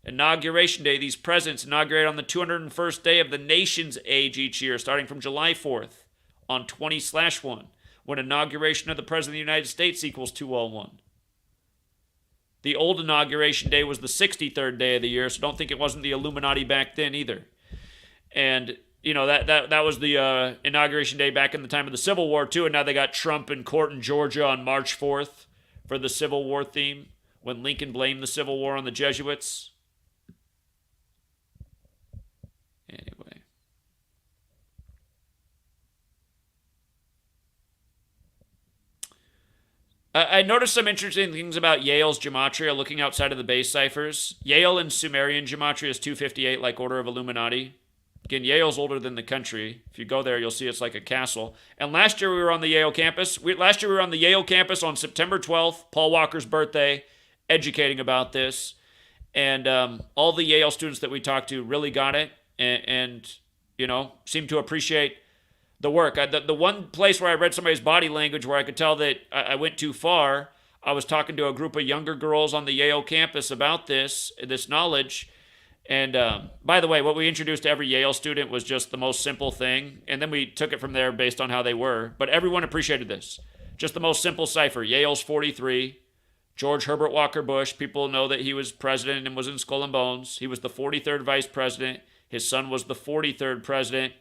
Inauguration Day, these presidents inaugurate on the 201st day of the nation's age each year, starting from July 4th on 20/1, when inauguration of the President of the United States equals 201. The old inauguration day was the 63rd day of the year, so don't think it wasn't the Illuminati back then either. And you know, that was the inauguration day back in the time of the Civil War, too. And now they got Trump in court in Georgia on March 4th for the Civil War theme, when Lincoln blamed the Civil War on the Jesuits. Anyway. I noticed some interesting things about Yale's gematria looking outside of the base ciphers. Yale and Sumerian gematria is 258, like Order of Illuminati. Again, Yale's older than the country. If you go there, you'll see it's like a castle. And last year we were on the Yale campus. On September 12th, Paul Walker's birthday, educating about this. And all the Yale students that we talked to really got it and you know, seemed to appreciate the work. The one place where I read somebody's body language where I could tell that I went too far, I was talking to a group of younger girls on the Yale campus about this knowledge. And by the way, what we introduced to every Yale student was just the most simple thing. And then we took it from there based on how they were. But everyone appreciated this. Just the most simple cipher. Yale's 43. George Herbert Walker Bush. People know that he was president and was in Skull and Bones. He was the 43rd vice president. His son was the 43rd president.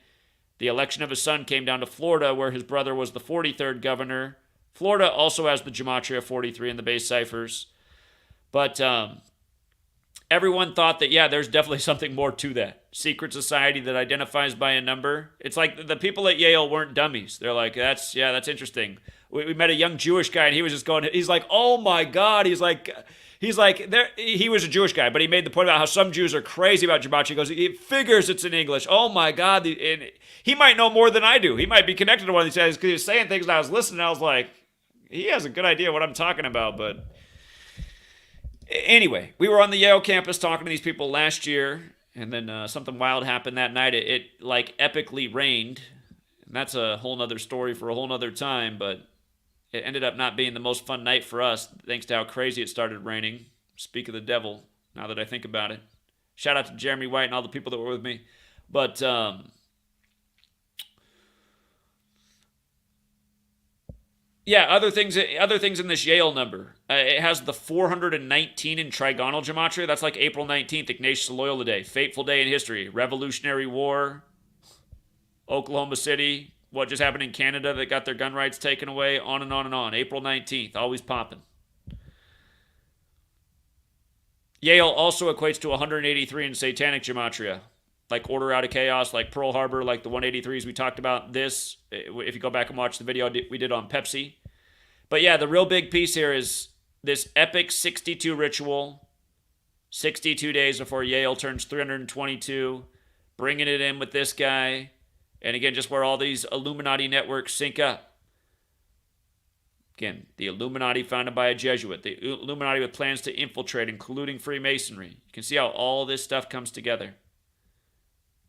The election of his son came down to Florida, where his brother was the 43rd governor. Florida also has the Gematria 43 in the base ciphers. But everyone thought that, yeah, there's definitely something more to that. Secret society that identifies by a number. It's like the people at Yale weren't dummies. They're like, that's interesting. We met a young Jewish guy, and he was just going, he's like, oh my God. He's like, he was a Jewish guy, but he made the point about how some Jews are crazy about Gematria. He goes, he figures it's in English. Oh my God. And he might know more than I do. He might be connected to one of these guys because he was saying things, and I was listening, and I was like, he has a good idea what I'm talking about, but anyway, we were on the Yale campus talking to these people last year, and then something wild happened that night. It like epically rained, and that's a whole nother story for a whole nother time, but it ended up not being the most fun night for us, thanks to how crazy it started raining. Speak of the devil, now that I think about it. Shout out to Jeremy White and all the people that were with me. But yeah, other things in this Yale number. It has the 419 in trigonal gematria. That's like April 19th, Ignatius Loyola Day. Fateful day in history. Revolutionary War. Oklahoma City. What just happened in Canada that got their gun rights taken away. On and on and on. April 19th. Always popping. Yale also equates to 183 in satanic gematria. Like Order Out of Chaos, like Pearl Harbor, like the 183s we talked about. This, if you go back and watch the video we did on Pepsi. But yeah, the real big piece here is this epic 62 ritual. 62 days before Yale turns 322. Bringing it in with this guy. And again, just where all these Illuminati networks sync up. Again, the Illuminati founded by a Jesuit. The Illuminati with plans to infiltrate, including Freemasonry. You can see how all this stuff comes together.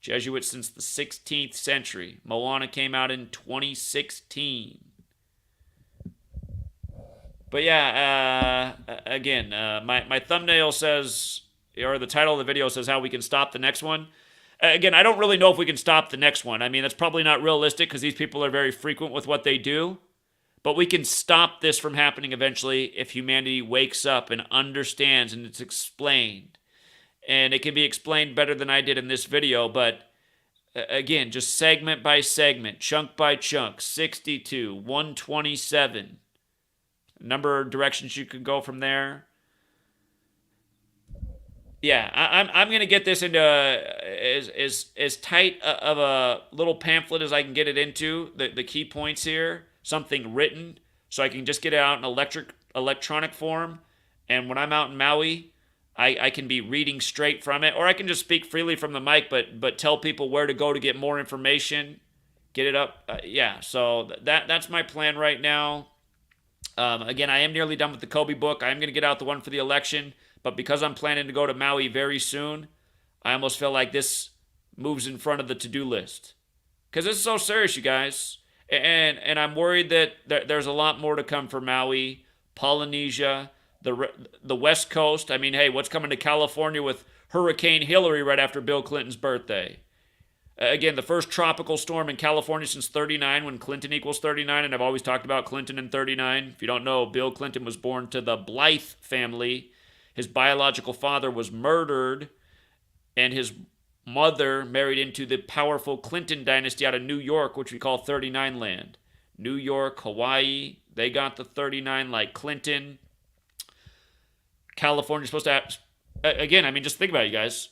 Jesuits since the 16th century. Moana came out in 2016. But yeah, again, my thumbnail says, or the title of the video says how we can stop the next one. Again, I don't really know if we can stop the next one. I mean, that's probably not realistic because these people are very frequent with what they do. But we can stop this from happening eventually if humanity wakes up and understands and it's explained. And it can be explained better than I did in this video, but again, just segment by segment, chunk by chunk, 62, 127. Number of directions you could go from there. Yeah, I'm gonna get this into as tight of a little pamphlet as I can get it into. The key points here, something written, so I can just get it out in electronic form. And when I'm out in Maui, I can be reading straight from it, or I can just speak freely from the mic, but tell people where to go to get more information, get it up. Yeah, so that's my plan right now. Again, I am nearly done with the Kobe book. I am going to get out the one for the election, but because I'm planning to go to Maui very soon, I almost feel like this moves in front of the to-do list. Because this is so serious, you guys. And I'm worried that there's a lot more to come for Maui, Polynesia, the West Coast. I mean, hey, what's coming to California with Hurricane Hillary right after Bill Clinton's birthday? Again, the first tropical storm in California since 39, when Clinton equals 39, and I've always talked about Clinton in 39. If you don't know, Bill Clinton was born to the Blythe family. His biological father was murdered, and his mother married into the powerful Clinton dynasty out of New York, which we call 39 land. New York, Hawaii, they got the 39 like Clinton. California's supposed to have, again, I mean, just think about it, you guys.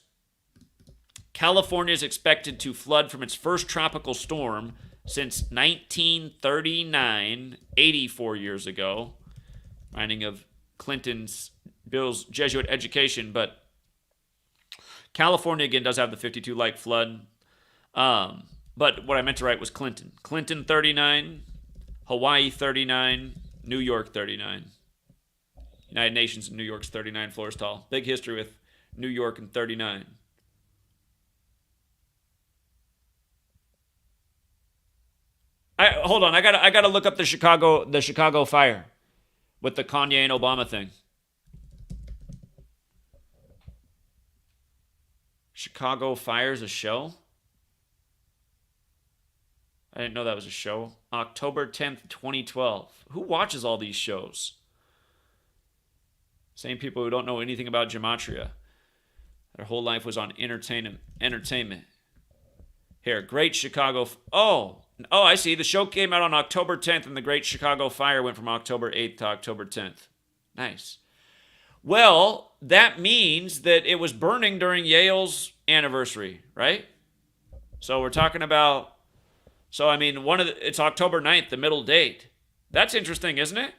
California is expected to flood from its first tropical storm since 1939, 84 years ago. Reminding of Bill's Jesuit education, but California, again, does have the 52 like flood. But what I meant to write was Clinton. Clinton 39, Hawaii 39, New York 39. United Nations in New York's 39 floors tall. Big history with New York and 39. Hold on, I gotta look up the Chicago fire with the Kanye and Obama thing. Chicago Fire's a show? I didn't know that was a show. October 10th, 2012. Who watches all these shows? Same people who don't know anything about Gematria. Their whole life was on entertainment. Here, Great Chicago... Oh, I see. The show came out on October 10th, and the Great Chicago Fire went from October 8th to October 10th. Nice. Well, that means that it was burning during Yale's anniversary, right? So we're talking about... So, I mean, it's October 9th, the middle date. That's interesting, isn't it?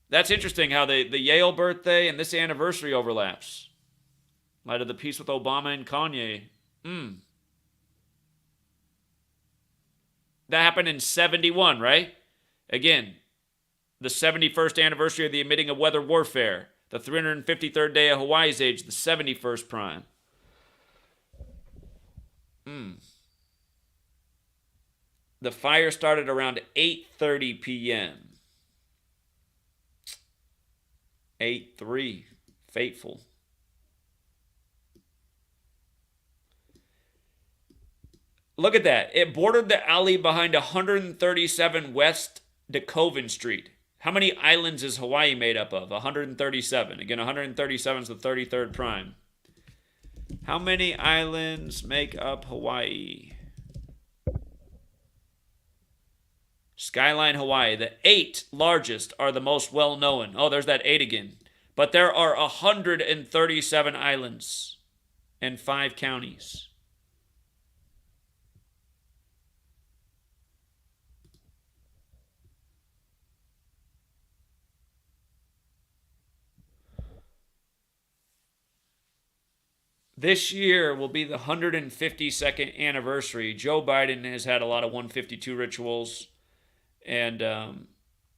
That's interesting how the Yale birthday and this anniversary overlaps. In light of the peace with Obama and Kanye. That happened in 71, right? Again, the 71st anniversary of the admitting of weather warfare. The 353rd day of Hawaii's age, the 71st prime. The fire started around 8:30 p.m. 8-3. Fateful. Look at that. It bordered the alley behind 137 West DeKoven Street. How many islands is Hawaii made up of? 137. Again, 137 is the 33rd prime. How many islands make up Hawaii? Skyline Hawaii. The 8 largest are the most well-known. Oh, there's that 8 again. But there are 137 islands and 5 counties. This year will be the 152nd anniversary. Joe Biden has had a lot of 152 rituals. And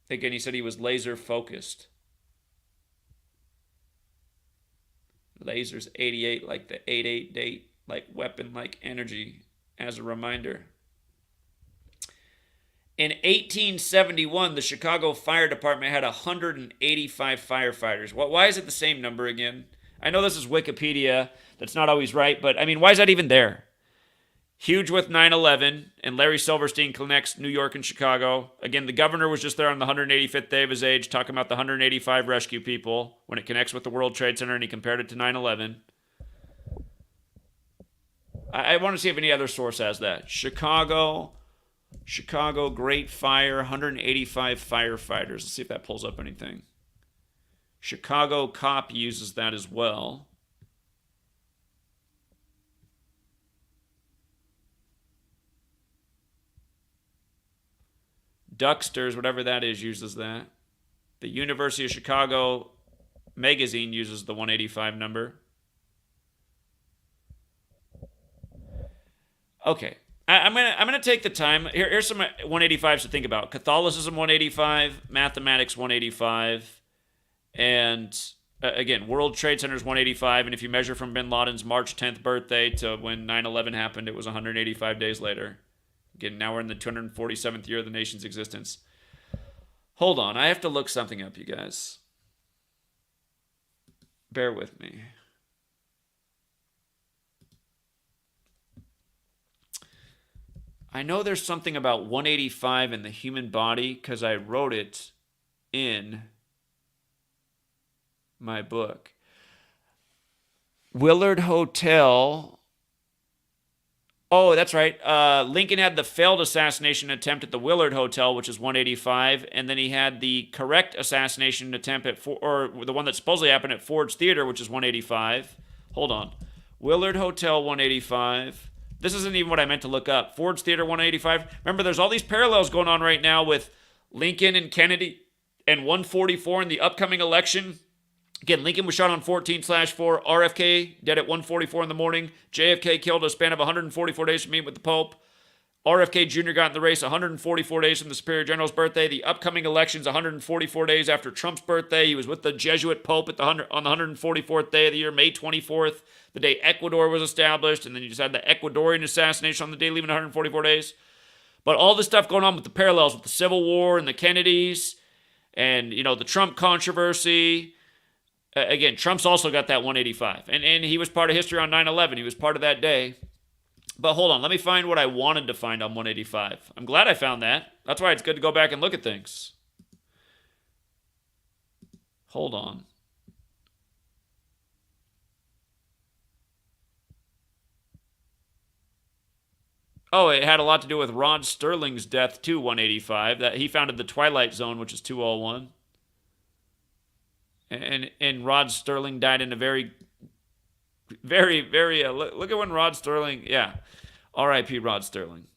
again, he said he was laser focused. Lasers 88, like the 88 date. like weapon-like energy as a reminder. In 1871, the Chicago Fire Department had 185 firefighters. Why is it the same number again? I know this is Wikipedia. That's not always right, but I mean, why is that even there? Huge with 9/11, and Larry Silverstein connects New York and Chicago. Again, the governor was just there on the 185th day of his age talking about the 185 rescue people when it connects with the World Trade Center, and he compared it to 9/11. I want to see if any other source has that. Chicago Great Fire, 185 firefighters. Let's see if that pulls up anything. Chicago Cop uses that as well. Ducksters, whatever that is, uses that. The University of Chicago magazine uses the 185 number. Okay. I'm gonna take the time. Here's some 185s to think about. Catholicism 185, mathematics 185, and again, World Trade Center's 185. And if you measure from Bin Laden's March 10th birthday to when 9/11 happened, it was 185 days later. Again, now we're in the 247th year of the nation's existence. Hold on, I have to look something up, you guys. Bear with me. I know there's something about 185 in the human body because I wrote it in my book. Willard Hotel. Oh, that's right. Lincoln had the failed assassination attempt at the Willard Hotel, which is 185, and then he had the correct assassination attempt at or the one that supposedly happened at Ford's Theater, which is 185. Hold on. Willard Hotel 185. This isn't even what I meant to look up. Ford's Theater 185. Remember, there's all these parallels going on right now with Lincoln and Kennedy and 144 in the upcoming election. Again, Lincoln was shot on 14/4. RFK dead at 1:44 in the morning. JFK killed a span of 144 days from meeting with the Pope. RFK Jr. got in the race 144 days from the Superior General's birthday. The upcoming election's 144 days after Trump's birthday. He was with the Jesuit Pope at on the 144th day of the year, May 24th, the day Ecuador was established. And then you just had the Ecuadorian assassination on the day leaving 144 days. But all this stuff going on with the parallels with the Civil War and the Kennedys and, the Trump controversy. Again, Trump's also got that 185. And he was part of history on 9/11. He was part of that day. But hold on, let me find what I wanted to find on 185. I'm glad I found that. That's why it's good to go back and look at things. Hold on. Oh, it had a lot to do with Rod Sterling's death too, 185. That he founded the Twilight Zone, which is 201. And Rod Sterling died in a very, look at when Rod Sterling, yeah. R.I.P. Rod Sterling.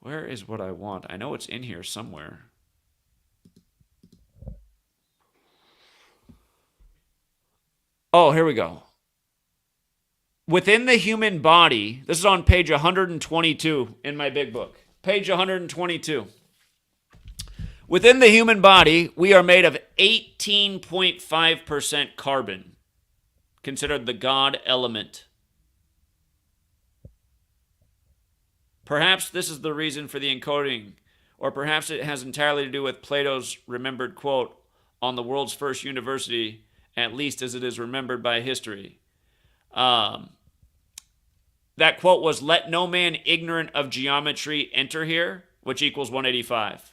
Where is what I want? I know it's in here somewhere. Oh, here we go. Within the human body, this is on page 122 in my big book. Page 122. Within the human body, we are made of 18.5% carbon, considered the God element. Perhaps this is the reason for the encoding, or perhaps it has entirely to do with Plato's remembered quote on the world's first university, at least as it is remembered by history. That quote was, "Let no man ignorant of geometry enter here," which equals 185.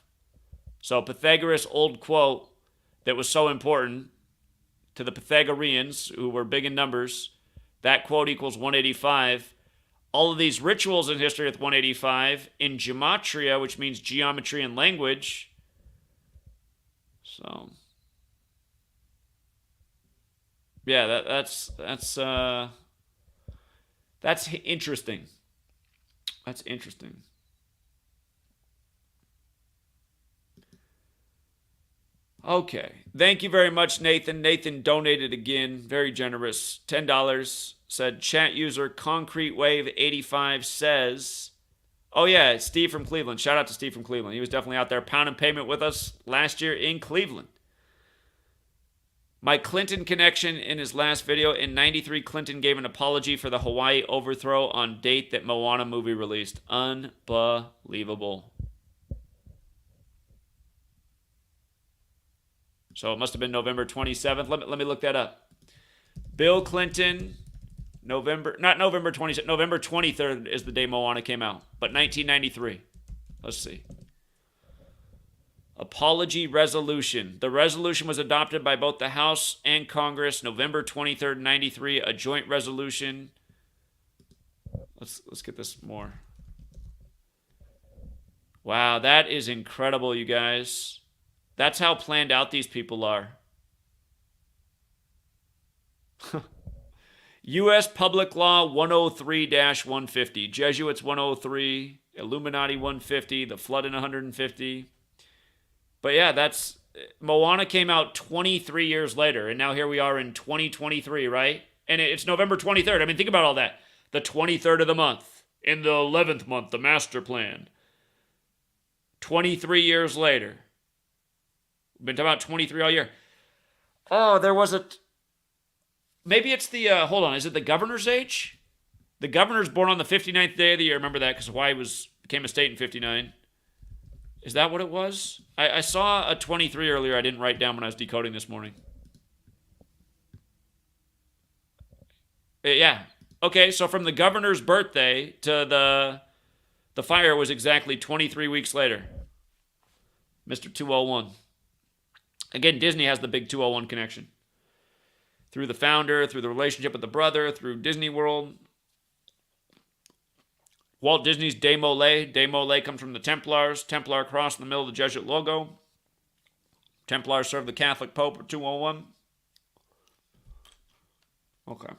So Pythagoras' old quote that was so important to the Pythagoreans, who were big in numbers, that quote equals 185. All of these rituals in history with 185 in gematria, which means geometry and language. So, yeah, that's interesting. That's interesting. Okay. Thank you very much, Nathan. Nathan donated again. Very generous. $10. Said chat user Concrete Wave 85 says, oh yeah, Steve from Cleveland. Shout out to Steve from Cleveland. He was definitely out there pounding pavement with us last year in Cleveland. My Clinton connection in his last video. In 93, Clinton gave an apology for the Hawaii overthrow on date that Moana movie released. Unbelievable. So it must have been November 27th. Let me look that up. Bill Clinton, not November 27th, November 23rd is the day Moana came out. But 1993. Let's see. Apology resolution. The resolution was adopted by both the House and Congress November 23rd, 93, a joint resolution. Let's get this more. Wow, that is incredible, you guys. That's how planned out these people are. U.S. Public Law 103-150. Jesuits 103. Illuminati 150. The Flood in 150. But yeah, Moana came out 23 years later, and now here we are in 2023, right? And it's November 23rd. I mean, think about all that. The 23rd of the month. In the 11th month, the master plan. 23 years later. We've been talking about 23 all year. Oh, there was maybe it's the, hold on, is it the governor's age? The governor's born on the 59th day of the year. Remember that, because Hawaii became a state in 59. Is that what it was? I saw a 23 earlier I didn't write down when I was decoding this morning. Yeah. Okay, so from the governor's birthday to the fire was exactly 23 weeks later. Mr. 201. Again, Disney has the big 201 connection. Through the founder, through the relationship with the brother, through Disney World. Walt Disney's De Molay. De Molay comes from the Templars. Templar cross in the middle of the Jesuit logo. Templars serve the Catholic Pope at 201. Okay.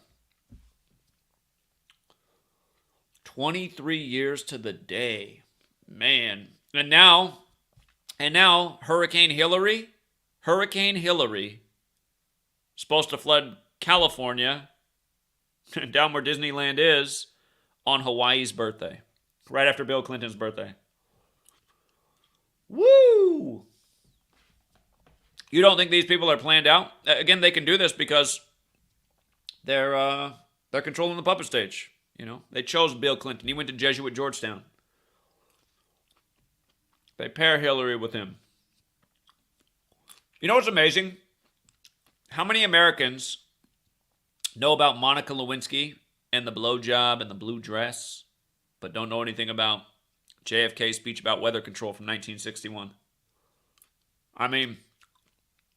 23 years to the day. Man. And now, Hurricane Hillary, supposed to flood California, down where Disneyland is, on Hawaii's birthday. Right after Bill Clinton's birthday. Woo! You don't think these people are planned out? Again, they can do this because they're controlling the puppet stage. You know, they chose Bill Clinton. He went to Jesuit Georgetown. They pair Hillary with him. You know what's amazing? How many Americans know about Monica Lewinsky and the blowjob and the blue dress, but don't know anything about JFK's speech about weather control from 1961? I mean,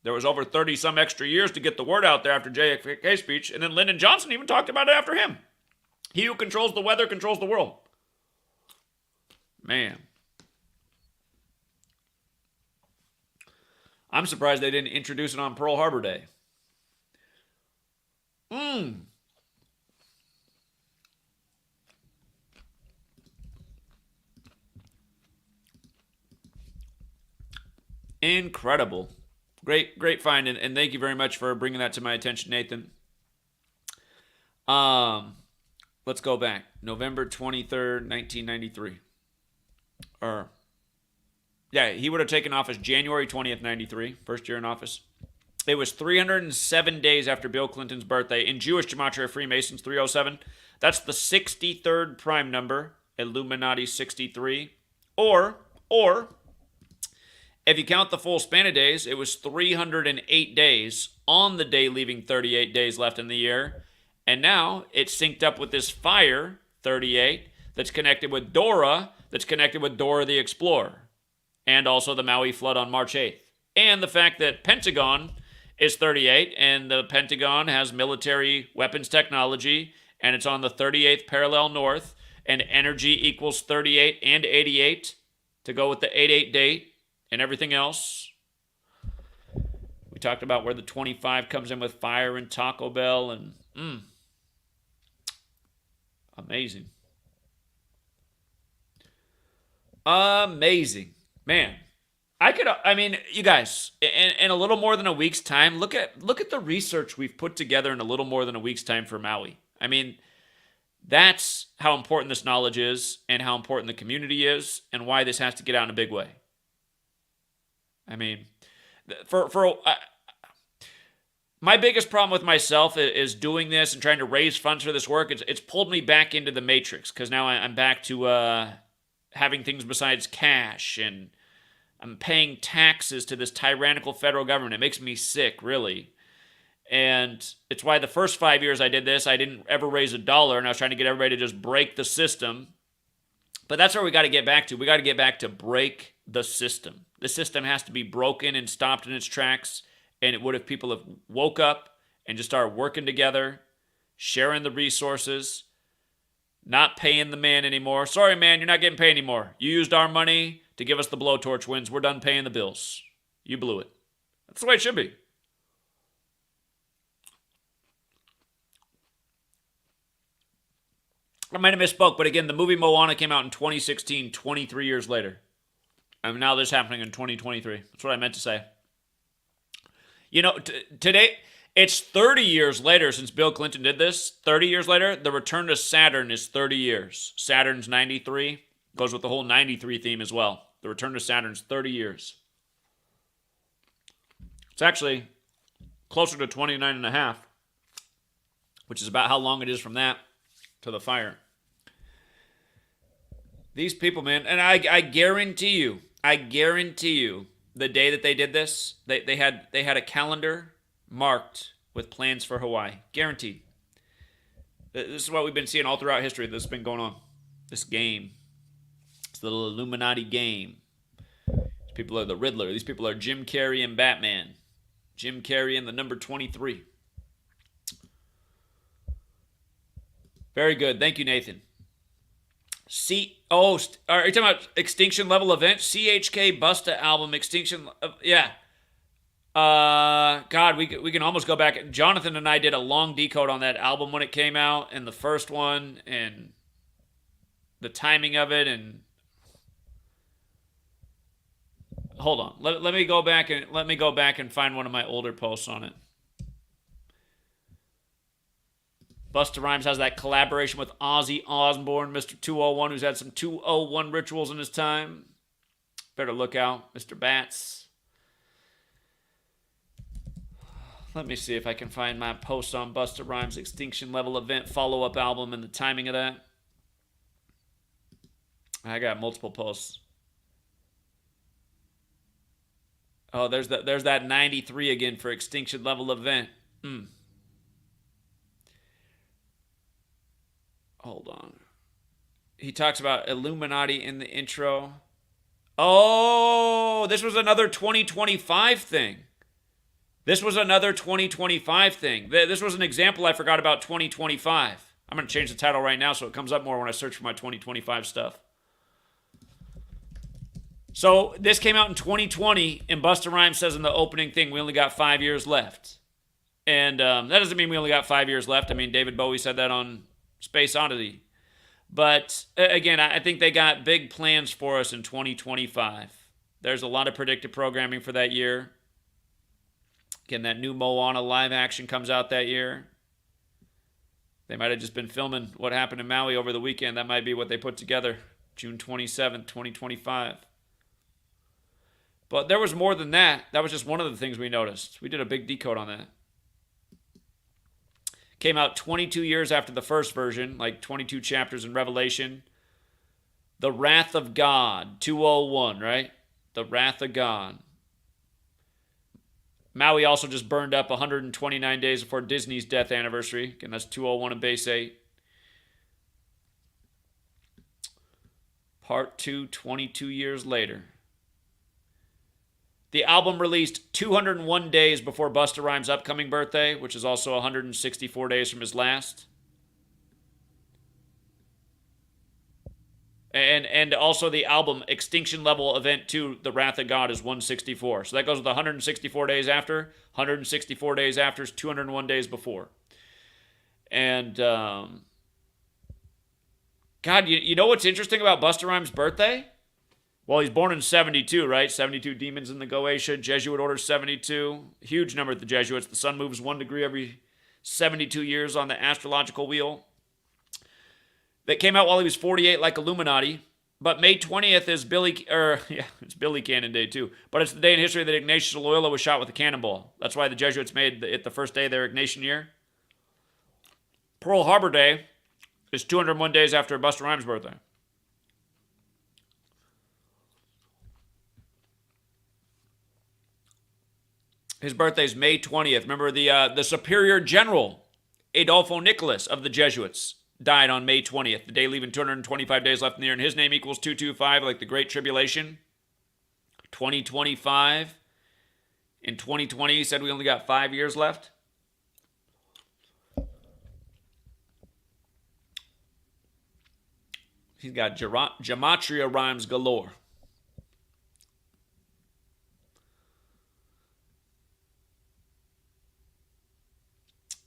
there was over 30-some extra years to get the word out there after JFK's speech, and then Lyndon Johnson even talked about it after him. He who controls the weather controls the world. Man. I'm surprised they didn't introduce it on Pearl Harbor Day. Incredible. Great find, and thank you very much for bringing that to my attention, Nathan. Let's go back. November 23rd, 1993. He would have taken office January 20th, 93, first year in office. It was 307 days after Bill Clinton's birthday. In Jewish Gematria Freemasons, 307. That's the 63rd prime number, Illuminati 63. Or, if you count the full span of days, it was 308 days on the day, leaving 38 days left in the year. And now it's synced up with this fire, 38, that's connected with Dora, that's connected with Dora the Explorer. And also the Maui flood on March 8th. And the fact that Pentagon is 38, and the Pentagon has military weapons technology, and it's on the 38th parallel north, and energy equals 38 and 88 to go with the 88 date and everything else. We talked about where the 25 comes in with fire and Taco Bell, and amazing. Amazing. Man, you guys, in a little more than a week's time, look at the research we've put together in a little more than a week's time for Maui. I mean, that's how important this knowledge is, and how important the community is, and why this has to get out in a big way. I mean, my biggest problem with myself is doing this and trying to raise funds for this work. It's pulled me back into the matrix because now I'm back to having things besides cash, and I'm paying taxes to this tyrannical federal government. It makes me sick, really. And it's why the first 5 years I did this, I didn't ever raise a dollar, and I was trying to get everybody to just break the system. But that's where we got to get back to. We got to get back to break the system. The system has to be broken and stopped in its tracks. And it would if people have woke up and just started working together, sharing the resources, not paying the man anymore. Sorry, man, you're not getting paid anymore. You used our money to give us the blowtorch wins. We're done paying the bills. You blew it. That's the way it should be. I might have misspoke, but again, the movie Moana came out in 2016, 23 years later. And now this is happening in 2023. That's what I meant to say. You know, today, it's 30 years later since Bill Clinton did this. 30 years later, the return to Saturn is 30 years. Saturn's 93. Goes with the whole 93 theme as well. The return to Saturn's 30 years. It's actually closer to 29 and a half, which is about how long it is from that to the fire. These people, man, and I guarantee you, the day that they did this, they had a calendar marked with plans for Hawaii. Guaranteed. This is what we've been seeing all throughout history. This has been going on. This game. This little Illuminati game. These people are the Riddler. These people are Jim Carrey and Batman. Jim Carrey and the number 23. Very good. Thank you, Nathan. Are you talking about Extinction Level Event? CHK Busta album, Extinction, yeah. God, we can almost go back. Jonathan and I did a long decode on that album when it came out, and the first one, and the timing of it, and hold on. Let me go back and find one of my older posts on it. Busta Rhymes has that collaboration with Ozzy Osbourne, Mr. 201, who's had some 201 rituals in his time. Better look out, Mr. Bats. Let me see if I can find my post on Busta Rhymes' Extinction Level Event follow-up album and the timing of that. I got multiple posts. Oh, there's that 93 again for Extinction Level Event. Hold on. He talks about Illuminati in the intro. Oh, this was another 2025 thing. This was an example I forgot about 2025. I'm going to change the title right now so it comes up more when I search for my 2025 stuff. So this came out in 2020, and Busta Rhymes says in the opening thing, we only got 5 years left. And that doesn't mean we only got 5 years left. I mean, David Bowie said that on Space Oddity. But again, I think they got big plans for us in 2025. There's a lot of predictive programming for that year. Again, that new Moana live action comes out that year. They might have just been filming what happened in Maui over the weekend. That might be what they put together. June 27th, 2025. But there was more than that. That was just one of the things we noticed. We did a big decode on that. Came out 22 years after the first version, like 22 chapters in Revelation. The Wrath of God, 201, right? The Wrath of God. Maui also just burned up 129 days before Disney's death anniversary. Again, that's 201 in base 8. Part 2, 22 years later. The album released 201 days before Busta Rhymes' upcoming birthday, which is also 164 days from his last. And also the album Extinction Level Event 2, The Wrath of God, is 164. So that goes with 164 days after. 164 days after is 201 days before. And, God, you know what's interesting about Busta Rhymes' birthday? Well, he's born in 72, right? 72 demons in the Goetia. Jesuit order 72. Huge number at the Jesuits. The sun moves 1 degree every 72 years on the astrological wheel. That came out while he was 48, like Illuminati. But May 20th is it's Billy Cannon Day too. But it's the day in history that Ignatius of Loyola was shot with a cannonball. That's why the Jesuits made it the first day of their Ignatian year. Pearl Harbor Day is 201 days after Busta Rhymes' birthday. His birthday is May 20th. Remember the Superior General Adolfo Nicholas of the Jesuits died on May 20th, the day leaving 225 days left in the year, and his name equals 225, like the Great Tribulation. 2025. In 2020, he said we only got 5 years left. He's got gematria rhymes galore.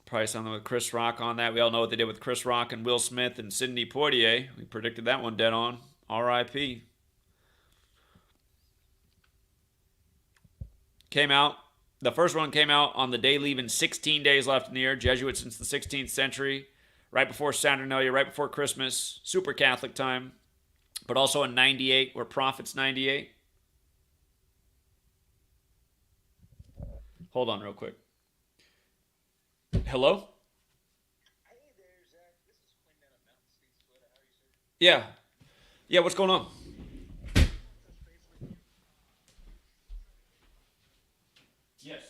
Probably something with Chris Rock on that. We all know what they did with Chris Rock and Will Smith and Sidney Poitier. We predicted that one dead on. R.I.P. Came out. The first one came out on the day leaving 16 days left in the year. Jesuit since the 16th century. Right before Saturnalia, right before Christmas. Super Catholic time. But also in 98, where Prophet's 98. Hold on real quick. Hello? Yeah. Yeah, what's going on? Yes.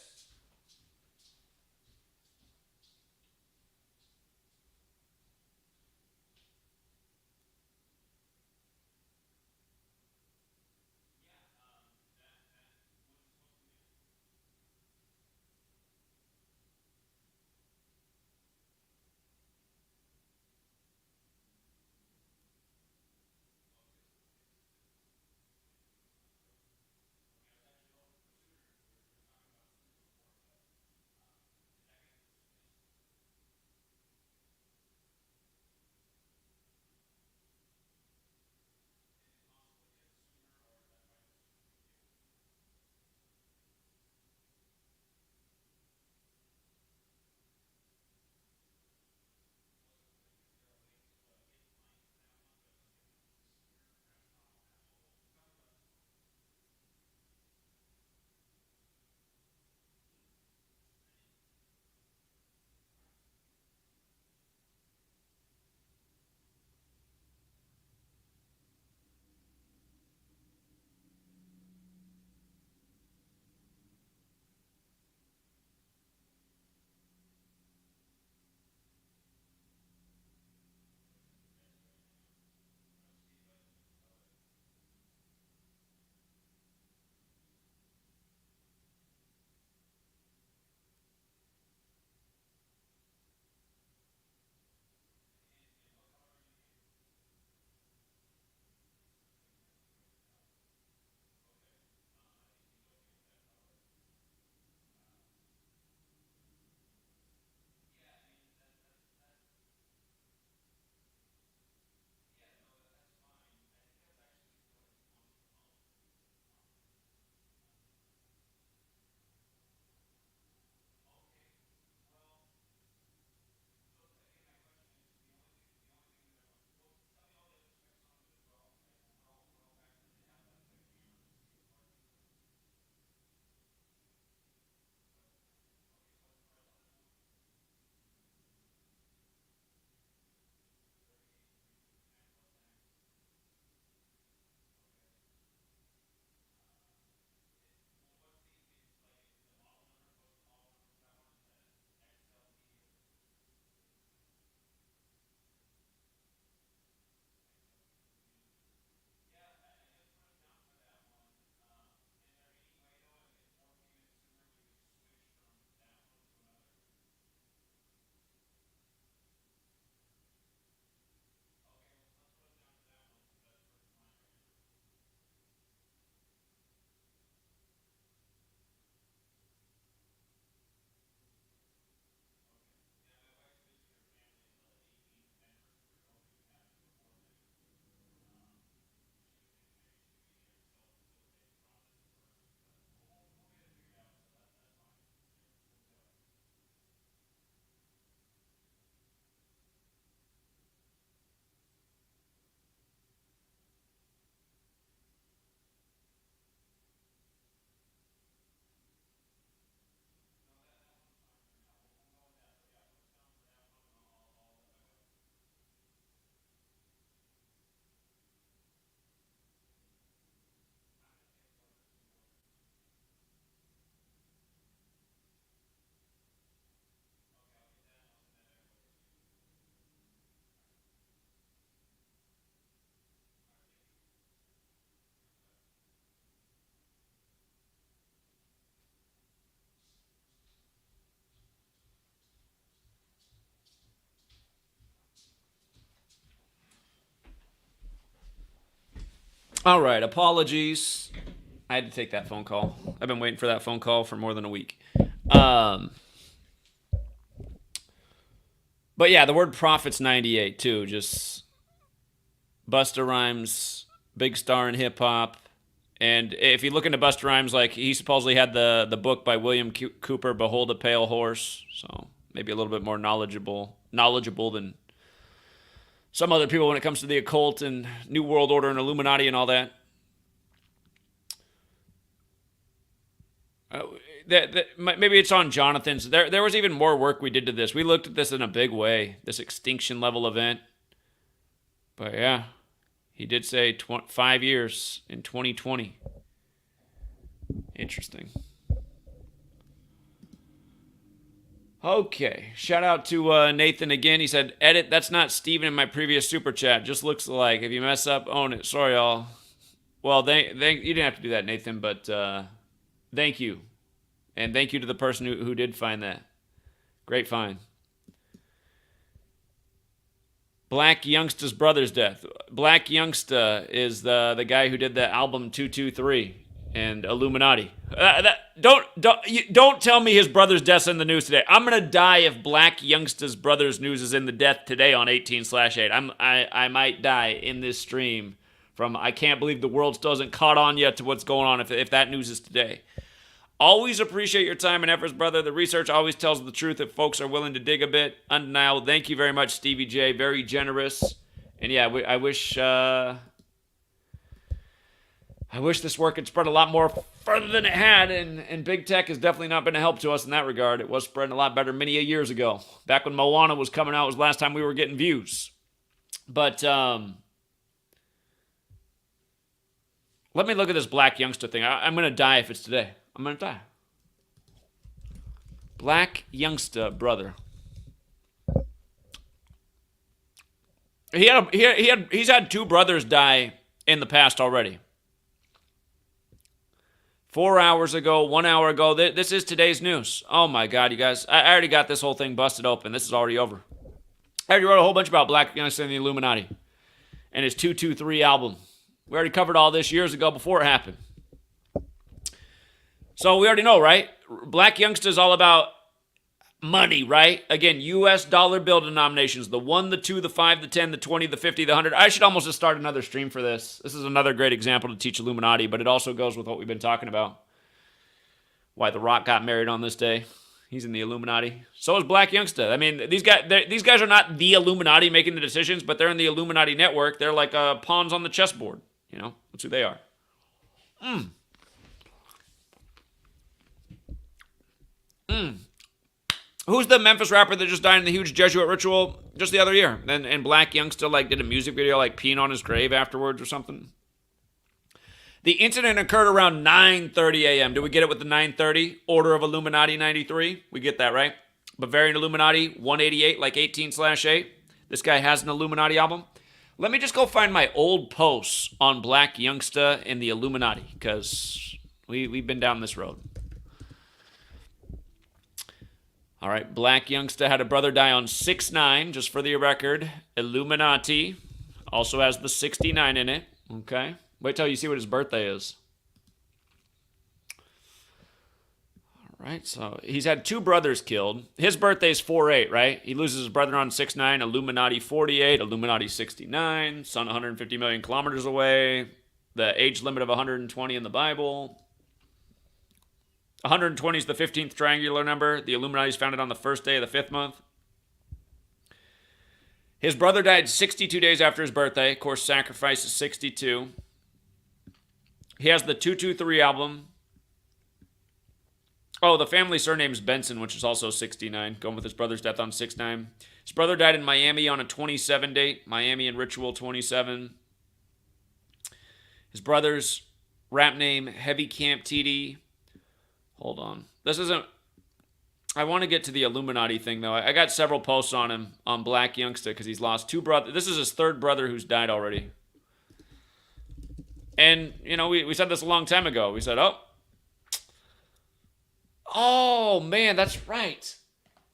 All right, apologies. I had to take that phone call. I've been waiting for that phone call for more than a week. But yeah, the word prophet's 98 too. Just Busta Rhymes, big star in hip hop. And if you look into Busta Rhymes, like he supposedly had the book by William Cooper, Behold a Pale Horse. So maybe a little bit more knowledgeable than some other people when it comes to the occult and New World Order and Illuminati and all that. Maybe it's on Jonathan's. There was even more work we did to this. We looked at this in a big way, this extinction level event. But yeah, he did say 5 years in 2020. Interesting. Okay, shout out to Nathan again. He said, edit, that's not Steven in my previous super chat. Just looks alike. If you mess up, own it. Sorry, y'all. Well, you didn't have to do that, Nathan, but thank you. And thank you to the person who did find that. Great find. Black Youngsta's brother's death. Black Youngsta is the guy who did the album 223 and Illuminati. Don't tell me his brother's death's in the news today. I'm gonna die if Black Youngsta's brother's news is in the death today on 18/8. I might die in this stream from I can't believe the world still hasn't caught on yet to what's going on if that news is today. Always appreciate your time and efforts, brother. The research always tells the truth if folks are willing to dig a bit. Undeniable. Thank you very much, Stevie J. Very generous. And yeah, I wish this work had spread a lot more further than it had, and big tech has definitely not been a help to us in that regard. It was spreading a lot better many years ago. Back when Moana was coming out was the last time we were getting views. But let me look at this Black Youngster thing. I'm going to die if it's today. I'm going to die. Black Youngster brother. He's had 2 brothers die in the past already. 4 hours ago, 1 hour ago. This is today's news. Oh my God, you guys. I already got this whole thing busted open. This is already over. I already wrote a whole bunch about Black Youngster and the Illuminati and his 223 album. We already covered all this years ago before it happened. So we already know, right? Black Youngster is all about money, right? Again, U.S. dollar bill denominations. The 1, the 2, the 5, the 10, the 20, the 50, the 100. I should almost just start another stream for this. This is another great example to teach Illuminati, but it also goes with what we've been talking about. Why The Rock got married on this day. He's in the Illuminati. So is Black Youngster. I mean, these guys are not the Illuminati making the decisions, but they're in the Illuminati network. They're like pawns on the chessboard. You know, that's who they are. Who's the Memphis rapper that just died in the huge Jesuit ritual just the other year? And Black Youngster did a music video peeing on his grave afterwards or something. The incident occurred around 9:30 a.m. Did we get it with the 9:30? Order of Illuminati 93? We get that, right? Bavarian Illuminati 188, like 18/8. This guy has an Illuminati album. Let me just go find my old posts on Black Youngster and the Illuminati, because we've been down this road. All right, Black Youngster had a brother die on 6/9, just for the record. Illuminati also has the 69 in it, okay? Wait till you see what his birthday is. All right, so he's had 2 brothers killed. His birthday's 4/8, right? He loses his brother on 6/9, Illuminati 48, Illuminati 69, sun 150 million kilometers away, the age limit of 120 in the Bible. 120 is the 15th triangular number. The Illuminati is founded on the first day of the 5th month. His brother died 62 days after his birthday. Of course, sacrifice is 62. He has the 223 album. Oh, the family surname is Benson, which is also 69, going with his brother's death on 6/9. His brother died in Miami on a 27 date. Miami and Ritual 27. His brother's rap name, Heavy Camp TD. Hold on. This isn't... I want to get to the Illuminati thing, though. I got several posts on him, on Black Youngster, because he's lost 2 brothers. This is his 3rd brother who's died already. And, you know, we said this a long time ago. We said, oh, man, that's right.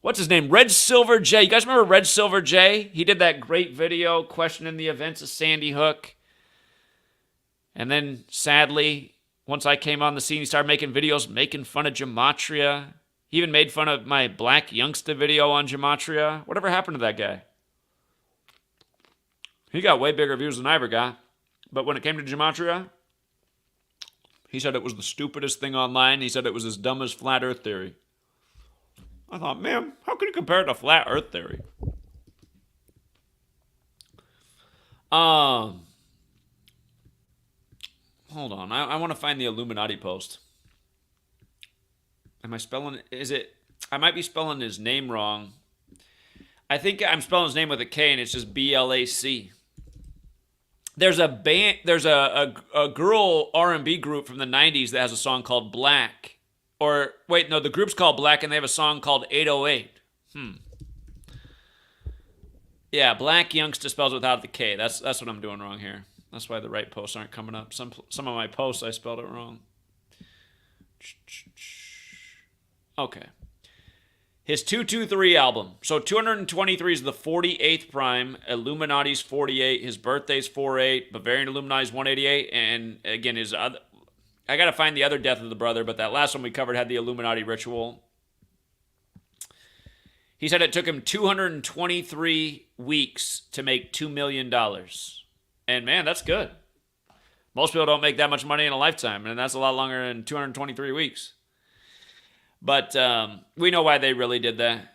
What's his name? Red Silver J. You guys remember Red Silver J? He did that great video questioning the events of Sandy Hook. And then, sadly, once I came on the scene, he started making videos making fun of Gematria. He even made fun of my Black Youngster video on Gematria. Whatever happened to that guy? He got way bigger views than I ever got. But when it came to Gematria, he said it was the stupidest thing online. He said it was as dumb as flat earth theory. I thought, man, how can you compare it to flat earth theory? Hold on. I want to find the Illuminati post. Am I spelling it? Is it? I might be spelling his name wrong. I think I'm spelling his name with a K and it's just BLAC. There's a band. There's a girl R&B group from the 90s that has a song called Black. Or wait, no, the group's called Black and they have a song called 808. Yeah, Black Youngster spells without the K. That's what I'm doing wrong here. That's why the right posts aren't coming up. Some of my posts I spelled it wrong. Okay. His 223 album. So 223 is the 48th prime. Illuminati's 48. His birthday's 48. Bavarian Illuminati's 188. And again, his other. I got to find the other death of the brother, but that last one we covered had the Illuminati ritual. He said it took him 223 weeks to make $2 million. And man, that's good. Most people don't make that much money in a lifetime, and that's a lot longer than 223 weeks. But we know why they really did that.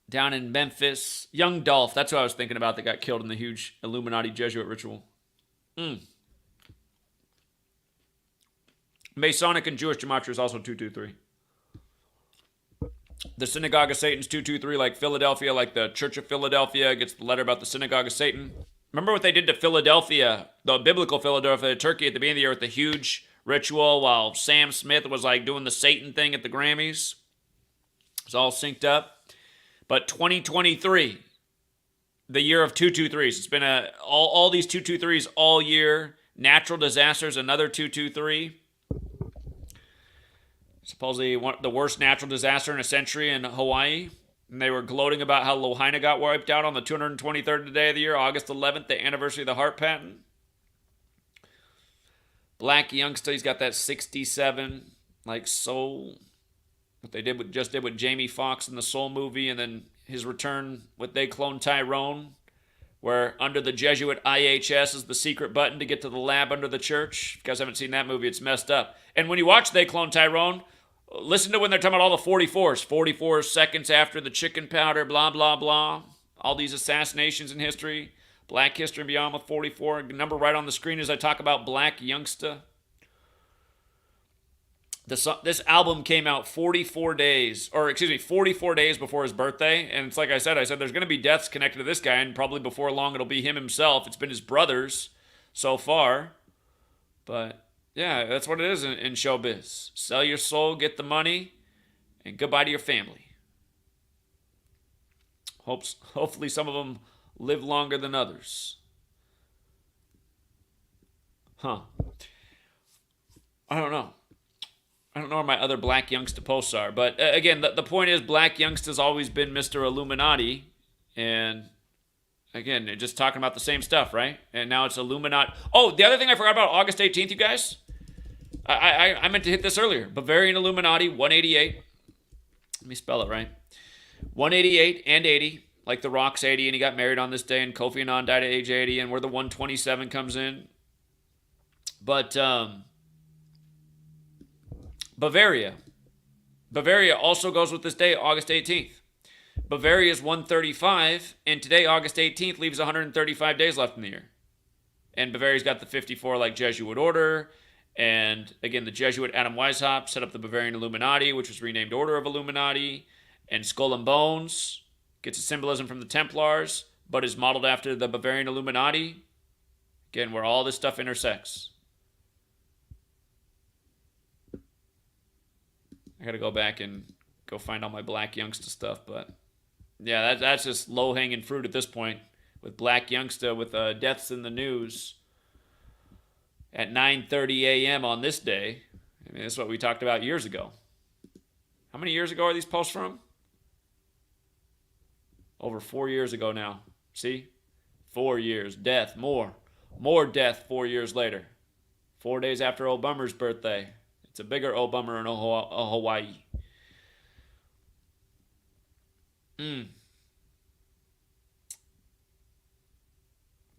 Down in Memphis, young Dolph, that's who I was thinking about that got killed in the huge Illuminati Jesuit ritual. Masonic and Jewish Gematria is also 223. The Synagogue of Satan's 223, like Philadelphia, like the Church of Philadelphia gets the letter about the Synagogue of Satan. Remember what they did to Philadelphia, the biblical Philadelphia, Turkey at the beginning of the year with the huge ritual while Sam Smith was like doing the Satan thing at the Grammys? It's all synced up. But 2023, the year of 223s. It's been all these 223s all year. Natural disasters, another 223. Supposedly the worst natural disaster in a century in Hawaii. And they were gloating about how Lahaina got wiped out on the 223rd day of the year, August 11th, the anniversary of the Hart patent. Black Youngster, he's got that 67, like soul. What they just did with Jamie Foxx in the Soul movie, and then his return with They Cloned Tyrone, where under the Jesuit IHS is the secret button to get to the lab under the church. If you guys haven't seen that movie, it's messed up. And when you watch They Cloned Tyrone, listen to when they're talking about all the 44s. 44 seconds after the chicken powder, blah, blah, blah. All these assassinations in history. Black History and Beyond with 44. Number right on the screen as I talk about Black Youngster. This album came out 44 days before his birthday. And it's like I said there's going to be deaths connected to this guy. And probably before long it'll be him himself. It's been his brothers so far. But yeah, that's what it is in showbiz. Sell your soul, get the money, and goodbye to your family. Hopefully some of them live longer than others. I don't know. I don't know where my other Black Youngster posts are. But again, the point is Black Youngster's always been Mr. Illuminati. And again, they're just talking about the same stuff, right? And now it's Illuminati. Oh, the other thing I forgot about August 18th, you guys. I meant to hit this earlier. Bavarian Illuminati, 188. Let me spell it right. 188 and 80, like The Rock's 80, and he got married on this day, and Kofi Annan died at age 80, and where the 127 comes in. But Bavaria also goes with this day, August 18th. Bavaria is 135, and today, August 18th, leaves 135 days left in the year. And Bavaria's got the 54 like Jesuit order. And again, the Jesuit Adam Weishaupt set up the Bavarian Illuminati, which was renamed Order of Illuminati. And Skull and Bones gets a symbolism from the Templars, but is modeled after the Bavarian Illuminati. Again, where all this stuff intersects. I got to go back and go find all my Black Youngster stuff. But yeah, that's just low-hanging fruit at this point. With Black Youngster, with deaths in the news. At 9:30 a.m. on this day. I mean, that's what we talked about years ago. How many years ago are these posts from? Over 4 years ago now. See? 4 years. Death. More. More death 4 years later. 4 days after old Bummer's birthday. It's a bigger old Bummer in Hawaii.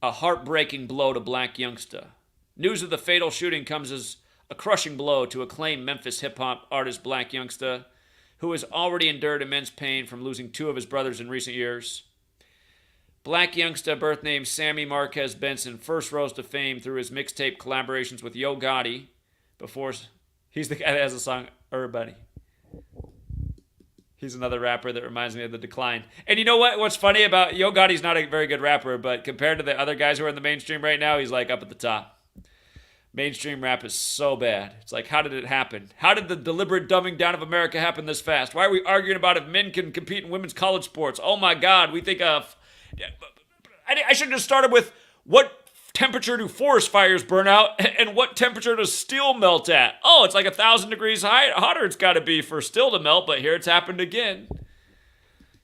A heartbreaking blow to black youngster. News of the fatal shooting comes as a crushing blow to acclaimed Memphis hip-hop artist Black Youngsta, who has already endured immense pain from losing two of his brothers in recent years. Black Youngsta, birth name Sammy Marquez Benson, first rose to fame through his mixtape collaborations with Yo Gotti. Before he's the guy that has the song Everybody. He's another rapper that reminds me of The Decline. And you know what? What's funny about Yo Gotti's not a very good rapper, but compared to the other guys who are in the mainstream right now, he's like up at the top. Mainstream rap is so bad. It's like, how did it happen? How did the deliberate dumbing down of America happen this fast? Why are we arguing about if men can compete in women's college sports? Oh my God, we think of... I should have started with what temperature do forest fires burn out and what temperature does steel melt at? Oh, it's like 1,000 degrees hotter it's got to be for steel to melt, but here it's happened again.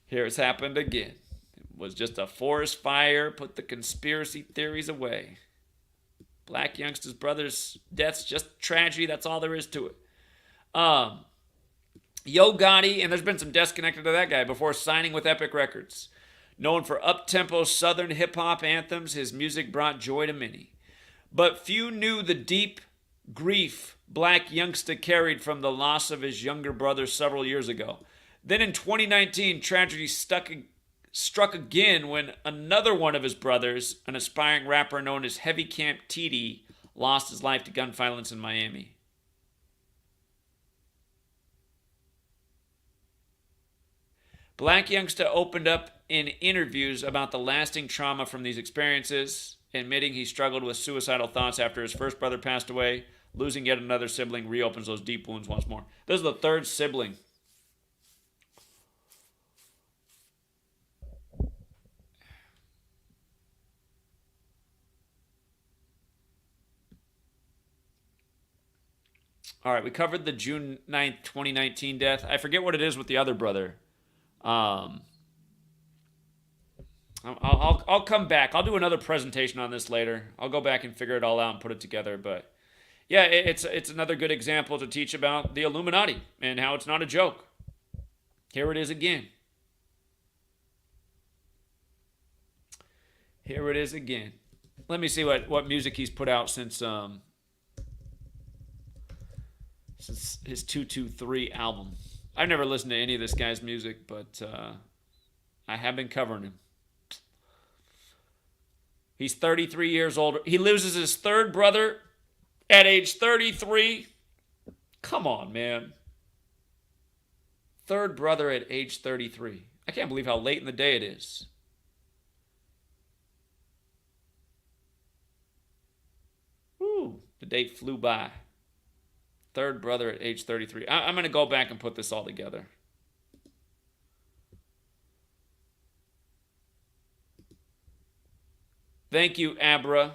Here it's happened again. It was just a forest fire. Put the conspiracy theories away. Black Youngsta's brother's death's just tragedy. That's all there is to it. Yo Gotti, and there's been some deaths connected to that guy before signing with Epic Records. Known for up-tempo southern hip-hop anthems, his music brought joy to many. But few knew the deep grief Black Youngsta carried from the loss of his younger brother several years ago. Then in 2019, tragedy struck again when another one of his brothers, an aspiring rapper known as Heavy Camp TD, lost his life to gun violence in Miami. Black Youngsta opened up in interviews about the lasting trauma from these experiences, admitting he struggled with suicidal thoughts after his first brother passed away. Losing yet another sibling reopens those deep wounds once more. This is the third sibling. All right, we covered the June 9th, 2019 death. I forget what it is with the other brother. I'll come back. I'll do another presentation on this later. I'll go back and figure it all out and put it together. But yeah, it's another good example to teach about the Illuminati and how it's not a joke. Here it is again. Here it is again. Let me see what music he's put out since his 223 album. I've never listened to any of this guy's music, but I have been covering him. He's 33 years old. He loses his third brother at age 33. Come on, man. Third brother at age 33. I can't believe how late in the day it is. Woo, the date flew by. Third brother at age 33. I'm going to go back and put this all together. Thank you, Abra.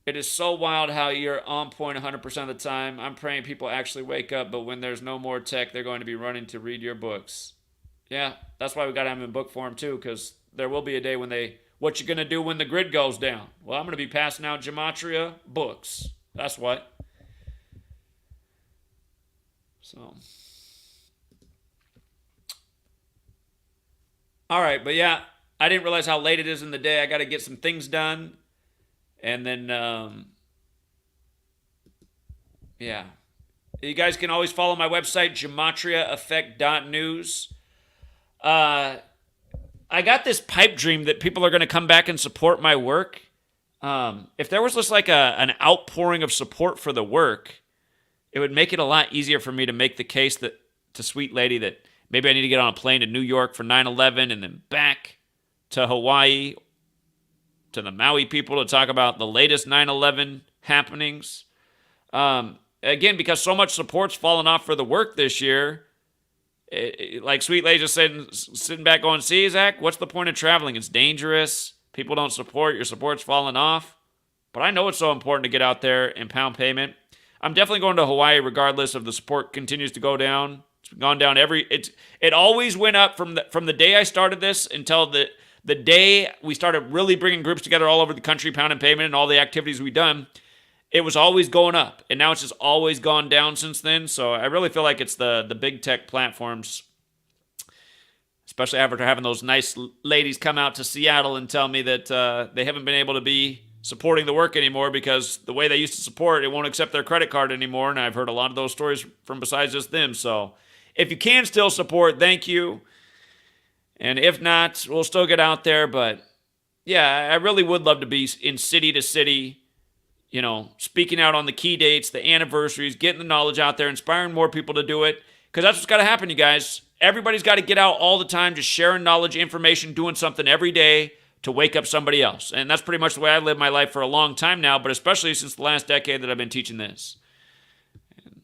It is so wild how you're on point 100% of the time. I'm praying people actually wake up, but when there's no more tech, they're going to be running to read your books. Yeah, that's why we got to have them in book form too, because there will be a day when what you going to do when the grid goes down? Well, I'm going to be passing out Gematria books. That's what. So. All right, but yeah, I didn't realize how late it is in the day. I got to get some things done. And then, yeah. You guys can always follow my website, GematriaEffect.news. I got this pipe dream that people are going to come back and support my work. If there was just like an outpouring of support for the work, it would make it a lot easier for me to make the case that to Sweet Lady that maybe I need to get on a plane to New York for 9/11 and then back to Hawaii, to the Maui people to talk about the latest 9/11 happenings. Again, because so much support's fallen off for the work this year, like Sweet Lady just said, sitting back going, see, Zach, what's the point of traveling? It's dangerous. People don't support. Your support's fallen off. But I know it's so important to get out there and pound payment. I'm definitely going to Hawaii regardless if the support continues to go down. It's gone down it always went up from the day I started this until The day we started really bringing groups together all over the country, pound and pavement, and all the activities we've done, it was always going up. And now it's just always gone down since then. So I really feel like it's the big tech platforms, especially after having those nice ladies come out to Seattle and tell me that they haven't been able to be supporting the work anymore because the way they used to support, it won't accept their credit card anymore. And I've heard a lot of those stories from besides just them. So if you can still support, thank you. And if not, we'll still get out there. But yeah, I really would love to be in city to city, speaking out on the key dates, the anniversaries, getting the knowledge out there, inspiring more people to do it. Because that's what's got to happen, you guys. Everybody's got to get out all the time, just sharing knowledge, information, doing something every day to wake up somebody else. And that's pretty much the way I've lived my life for a long time now, but especially since the last decade that I've been teaching this. And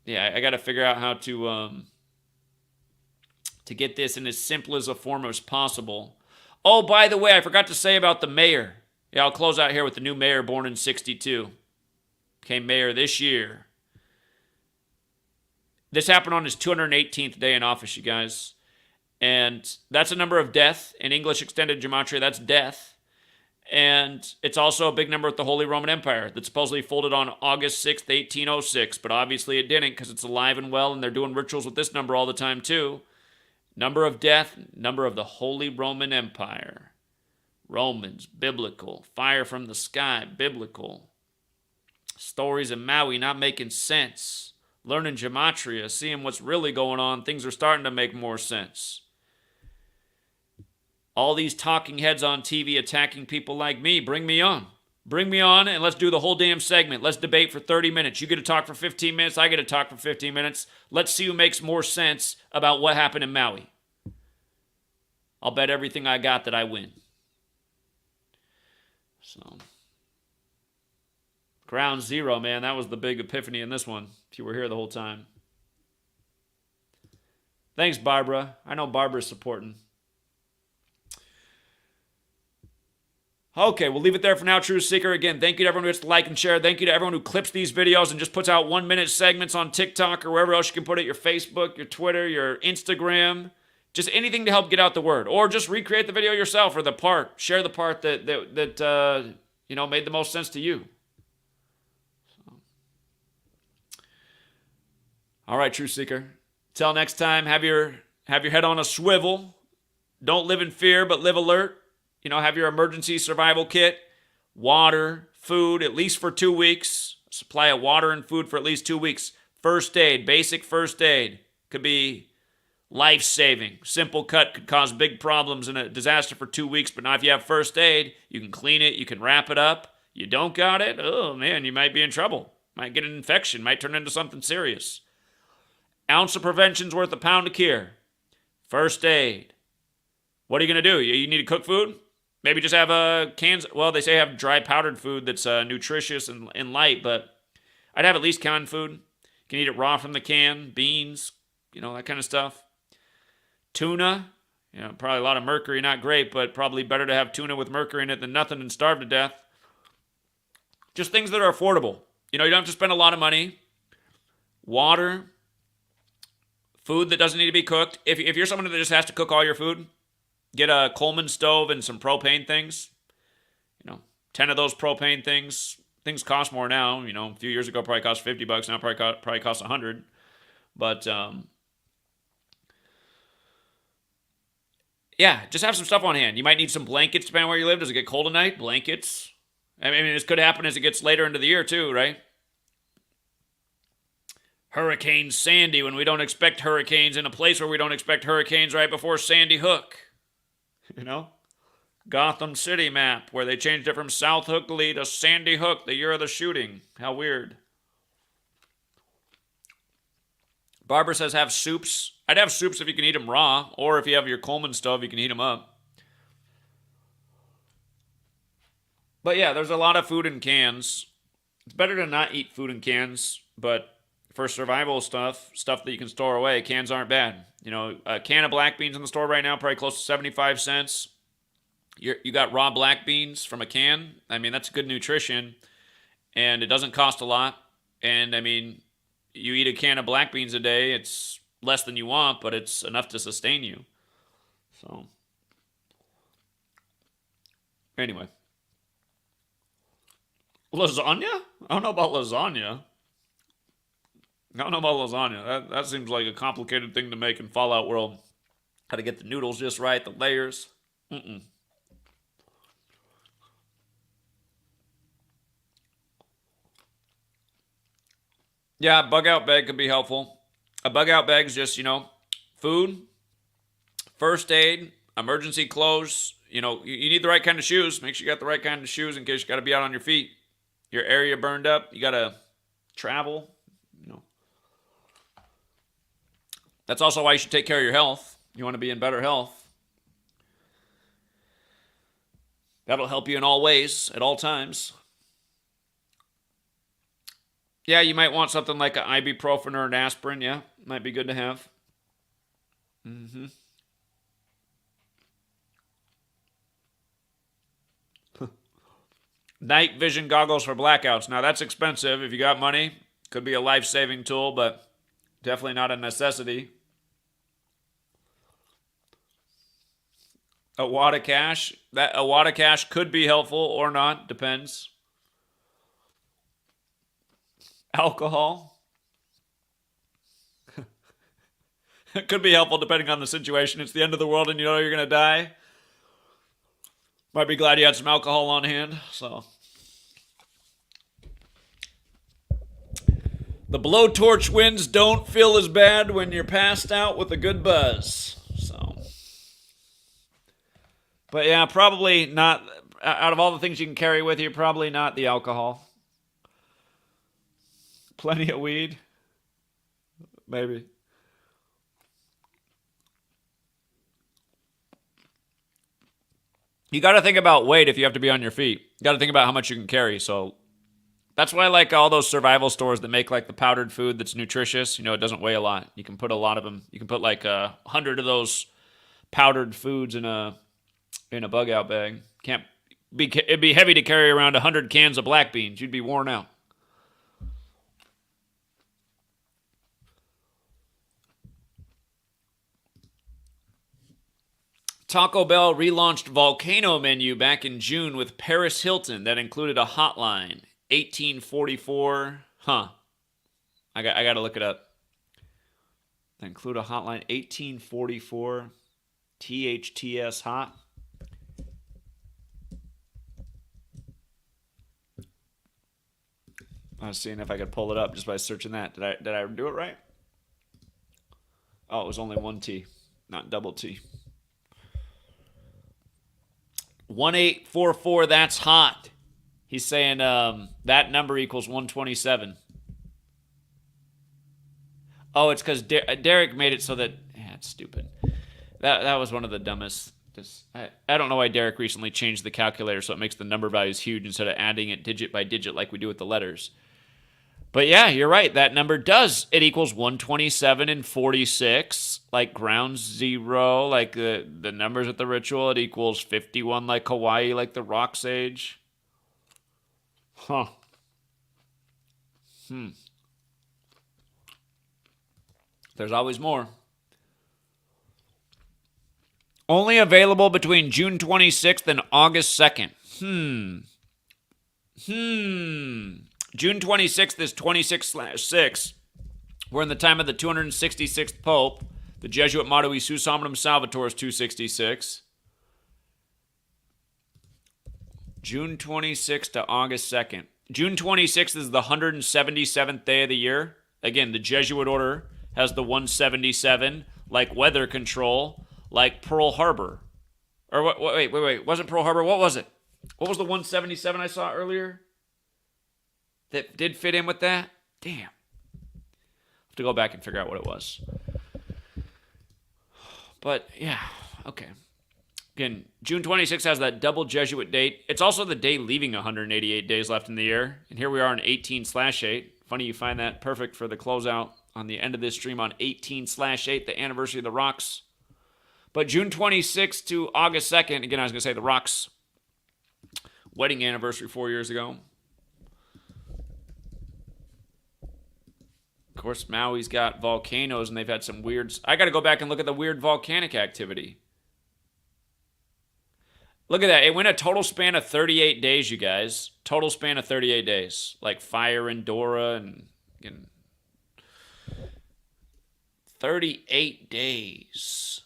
yeah, I got to figure out how to get this in as simple as a form as possible. Oh, by the way, I forgot to say about the mayor. Yeah, I'll close out here with the new mayor born in 1962. Became mayor this year. This happened on his 218th day in office, you guys. And that's a number of death. In English extended gematria, that's death. And it's also a big number with the Holy Roman Empire that supposedly folded on August 6th, 1806. But obviously it didn't because it's alive and well, and they're doing rituals with this number all the time too. Number of death, number of the Holy Roman Empire. Romans, biblical. Fire from the sky, biblical. Stories of Maui not making sense. Learning gematria, seeing what's really going on, things are starting to make more sense. All these talking heads on TV attacking people like me, bring me on. Bring me on and let's do the whole damn segment. Let's debate for 30 minutes. You get to talk for 15 minutes, I get to talk for 15 minutes. Let's see who makes more sense about what happened in Maui. I'll bet everything I got that I win. So, ground zero, man. That was the big epiphany in this one, if you were here the whole time. Thanks, Barbara. I know Barbara's supporting. Okay, we'll leave it there for now, True Seeker. Again, thank you to everyone who hits the like and share. Thank you to everyone who clips these videos and just puts out 1-minute segments on TikTok or wherever else you can put it, your Facebook, your Twitter, your Instagram. Just anything to help get out the word. Or just recreate the video yourself or the part. Share the part that made the most sense to you. So. All right, True Seeker. Till next time, have your head on a swivel. Don't live in fear, but live alert. Have your emergency survival kit, water, food, at least for 2 weeks. Supply of water and food for at least 2 weeks. First aid, basic first aid. Could be life-saving. Simple cut could cause big problems in a disaster for 2 weeks, but now if you have first aid, you can clean it, you can wrap it up. You don't got it? Oh, man, you might be in trouble. Might get an infection, might turn into something serious. Ounce of prevention's worth a pound of cure. First aid. What are you going to do? You need to cook food? Maybe just have cans. Well, they say have dry powdered food that's nutritious and light, but I'd have at least canned food. You can eat it raw from the can, beans, that kind of stuff. Tuna, probably a lot of mercury, not great, but probably better to have tuna with mercury in it than nothing and starve to death. Just things that are affordable. You don't have to spend a lot of money. Water, food that doesn't need to be cooked. If you're someone that just has to cook all your food, get a Coleman stove and some propane things. 10 of those propane things. Things cost more now. A few years ago probably cost $50. Now probably costs $100. But yeah, just have some stuff on hand. You might need some blankets depending on where you live. Does it get cold at night? Blankets. I mean, this could happen as it gets later into the year too, right? Hurricane Sandy, when we don't expect hurricanes, in a place where we don't expect hurricanes, right before Sandy Hook. Gotham City map, where they changed it from South Hook Lee to Sandy Hook the year of the shooting. How weird. Barbara says have soups. I'd have soups if you can eat them raw, or if you have your Coleman stove, you can heat them up. But yeah, there's a lot of food in cans. It's better to not eat food in cans, but for survival stuff that you can store away, cans aren't bad. A can of black beans in the store right now, probably close to 75 cents. You got raw black beans from a can. I mean, that's good nutrition, and it doesn't cost a lot. And I mean, you eat a can of black beans a day, it's less than you want, but it's enough to sustain you. So, Anyway. Lasagna? I don't know about lasagna. I don't know about lasagna. That seems like a complicated thing to make in Fallout World. How to get the noodles just right, the layers. Mm-mm. Yeah, bug out bag could be helpful. A bug out bag is just, food, first aid, emergency clothes. You need the right kind of shoes. Make sure you got the right kind of shoes in case you got to be out on your feet. Your area burned up. You got to travel. That's also why you should take care of your health. You want to be in better health. That'll help you in all ways, at all times. Yeah, you might want something like an ibuprofen or an aspirin. Yeah, might be good to have. Mm-hmm. Night vision goggles for blackouts. Now, that's expensive. If you got money, could be a life-saving tool, but definitely not a necessity. A wad of cash. A wad of cash could be helpful or not. Depends. Alcohol. It could be helpful depending on the situation. It's the end of the world and you know you're going to die. Might be glad you had some alcohol on hand. So, the blowtorch winds don't feel as bad when you're passed out with a good buzz. But yeah, probably not. Out of all the things you can carry with you, probably not the alcohol. Plenty of weed. Maybe. You got to think about weight if you have to be on your feet. You got to think about how much you can carry. So that's why I like all those survival stores that make like the powdered food that's nutritious. It doesn't weigh a lot. You can put a lot of them. You can put like 100 of those powdered foods in a bug out bag. It'd be heavy to carry around 100 cans of black beans. You'd be worn out. Taco Bell relaunched Volcano menu back in June with Paris Hilton that included a hotline. 1844. Huh. I got to look it up. That include a hotline. 1844 THTS hot. I was seeing if I could pull it up just by searching that. Did I do it right? Oh, it was only one T, not double T. 1844, that's hot. He's saying that number equals 127. Oh, it's because Derek made it so that... Yeah, it's stupid. That was one of the dumbest... I don't know why Derek recently changed the calculator so it makes the number values huge instead of adding it digit by digit like we do with the letters. But yeah, you're right. That number does. It equals 127 and 46, like ground zero, like the numbers at the ritual. It equals 51 like Hawaii, like the rock sage. Huh. There's always more. Only available between June 26th and August 2nd. June 26th is 26/6. We're in the time of the 266th Pope. The Jesuit motto, Isus Hominum Salvator, is 266. June 26th to August 2nd. June 26th is the 177th day of the year. Again, the Jesuit order has the 177, like weather control, like Pearl Harbor. Or wait. Wasn't Pearl Harbor? What was it? What was the 177 I saw earlier that did fit in with that? Damn. Have to go back and figure out what it was. But yeah, okay. Again, June 26th has that double Jesuit date. It's also the day leaving 188 days left in the year. And here we are on 18/8. Funny you find that perfect for the closeout on the end of this stream on 18/8, the anniversary of the Rocks. But June 26th to August 2nd, again, I was going to say the Rocks' wedding anniversary 4 years ago. Of course, Maui's got volcanoes, and they've had some weird... I got to go back and look at the weird volcanic activity. Look at that. It went a total span of 38 days, you guys. Total span of 38 days. Like Fire and Dora and 38 days.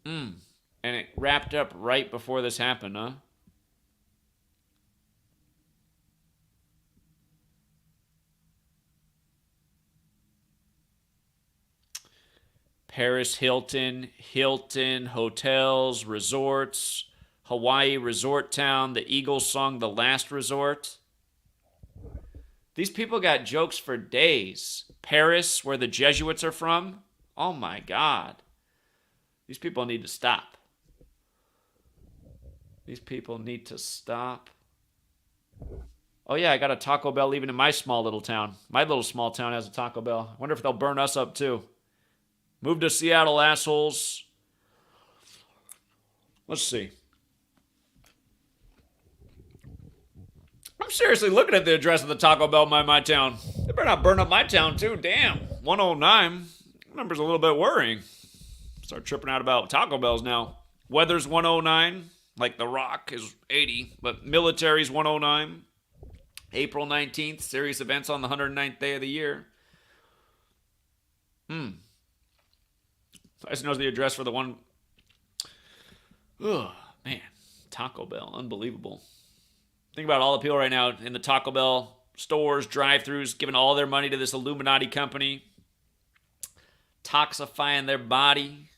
And it wrapped up right before this happened, huh? Paris Hilton hotels, resorts, Hawaii resort town, the Eagles song The Last Resort. These people got jokes for days. Paris, where the Jesuits are from. Oh my God. These people need to stop. These people need to stop. Oh yeah, I got a Taco Bell even in my small little town. My little small town has a Taco Bell. I wonder if they'll burn us up too. Move to Seattle, assholes. Let's see. I'm seriously looking at the address of the Taco Bell in my town. They better not burn up my town too. Damn. 109. Number's a little bit worrying. Start tripping out about Taco Bells now. Weather's 109. Like The Rock is 80. But military's 109. April 19th. Serious events on the 109th day of the year. I just knows the address for the one. Oh, man. Taco Bell. Unbelievable. Think about all the people right now in the Taco Bell stores, drive-thrus, giving all their money to this Illuminati company. Toxifying their body.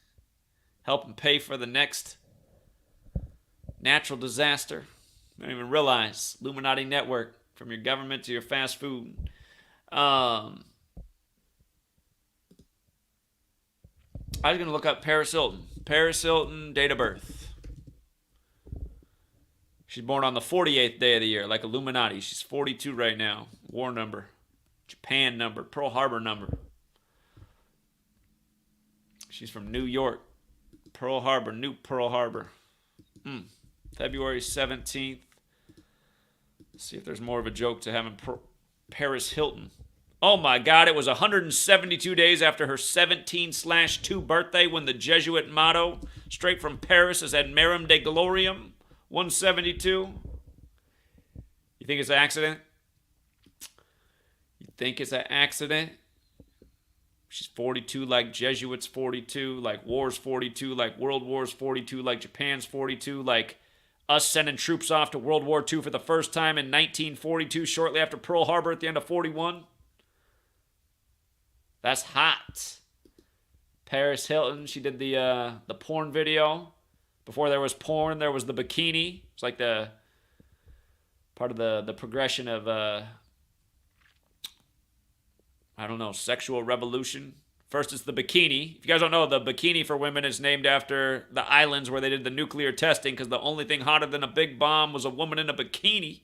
Helping pay for the next natural disaster. You don't even realize. Illuminati network. From your government to your fast food. I was going to look up Paris Hilton. Paris Hilton, date of birth. She's born on the 48th day of the year, like Illuminati. She's 42 right now. War number. Japan number. Pearl Harbor number. She's from New York. Pearl Harbor. New Pearl Harbor. February 17th. Let's see if there's more of a joke to having Paris Hilton. Oh my God, it was 172 days after her 17/2 birthday when the Jesuit motto, straight from Paris, is Ad Merum de Gloriam, 172. You think it's an accident? You think it's an accident? She's 42 like Jesuits 42, like Wars 42, like World Wars 42, like Japan's 42, like us sending troops off to World War II for the first time in 1942, shortly after Pearl Harbor at the end of 41. That's hot. Paris Hilton, she did the porn video. Before there was porn, there was the bikini. It's like the part of the progression of, I don't know, sexual revolution. First it's the bikini. If you guys don't know, the bikini for women is named after the islands where they did the nuclear testing because the only thing hotter than a big bomb was a woman in a bikini.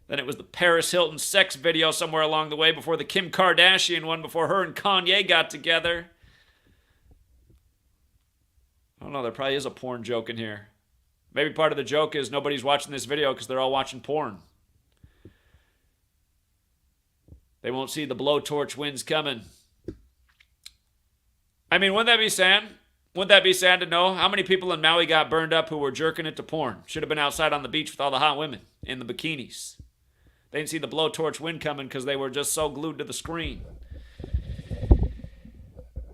Then it was the Paris Hilton sex video somewhere along the way before the Kim Kardashian one, before her and Kanye got together. I don't know, there probably is a porn joke in here. Maybe part of the joke is nobody's watching this video because they're all watching porn. They won't see the blowtorch winds coming. I mean, wouldn't that be sad? Wouldn't that be sad to know how many people in Maui got burned up who were jerking it to porn? Should have been outside on the beach with all the hot women in the bikinis. They didn't see the blowtorch wind coming because they were just so glued to the screen.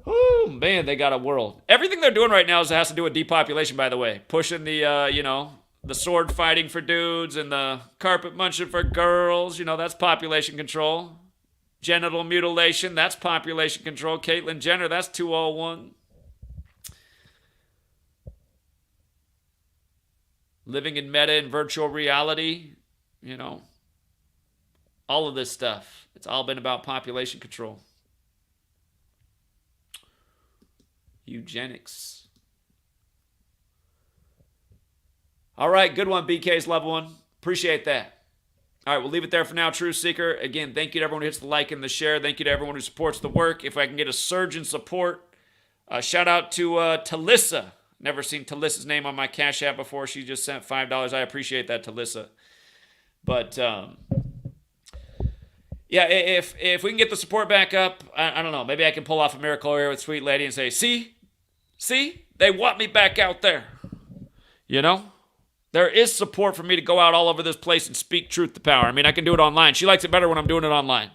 Oh, man, they got a world. Everything they're doing right now has to do with depopulation, by the way. Pushing the, the sword fighting for dudes and the carpet munching for girls. That's population control. Genital mutilation, that's population control. Caitlyn Jenner, that's 201. Living in meta and virtual reality, all of this stuff. It's all been about population control. Eugenics. All right, good one, BK's level one. Appreciate that. All right, we'll leave it there for now, Truth Seeker. Again, thank you to everyone who hits the like and the share. Thank you to everyone who supports the work. If I can get a surge in support, shout out to Talissa. Never seen Talissa's name on my Cash App before. She just sent $5. I appreciate that, Talissa. But, yeah, if we can get the support back up, I don't know. Maybe I can pull off a miracle here with Sweet Lady and say, see? They want me back out there. You know? There is support for me to go out all over this place and speak truth to power. I mean, I can do it online. She likes it better when I'm doing it online.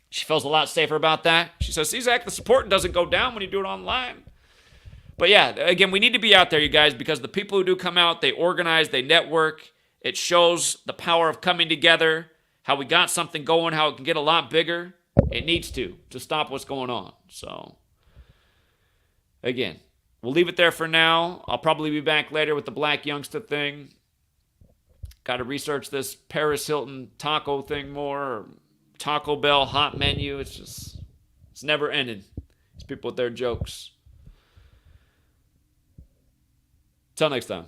She feels a lot safer about that. She says, see, Zach, the support doesn't go down when you do it online. But yeah, again, we need to be out there, you guys, because the people who do come out, they organize, they network. It shows the power of coming together, how we got something going, how it can get a lot bigger. It needs to stop what's going on. So, again, we'll leave it there for now. I'll probably be back later with the Black Youngster thing. Got to research this Paris Hilton taco thing more, or Taco Bell hot menu. It's never ending. These people with their jokes. Till next time.